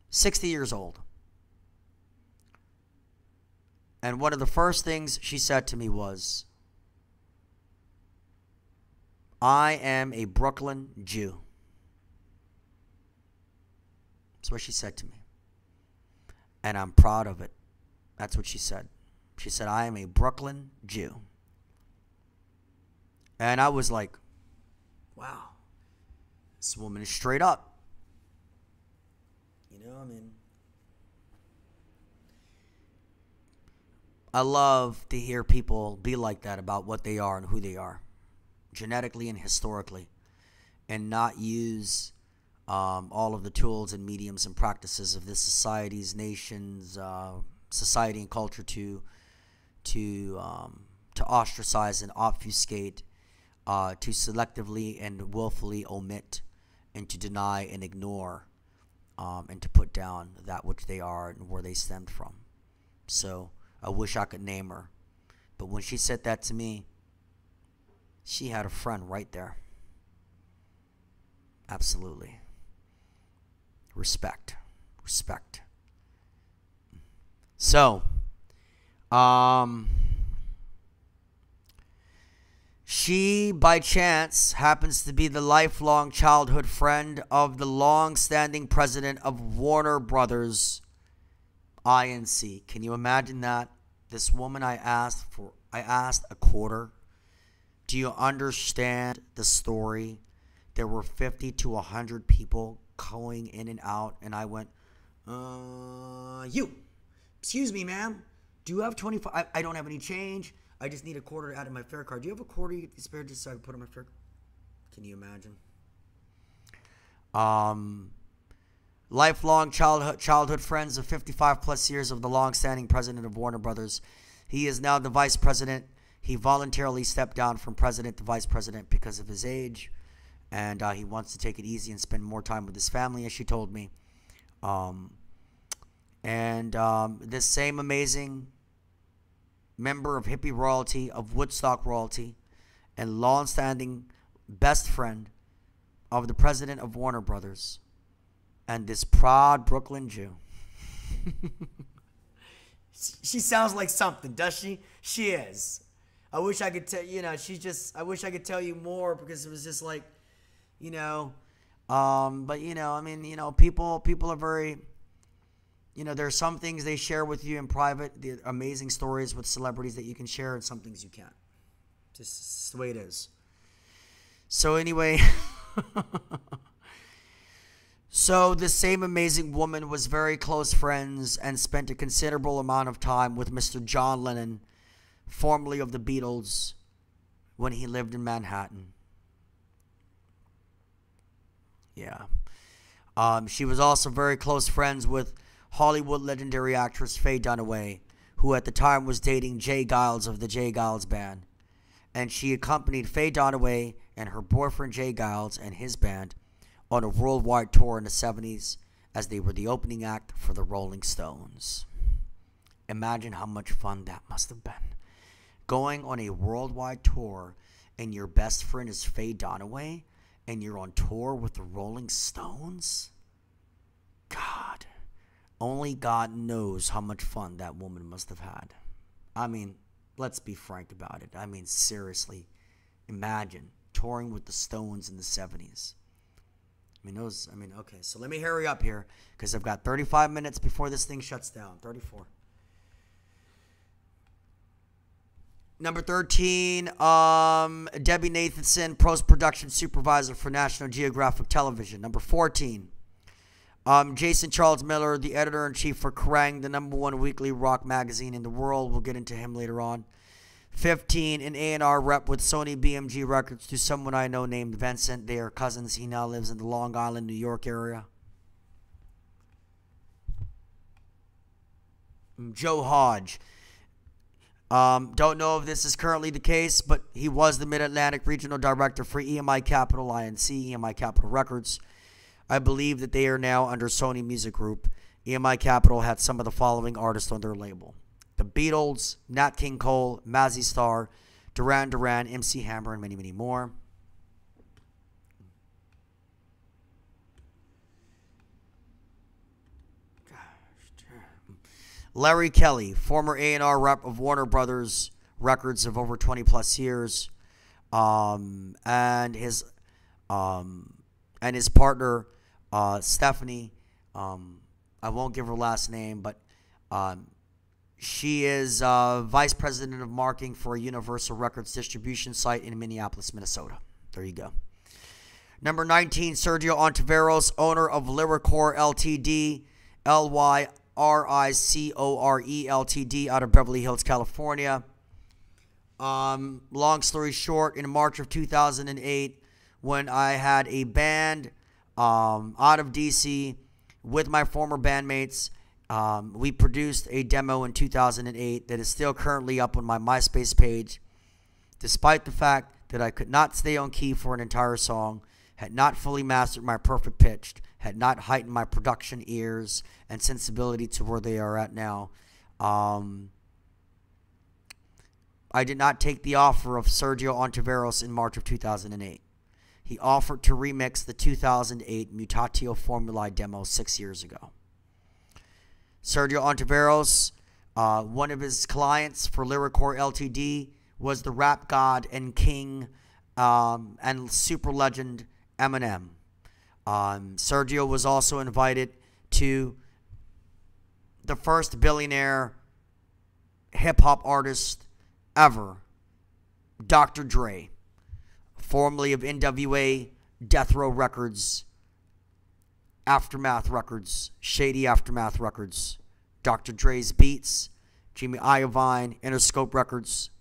60 years old. And one of the first things she said to me was, "I am a Brooklyn Jew." That's what she said to me. And I'm proud of it. That's what she said. She said, "I am a Brooklyn Jew." And I was like, wow, this woman is straight up. You know, I mean, I love to hear people be like that about what they are and who they are, genetically and historically, and not use all of the tools and mediums and practices of this society's, nation's, society and culture to ostracize and obfuscate, to selectively and willfully omit, and to deny and ignore, and to put down that which they are and where they stemmed from. So I wish I could name her, but when she said that to me, she had a friend right there. Absolutely. Respect. Respect. So, she, by chance, happens to be the lifelong childhood friend of the long-standing president of Warner Brothers, INC. Can you imagine that? This woman I asked a quarter. Do you understand the story? There were 50 to 100 people going in and out, and I went, excuse me, ma'am, do you have 25? I don't have any change. I just need a quarter to add to my fare card. Do you have a quarter you get spare just so I can put on my fare card? Can you imagine? Lifelong childhood friends of 55 plus years of the long-standing president of Warner Brothers. He is now the vice president. He voluntarily stepped down from president to vice president because of his age, and he wants to take it easy and spend more time with his family, as she told me. This same amazing member of hippie royalty, of Woodstock royalty, and long-standing best friend of the president of Warner Brothers, and this proud Brooklyn Jew. She sounds like something, does she? She is. I wish I could tell, I wish I could tell you more, because it was just like, but people are very, there are some things they share with you in private, the amazing stories with celebrities that you can share, and some things you can't. Just the way it is. So anyway, so this same amazing woman was very close friends and spent a considerable amount of time with Mr. John Lennon, formerly of the Beatles, when he lived in Manhattan. Yeah. She was also very close friends with Hollywood legendary actress Faye Dunaway, who at the time was dating Jay Giles of the Jay Giles Band. And she accompanied Faye Dunaway and her boyfriend Jay Giles and his band on a worldwide tour in the 70s, as they were the opening act for the Rolling Stones. Imagine how much fun that must have been. Going on a worldwide tour, and your best friend is Faye Dunaway, and you're on tour with the Rolling Stones? God. Only God knows how much fun that woman must have had. I mean, let's be frank about it. I mean, seriously. Imagine touring with the Stones in the 70s. Okay, so let me hurry up here, because I've got 35 minutes before this thing shuts down. 34. Number 13, Debbie Nathanson, post-production supervisor for National Geographic Television. Number 14, Jason Charles Miller, the editor-in-chief for Kerrang, the #1 weekly rock magazine in the world. We'll get into him later on. 15, an A&R rep with Sony BMG Records to someone I know named Vincent. They are cousins. He now lives in the Long Island, New York area. Joe Hodge. Don't know if this is currently the case, but he was the Mid-Atlantic Regional Director for EMI Capital INC, EMI Capital Records. I believe that they are now under Sony Music Group. EMI Capital had some of the following artists on their label: The Beatles, Nat King Cole, Mazzy Star, Duran Duran, MC Hammer, and many, many more. Larry Kelly, former A&R rep of Warner Brothers Records of over 20 plus years, and his partner Stephanie. I won't give her last name, but she is vice president of marketing for a Universal Records distribution site in Minneapolis, Minnesota. There you go. Number 19, Sergio Ontiveros, owner of Lyricore Ltd, Lyricore Ltd, out of Beverly Hills, California. Long story short, in March of 2008, when I had a band out of DC with my former bandmates, we produced a demo in 2008 that is still currently up on my MySpace page, despite the fact that I could not stay on key for an entire song, had not fully mastered my perfect pitch, had not heightened my production ears and sensibility to where they are at now. I did not take the offer of Sergio Ontiveros in March of 2008. He offered to remix the 2008 Mutatio FORMULAE demo 6 years ago. Sergio Ontiveros, one of his clients for Lyricore Ltd, was the rap god and king and super legend Eminem. Sergio was also invited to the first billionaire hip-hop artist ever, Dr. Dre, formerly of NWA, Death Row Records, Aftermath Records, Shady Aftermath Records, Dr. Dre's Beats, Jimmy Iovine, Interscope Records,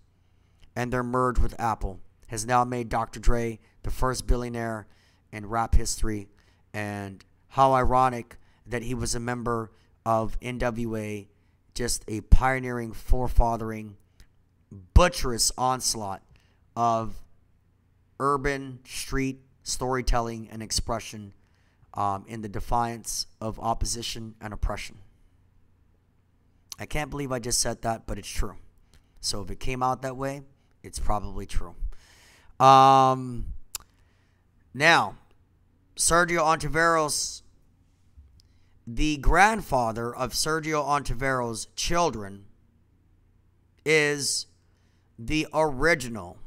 and their merge with Apple has now made Dr. Dre the first billionaire in rap history. And how ironic that he was a member of NWA, just a pioneering, forefathering, butcherous onslaught of urban street storytelling and expression in the defiance of opposition and oppression. I can't believe I just said that, but it's true. So if it came out that way, it's probably true. Now, Sergio Ontiveros, the grandfather of Sergio Ontiveros' children, is the original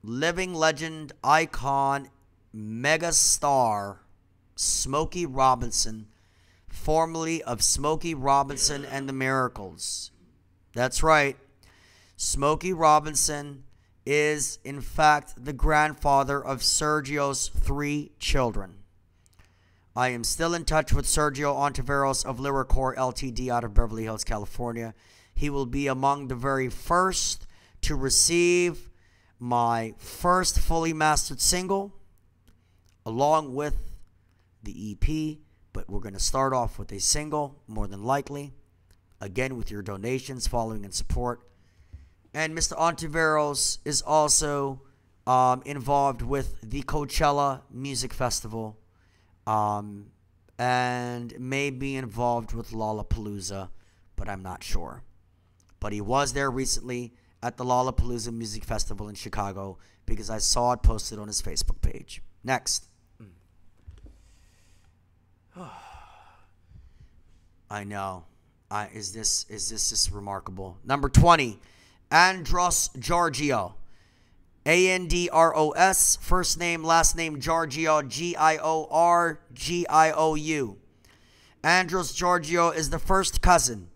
living legend, icon, mega star, Smokey Robinson, formerly of Smokey Robinson and the Miracles. That's right. Smokey Robinson is, in fact, the grandfather of Sergio's 3 children. I am still in touch with Sergio Ontiveros of Lyricore Ltd. Out of Beverly Hills, California. He will be among the very first to receive my first fully mastered single, along with the EP, but we're going to start off with a single, more than likely, again with your donations, following, and support. And Mr. Ontiveros is also involved with the Coachella Music Festival, and may be involved with Lollapalooza, but I'm not sure. But he was there recently at the Lollapalooza Music Festival in Chicago because I saw it posted on his Facebook page. Next. I know. Is this just remarkable? Number 20, Andros Giorgio. Andros, first name, last name Giorgio, Giorgiou. Andros Giorgio is the first cousin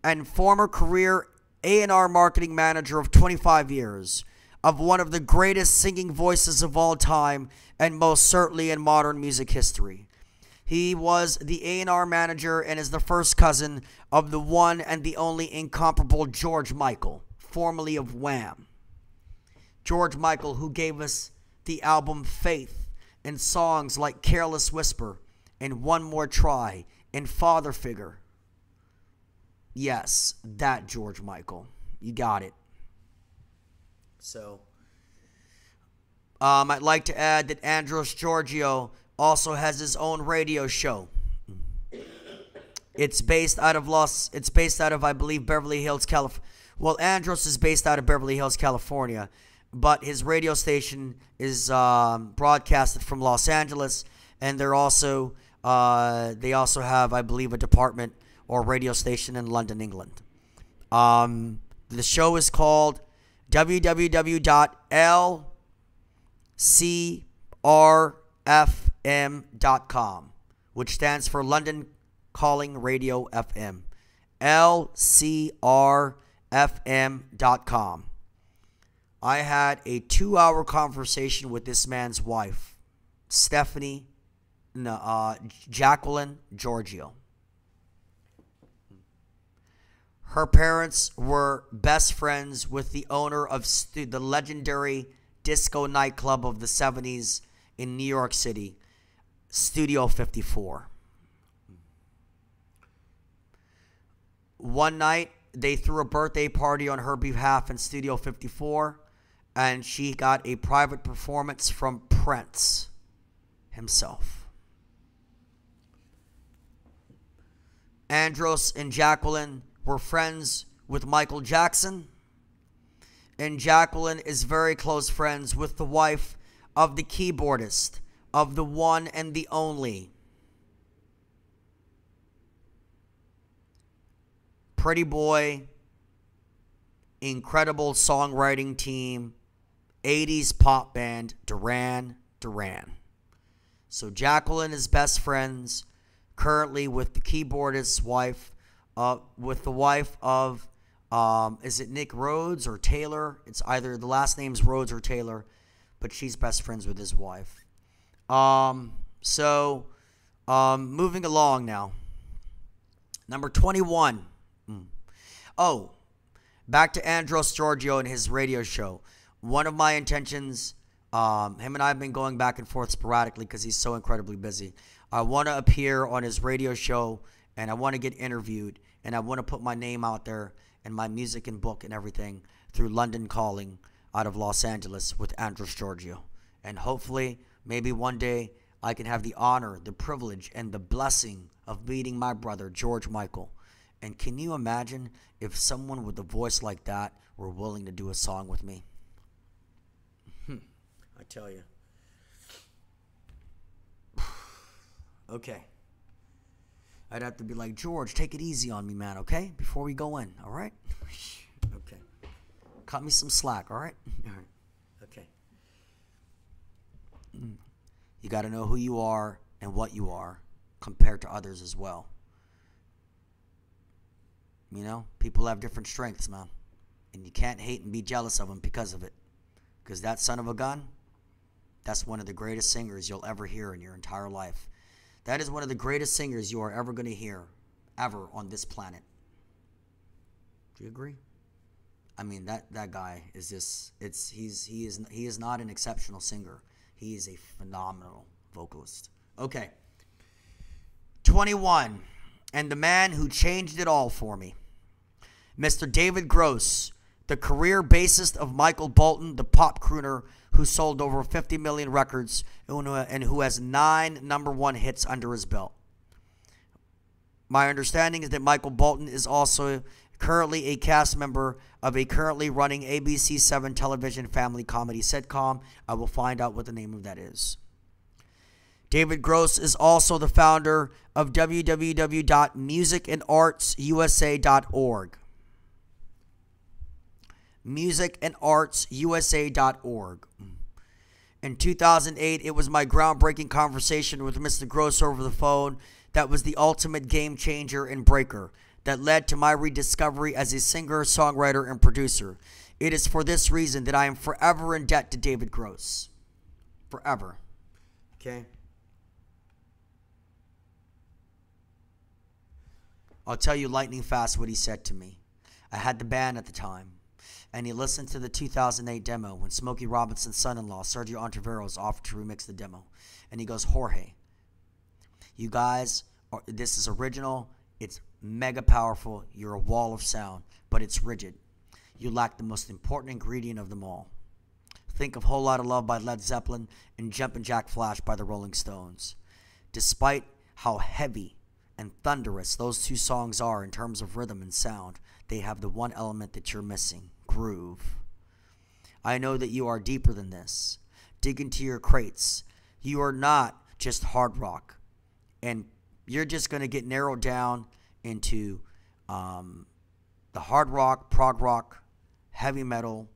and former career A&R marketing manager of 25 years, of one of the greatest singing voices of all time, and most certainly in modern music history. He was the A&R manager and is the first cousin of the one and the only incomparable George Michael, formerly of Wham. George Michael, who gave us the album Faith and songs like Careless Whisper and One More Try and Father Figure. Yes, that George Michael. You got it. So, I'd like to add that Andros Giorgio also has his own radio show. It's based out of I believe, Beverly Hills, California. Well, Andros is based out of Beverly Hills, California, but his radio station is broadcasted from Los Angeles, and they also have, I believe, a department or radio station in London, England. The show is called www.lcrfm.com, which stands for London Calling Radio FM. lcrfm.com. I had a 2-hour conversation with this man's wife, Jacqueline Giorgio. Her parents were best friends with the owner of the legendary disco nightclub of the 70s in New York City, Studio 54. One night, they threw a birthday party on her behalf in Studio 54, and she got a private performance from Prince himself. Andros and Jacqueline were friends with Michael Jackson, and Jacqueline is very close friends with the wife of the keyboardist of the one and the only Pretty Boy, incredible songwriting team, 80s pop band, Duran Duran. So Jacqueline is best friends currently with the keyboardist's wife, with the wife of, is it Nick Rhodes or Taylor? It's either the last name's Rhodes or Taylor, but she's best friends with his wife. Moving along now. Number 21. Oh, back to Andros Giorgio and his radio show. One of my intentions, him and I have been going back and forth sporadically because he's so incredibly busy. I want to appear on his radio show, and I want to get interviewed, and I want to put my name out there and my music and book and everything through London Calling out of Los Angeles with Andros Giorgio. And hopefully, maybe one day, I can have the honor, the privilege, and the blessing of meeting my brother, George Michael. And can you imagine if someone with a voice like that were willing to do a song with me? I tell you. Okay. I'd have to be like, George, take it easy on me, man, okay? Before we go in, all right? Okay. Cut me some slack, all right? All right. Okay. You got to know who you are and what you are compared to others as well. You know, people have different strengths, man. And you can't hate and be jealous of them because of it. Because that son of a gun, that's one of the greatest singers you'll ever hear in your entire life. That is one of the greatest singers you are ever going to hear, ever on this planet. Do you agree? I mean, that guy is just, he is not an exceptional singer. He is a phenomenal vocalist. Okay. 21. And the man who changed it all for me. Mr. David Gross, the career bassist of Michael Bolton, the pop crooner who sold over 50 million records and who has 9 #1 hits under his belt. My understanding is that Michael Bolton is also currently a cast member of a currently running ABC 7 television family comedy sitcom. I will find out what the name of that is. David Gross is also the founder of www.musicandartsusa.org. musicandartsusa.org. In 2008, it was my groundbreaking conversation with Mr. Gross over the phone that was the ultimate game changer and breaker. that led to my rediscovery as a singer, songwriter, and producer. It is for this reason that I am forever in debt to David Gross. Forever. Okay? I'll tell you lightning fast what he said to me. I had the band at the time, and he listened to the 2008 demo when Smokey Robinson's son-in-law, Sergio Ontiveros, offered to remix the demo. And he goes, Jorge, you guys, this is original. It's mega powerful. You're a wall of sound, but it's rigid. You lack the most important ingredient of them all. Think of Whole Lotta Love by Led Zeppelin and Jumpin' Jack Flash by the Rolling Stones. Despite how heavy and thunderous those two songs are in terms of rhythm and sound, they have the one element that you're missing, groove. I know that you are deeper than this. Dig into your crates. You are not just hard rock. And you're just going to get narrowed down into the hard rock, prog rock, heavy metal,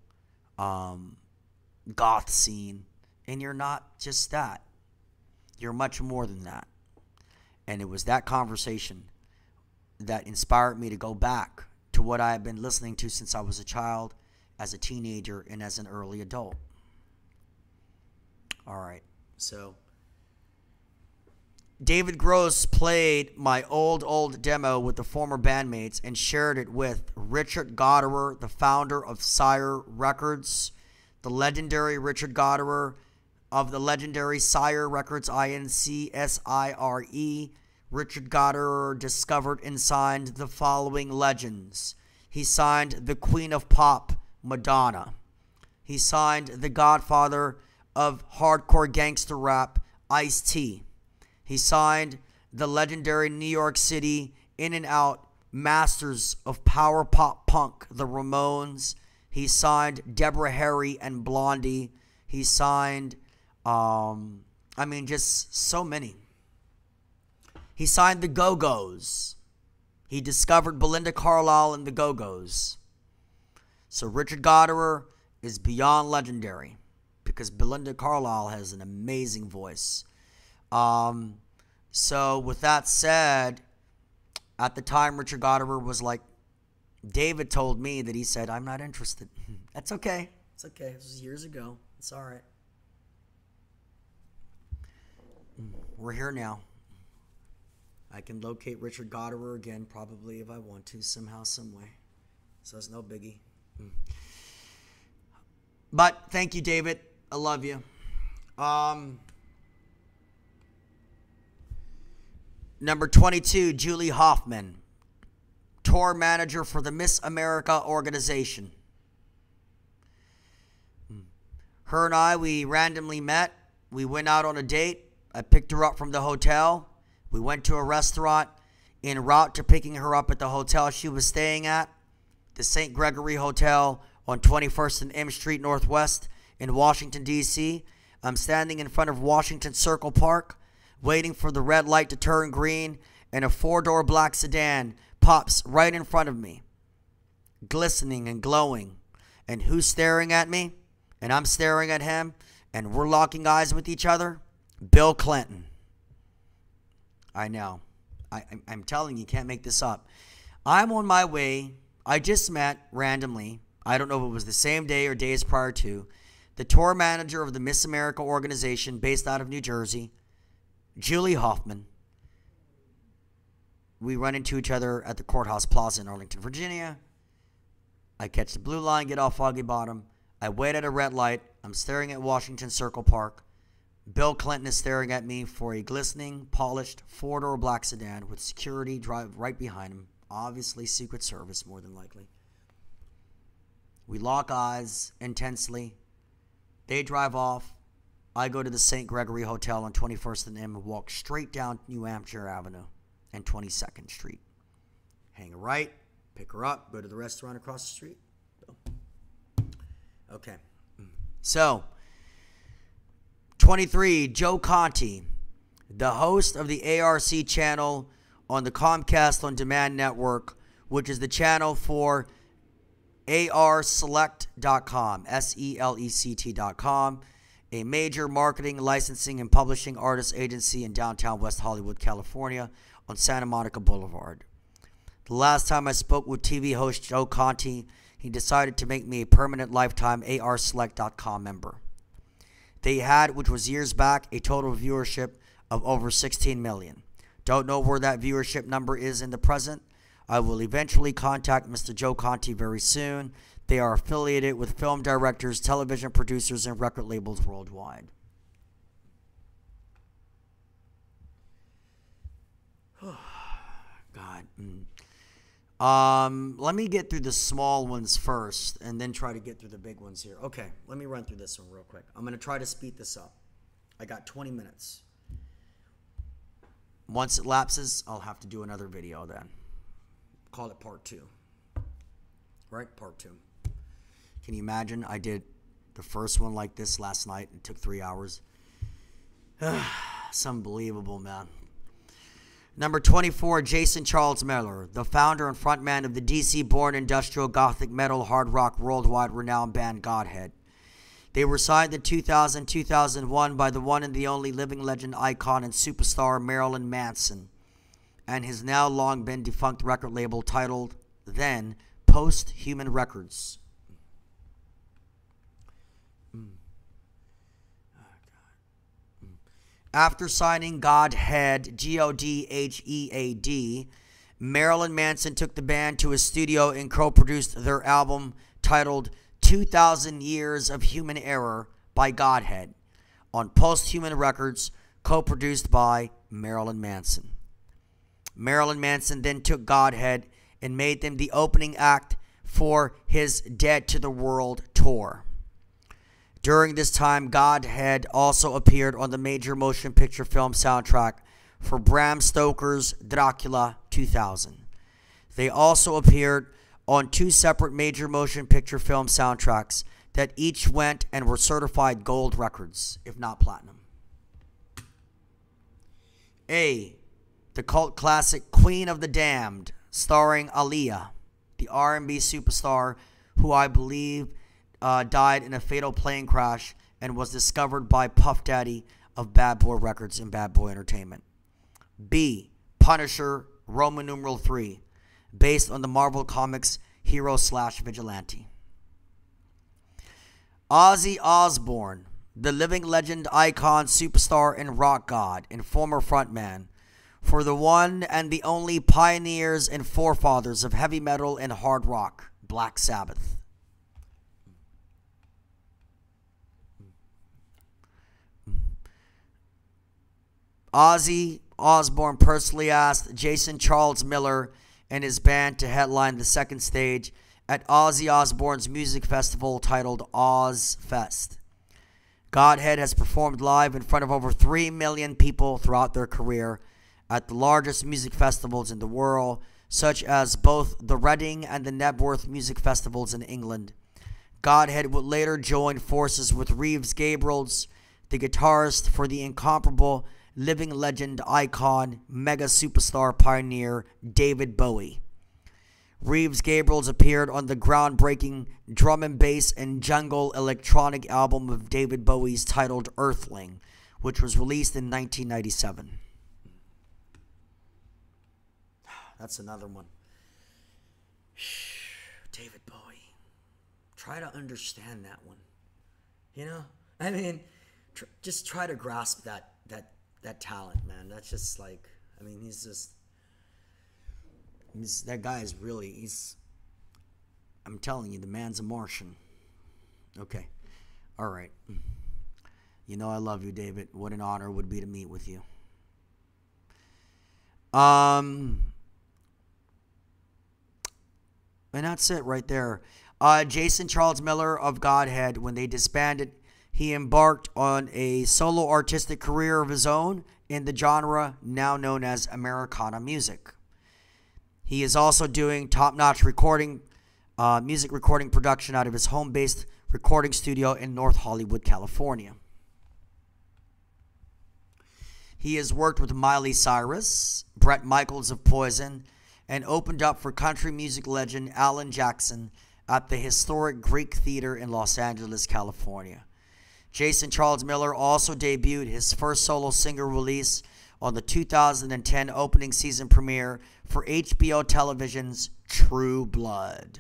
goth scene. And you're not just that. You're much more than that. And it was that conversation that inspired me to go back to what I have been listening to since I was a child, as a teenager, and as an early adult. All right, so David Gross played my old demo with the former bandmates and shared it with Richard Goderer, the founder of Sire Records, the legendary Richard Goderer of the legendary Sire Records, INCSIRE. Richard Goderer discovered and signed the following legends. He signed the Queen of Pop, Madonna. He signed the godfather of hardcore gangster rap, Ice-T. He signed the legendary New York City in and out masters of power pop punk, the Ramones. He signed Deborah Harry and Blondie. He signed, just so many. He signed the Go-Go's. He discovered Belinda Carlisle and the Go-Go's. So Richard Goderer is beyond legendary because Belinda Carlisle has an amazing voice. So with that said, at the time Richard Goderer was like, David told me that he said, I'm not interested. That's okay. It's okay. This was years ago. It's all right. We're here now. I can locate Richard Goderer again, probably if I want to, somehow, some way. So it's no biggie. But thank you, David. I love you. Number 22, Julie Hoffman, tour manager for the Miss America organization. Her and I, we randomly met. We went out on a date. I picked her up from the hotel. We went to a restaurant. En route to picking her up at the hotel she was staying at, the St. Gregory Hotel on 21st and M Street Northwest in Washington, D.C. I'm standing in front of Washington Circle Park, waiting for the red light to turn green, and a four-door black sedan pops right in front of me, glistening and glowing. And who's staring at me? And I'm staring at him, and we're locking eyes with each other? Bill Clinton. I know. I'm telling you, can't make this up. I'm on my way. I just met randomly, I don't know if it was the same day or days prior to, the tour manager of the Miss America organization based out of New Jersey, Julie Hoffman. We run into each other at the Courthouse Plaza in Arlington, Virginia. I catch the blue line, get off Foggy Bottom. I wait at a red light. I'm staring at Washington Circle Park. Bill Clinton is staring at me for a glistening, polished, four-door black sedan with security drive right behind him. Obviously, Secret Service, more than likely. We lock eyes intensely. They drive off. I go to the St. Gregory Hotel on 21st and M and walk straight down New Hampshire Avenue and 22nd Street. Hang a right, pick her up, go to the restaurant across the street. Okay. So, 23, Joe Conti, the host of the ARC channel on the Comcast On Demand network, which is the channel for arselect.com, SELECT.com, a major marketing, licensing, and publishing artist agency in downtown West Hollywood, California, on Santa Monica Boulevard. The last time I spoke with TV host Joe Conti, he decided to make me a permanent lifetime ARSelect.com member. They had, which was years back, a total viewership of over 16 million. Don't know where that viewership number is in the present. I will eventually contact Mr. Joe Conti very soon. They are affiliated with film directors, television producers, and record labels worldwide. God. Let me get through the small ones first and then try to get through the big ones here. Okay, let me run through this one real quick. I'm going to try to speed this up. I got 20 minutes. Once it lapses, I'll have to do another video then. Call it part 2. Right? Part 2. Can you imagine? I did the first one like this last night. It took 3 hours. It's unbelievable, man. Number 24, Jason Charles Miller, the founder and frontman of the DC-born industrial gothic metal hard rock worldwide renowned band Godhead. They were signed in 2000-2001 by the one and the only living legend, icon, and superstar Marilyn Manson, and his now long been defunct record label titled, then, Post-Human Records. After signing Godhead, Godhead, Marilyn Manson took the band to his studio and co-produced their album titled 2,000 Years of Human Error by Godhead on Post-Human Records, co-produced by Marilyn Manson. Marilyn Manson then took Godhead and made them the opening act for his Dead to the World tour. During this time, Godhead also appeared on the major motion picture film soundtrack for Bram Stoker's Dracula 2000. They also appeared on 2 separate major motion picture film soundtracks that each went and were certified gold records, if not platinum. A. The cult classic Queen of the Damned, starring Aaliyah, the R&B superstar who I believe died in a fatal plane crash and was discovered by Puff Daddy of Bad Boy Records and Bad Boy Entertainment. B. Punisher, Roman numeral 3, based on the Marvel Comics hero/vigilante. Ozzy Osbourne, the living legend, icon, superstar, and rock god, and former frontman for the one and the only pioneers and forefathers of heavy metal and hard rock, Black Sabbath. Ozzy Osbourne personally asked Jason Charles Miller and his band to headline the second stage at Ozzy Osbourne's music festival titled Ozfest. Godhead has performed live in front of over 3 million people throughout their career at the largest music festivals in the world, such as both the Reading and the Knebworth music festivals in England. Godhead would later join forces with Reeves Gabrels, the guitarist for the incomparable living legend, icon, mega superstar pioneer David Bowie. Reeves Gabrels appeared on the groundbreaking drum and bass and jungle electronic album of David Bowie's titled Earthling, which was released in 1997. That's another one. David Bowie. Try to understand that one. You know? I mean, just try to grasp that talent, man. That's just like, I mean, that guy is really, I'm telling you, the man's a Martian. Okay. All right. You know I love you, David. What an honor it would be to meet with you. And that's it right there. Jason Charles Miller of Godhead, when they disbanded, he embarked on a solo artistic career of his own in the genre now known as Americana music. He is also doing top-notch music recording production out of his home-based recording studio in North Hollywood, California. He has worked with Miley Cyrus, Bret Michaels of Poison, and opened up for country music legend Alan Jackson at the historic Greek Theater in Los Angeles, California. Jason Charles Miller also debuted his first solo single release on the 2010 opening season premiere for HBO Television's True Blood.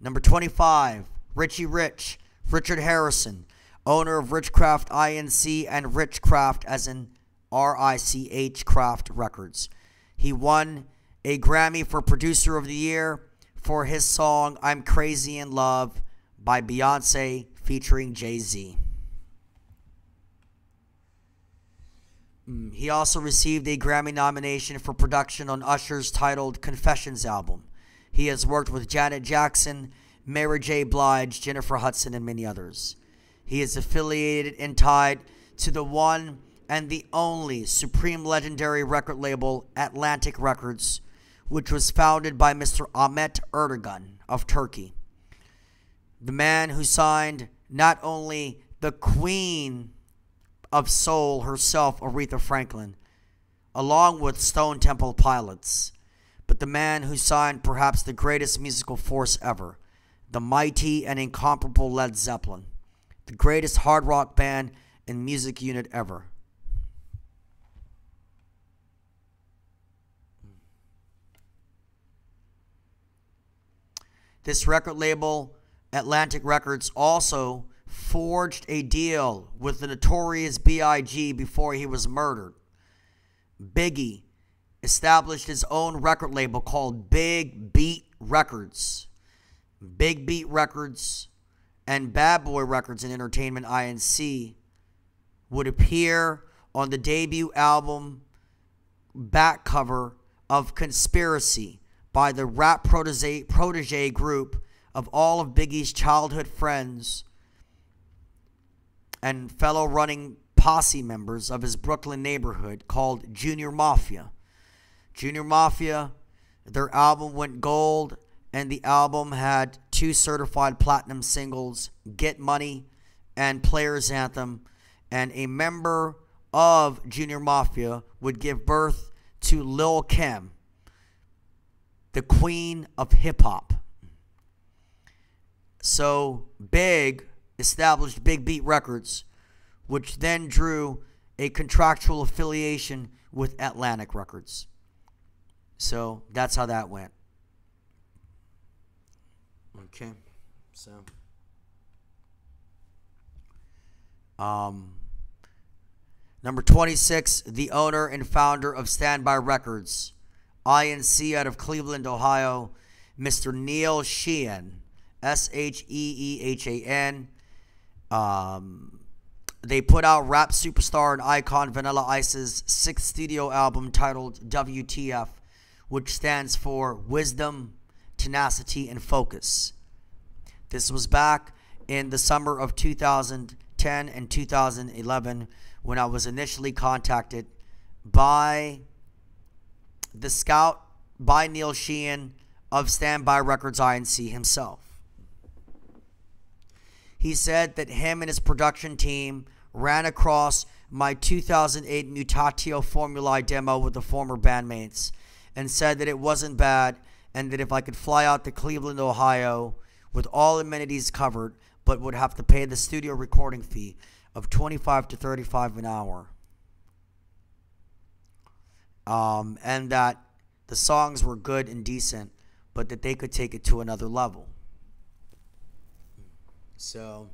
Number 25, Richie Rich, Richard Harrison, owner of Richcraft Inc. and Richcraft as in R-I-C-H Craft Records. He won a Grammy for Producer of the Year for his song I'm Crazy in Love by Beyonce featuring Jay-Z. He also received a Grammy nomination for production on Usher's titled Confessions album. He has worked with Janet Jackson, Mary J. Blige, Jennifer Hudson, and many others. He is affiliated and tied to the one and the only supreme legendary record label, Atlantic Records, which was founded by Mr. Ahmet Erdogan of Turkey, the man who signed not only the Queen of Soul herself, Aretha Franklin, along with Stone Temple Pilots, but the man who signed perhaps the greatest musical force ever, the mighty and incomparable Led Zeppelin, the greatest hard rock band and music unit ever. This record label, Atlantic Records, also forged a deal with the notorious B.I.G. before he was murdered. Biggie established his own record label called Big Beat Records. Big Beat Records and Bad Boy Records and Entertainment Inc. would appear on the debut album back cover of Conspiracy by the rap protege group of all of Biggie's childhood friends and fellow running posse members of his Brooklyn neighborhood called Junior Mafia. Junior Mafia, their album went gold, and the album had 2 certified platinum singles, Get Money and Player's Anthem, and a member of Junior Mafia would give birth to Lil' Kim, the queen of hip-hop. So Big established Big Beat Records, which then drew a contractual affiliation with Atlantic Records. So that's how that went. Okay, so number 26, the owner and founder of Standby Records, Inc. out of Cleveland, Ohio, Mr. Neil Sheehan, Sheehan. They put out rap superstar and icon Vanilla Ice's 6th studio album titled WTF, which stands for Wisdom, Tenacity, and Focus. This was back in the summer of 2010 and 2011 when I was initially contacted by the scout, by Neil Sheehan of Standby Records Inc. himself. He said that him and his production team ran across my 2008 Mutatio FORMULAE demo with the former bandmates and said that it wasn't bad and that if I could fly out to Cleveland, Ohio with all amenities covered, but would have to pay the studio recording fee of $25 to $35 an hour. And that the songs were good and decent, but that they could take it to another level. So,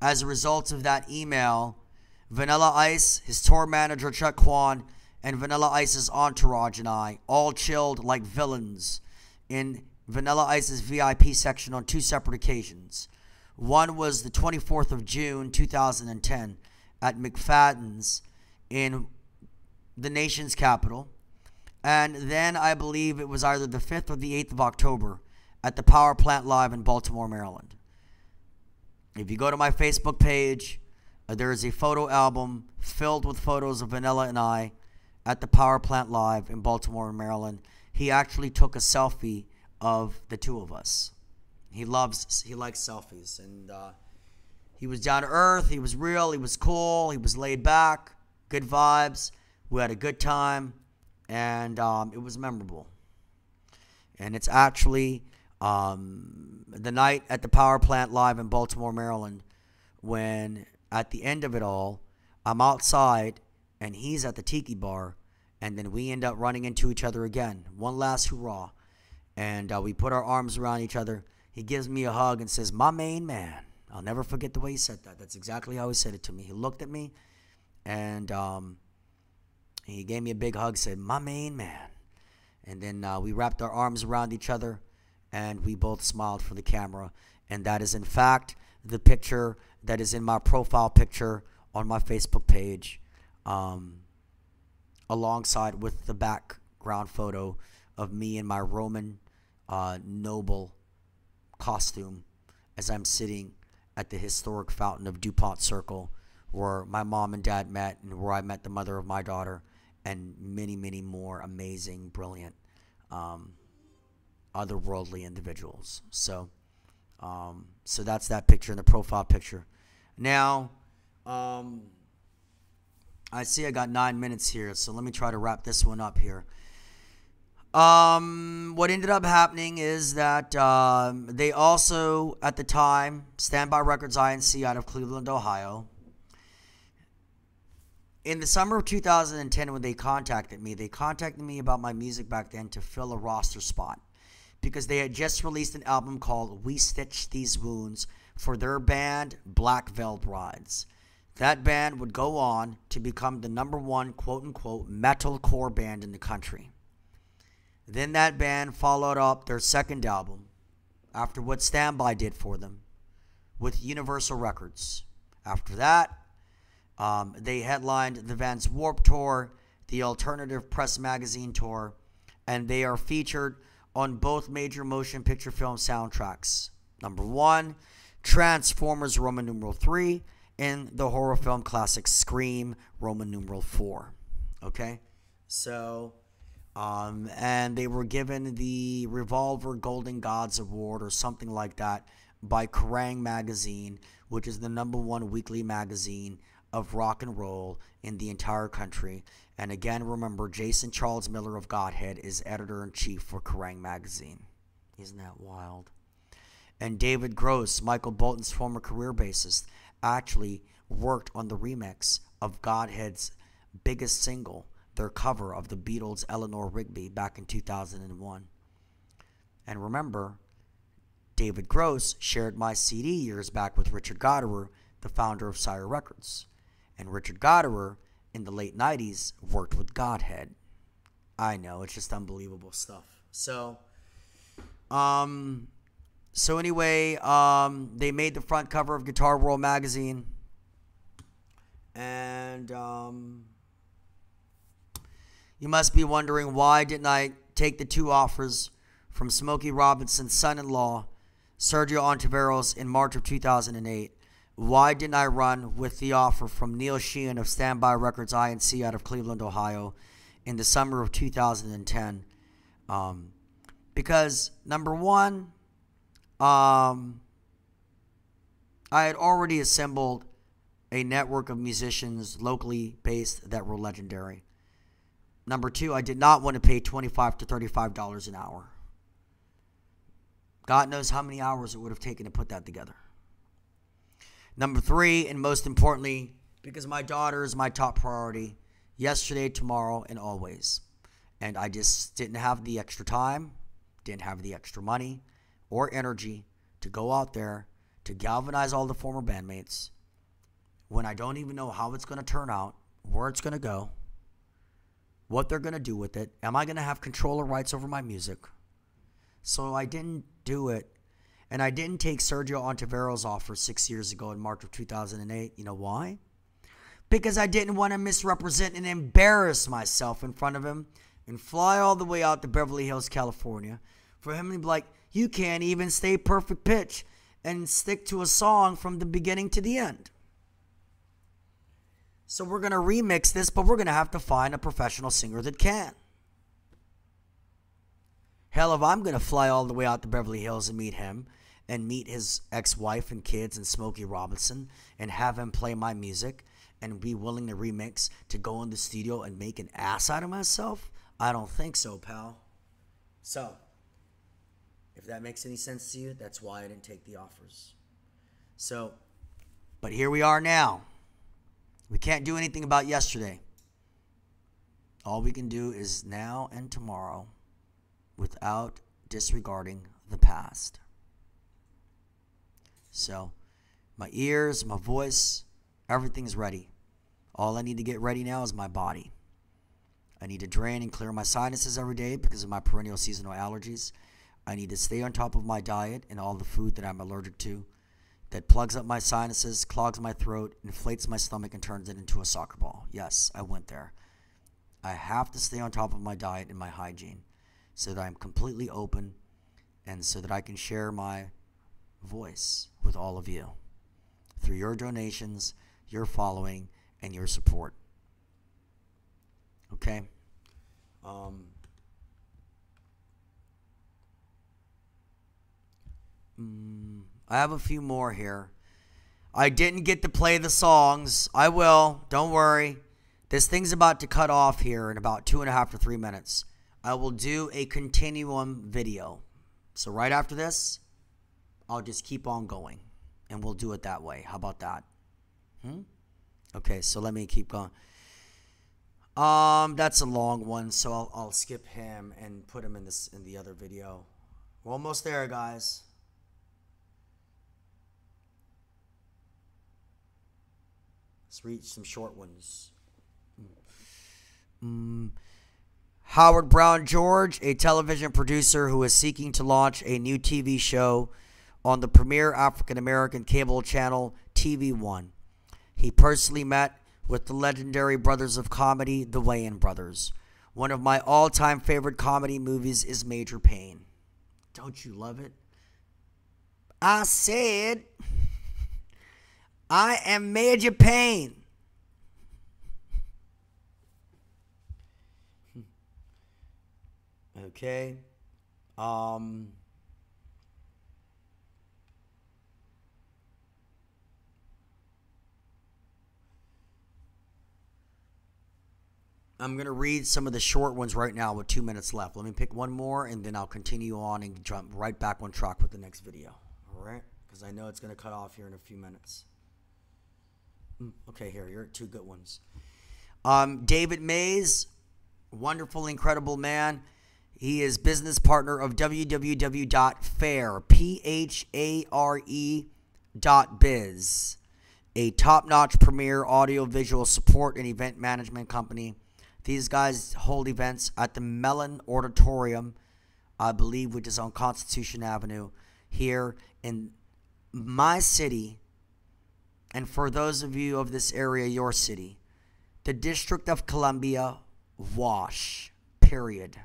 as a result of that email, Vanilla Ice, his tour manager Chuck Kwan, and Vanilla Ice's entourage and I all chilled like villains in Vanilla Ice's VIP section on 2 separate occasions. One was the 24th of June, 2010, at McFadden's in the nation's capital. And then I believe it was either the 5th or the 8th of October at the Power Plant Live in Baltimore, Maryland. If you go to my Facebook page, there is a photo album filled with photos of Vanilla and I at the Power Plant Live in Baltimore, Maryland. He actually took a selfie of the 2 of us. He likes selfies, and he was down to earth. He was real. He was cool. He was laid back. Good vibes. We had a good time, and it was memorable. And it's actually the night at the Power Plant Live in Baltimore, Maryland, when at the end of it all, I'm outside, and he's at the tiki bar, and then we end up running into each other again. One last hurrah. And we put our arms around each other. He gives me a hug and says, "My main man." I'll never forget the way he said that. That's exactly how he said it to me. He looked at me, and he gave me a big hug, said, "My main man." And then we wrapped our arms around each other, and we both smiled for the camera. And that is, in fact, the picture that is in my profile picture on my Facebook page, alongside with the background photo of me in my Roman noble costume as I'm sitting at the historic fountain of DuPont Circle, where my mom and dad met, and where I met the mother of my daughter, and many, many more amazing, brilliant, otherworldly individuals. So that's that picture in the profile picture. Now, I see I got 9 minutes here, so let me try to wrap this one up here. What ended up happening is that they also, at the time, Standby Records INC out of Cleveland, Ohio, in the summer of 2010, when they contacted me about my music back then to fill a roster spot, because they had just released an album called We Stitch These Wounds for their band, Black Veil Brides. That band would go on to become the #1 quote-unquote metalcore band in the country. Then that band followed up their second album, after what Standby did for them, with Universal Records. After that, they headlined the Vans Warped Tour, the Alternative Press Magazine Tour, and they are featured on both major motion picture film soundtracks. #1, Transformers Roman numeral 3, and the horror film classic Scream Roman numeral 4. Okay? So, and they were given the Revolver Golden Gods Award or something like that by Kerrang! Magazine, which is the #1 weekly magazine of rock and roll in the entire country. And again, remember, Jason Charles Miller of Godhead is editor-in-chief for Kerrang! Magazine. Isn't that wild? And David Gross, Michael Bolton's former career bassist, actually worked on the remix of Godhead's biggest single, their cover of the Beatles' Eleanor Rigby, back in 2001. And remember, David Gross shared my CD years back with Richard Gottehrer, the founder of Sire Records. And Richard Gottehrer, in the late 90s, worked with Godhead. I know, it's just unbelievable stuff. So anyway, they made the front cover of Guitar World magazine. And you must be wondering, why didn't I take the 2 offers from Smokey Robinson's son-in-law, Sergio Ontiveros, in March of 2008? Why didn't I run with the offer from Neil Sheehan of Standby Records INC out of Cleveland, Ohio, in the summer of 2010? Because, #1, I had already assembled a network of musicians locally based that were legendary. #2, I did not want to pay $25 to $35 an hour. God knows how many hours it would have taken to put that together. #3, and most importantly, because my daughter is my top priority, yesterday, tomorrow, and always. And I just didn't have the extra time, didn't have the extra money or energy to go out there to galvanize all the former bandmates when I don't even know how it's going to turn out, where it's going to go, what they're going to do with it. Am I going to have controller rights over my music? So I didn't do it. And I didn't take Sergio Ontiveros' offer 6 years ago in March of 2008. You know why? Because I didn't want to misrepresent and embarrass myself in front of him and fly all the way out to Beverly Hills, California, for him to be like, you can't even stay perfect pitch and stick to a song from the beginning to the end. So we're going to remix this, but we're going to have to find a professional singer that can. Hell, if I'm going to fly all the way out to Beverly Hills and meet him and meet his ex-wife and kids and Smokey Robinson and have him play my music and be willing to remix to go in the studio and make an ass out of myself, I don't think so, pal. So, if that makes any sense to you, that's why I didn't take the offers. So, but here we are now. We can't do anything about yesterday. All we can do is now and tomorrow without disregarding the past. So, my ears, my voice, everything's ready. All I need to get ready now is my body. I need to drain and clear my sinuses every day because of my perennial seasonal allergies. I need to stay on top of my diet and all the food that I'm allergic to that plugs up my sinuses, clogs my throat, inflates my stomach, and turns it into a soccer ball. Yes, I went there. I have to stay on top of my diet and my hygiene so that I'm completely open and so that I can share my voice with all of you through your donations, your following, and your support. Okay? I have a few more here. I didn't get to play the songs. I will. Don't worry. This thing's about to cut off here in about 2.5 to 3 minutes. I will do a continuum video. So right after this, I'll just keep on going. And we'll do it that way. How about that? Okay, so let me keep going. That's a long one, so I'll skip him and put him in the other video. We're almost there, guys. Let's read some short ones. Howard Brown George, a television producer who is seeking to launch a new TV show on the premier African-American cable channel TV One. He personally met with the legendary brothers of comedy, the Wayans Brothers. One of my all-time favorite comedy movies is Major Payne. Don't you love it? I said, I am Major Payne. Okay. I'm going to read some of the short ones right now with 2 minutes left. Let me pick one more, and then I'll continue on and jump right back on track with the next video. All right? Because I know it's going to cut off here in a few minutes. Okay, here are 2 good ones. David Mays, wonderful, incredible man. He is business partner of www.phare, Phare.biz, a top-notch premier audio-visual support and event management company. These guys hold events at the Mellon Auditorium, I believe, which is on Constitution Avenue here in my city. And for those of you of this area, your city, the District of Columbia, Wash, period.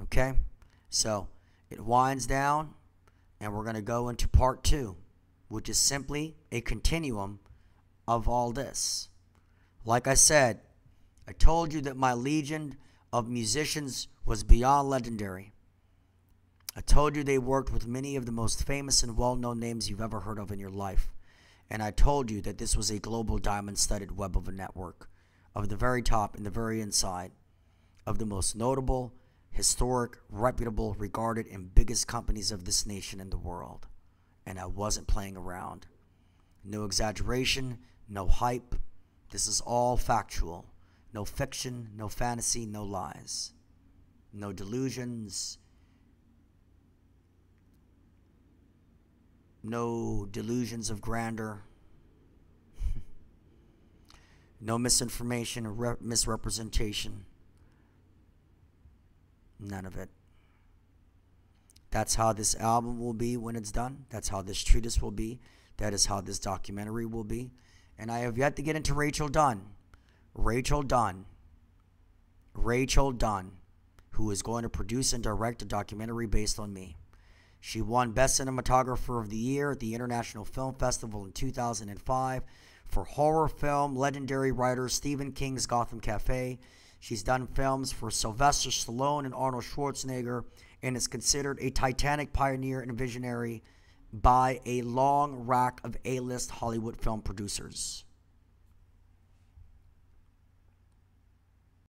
Okay? So it winds down, and we're going to go into part 2, which is simply a continuum of all this. Like I said, I told you that my legion of musicians was beyond legendary. I told you they worked with many of the most famous and well-known names you've ever heard of in your life. And I told you that this was a global diamond-studded web of a network, of the very top and the very inside, of the most notable, historic, reputable, regarded, and biggest companies of this nation and the world. And I wasn't playing around. No exaggeration, no hype. This is all factual. No fiction, no fantasy, no lies. No delusions. No delusions of grandeur. No misinformation or misrepresentation. None of it. That's how this album will be when it's done. That's how this treatise will be. That is how this documentary will be. And I have yet to get into Rachel Dunn. Rachel Dunn, who is going to produce and direct a documentary based on me. She won Best Cinematographer of the Year at the International Film Festival in 2005 for horror film legendary writer Stephen King's Gotham Cafe. She's done films for Sylvester Stallone and Arnold Schwarzenegger and is considered a titanic pioneer and visionary by a long rack of A-list Hollywood film producers.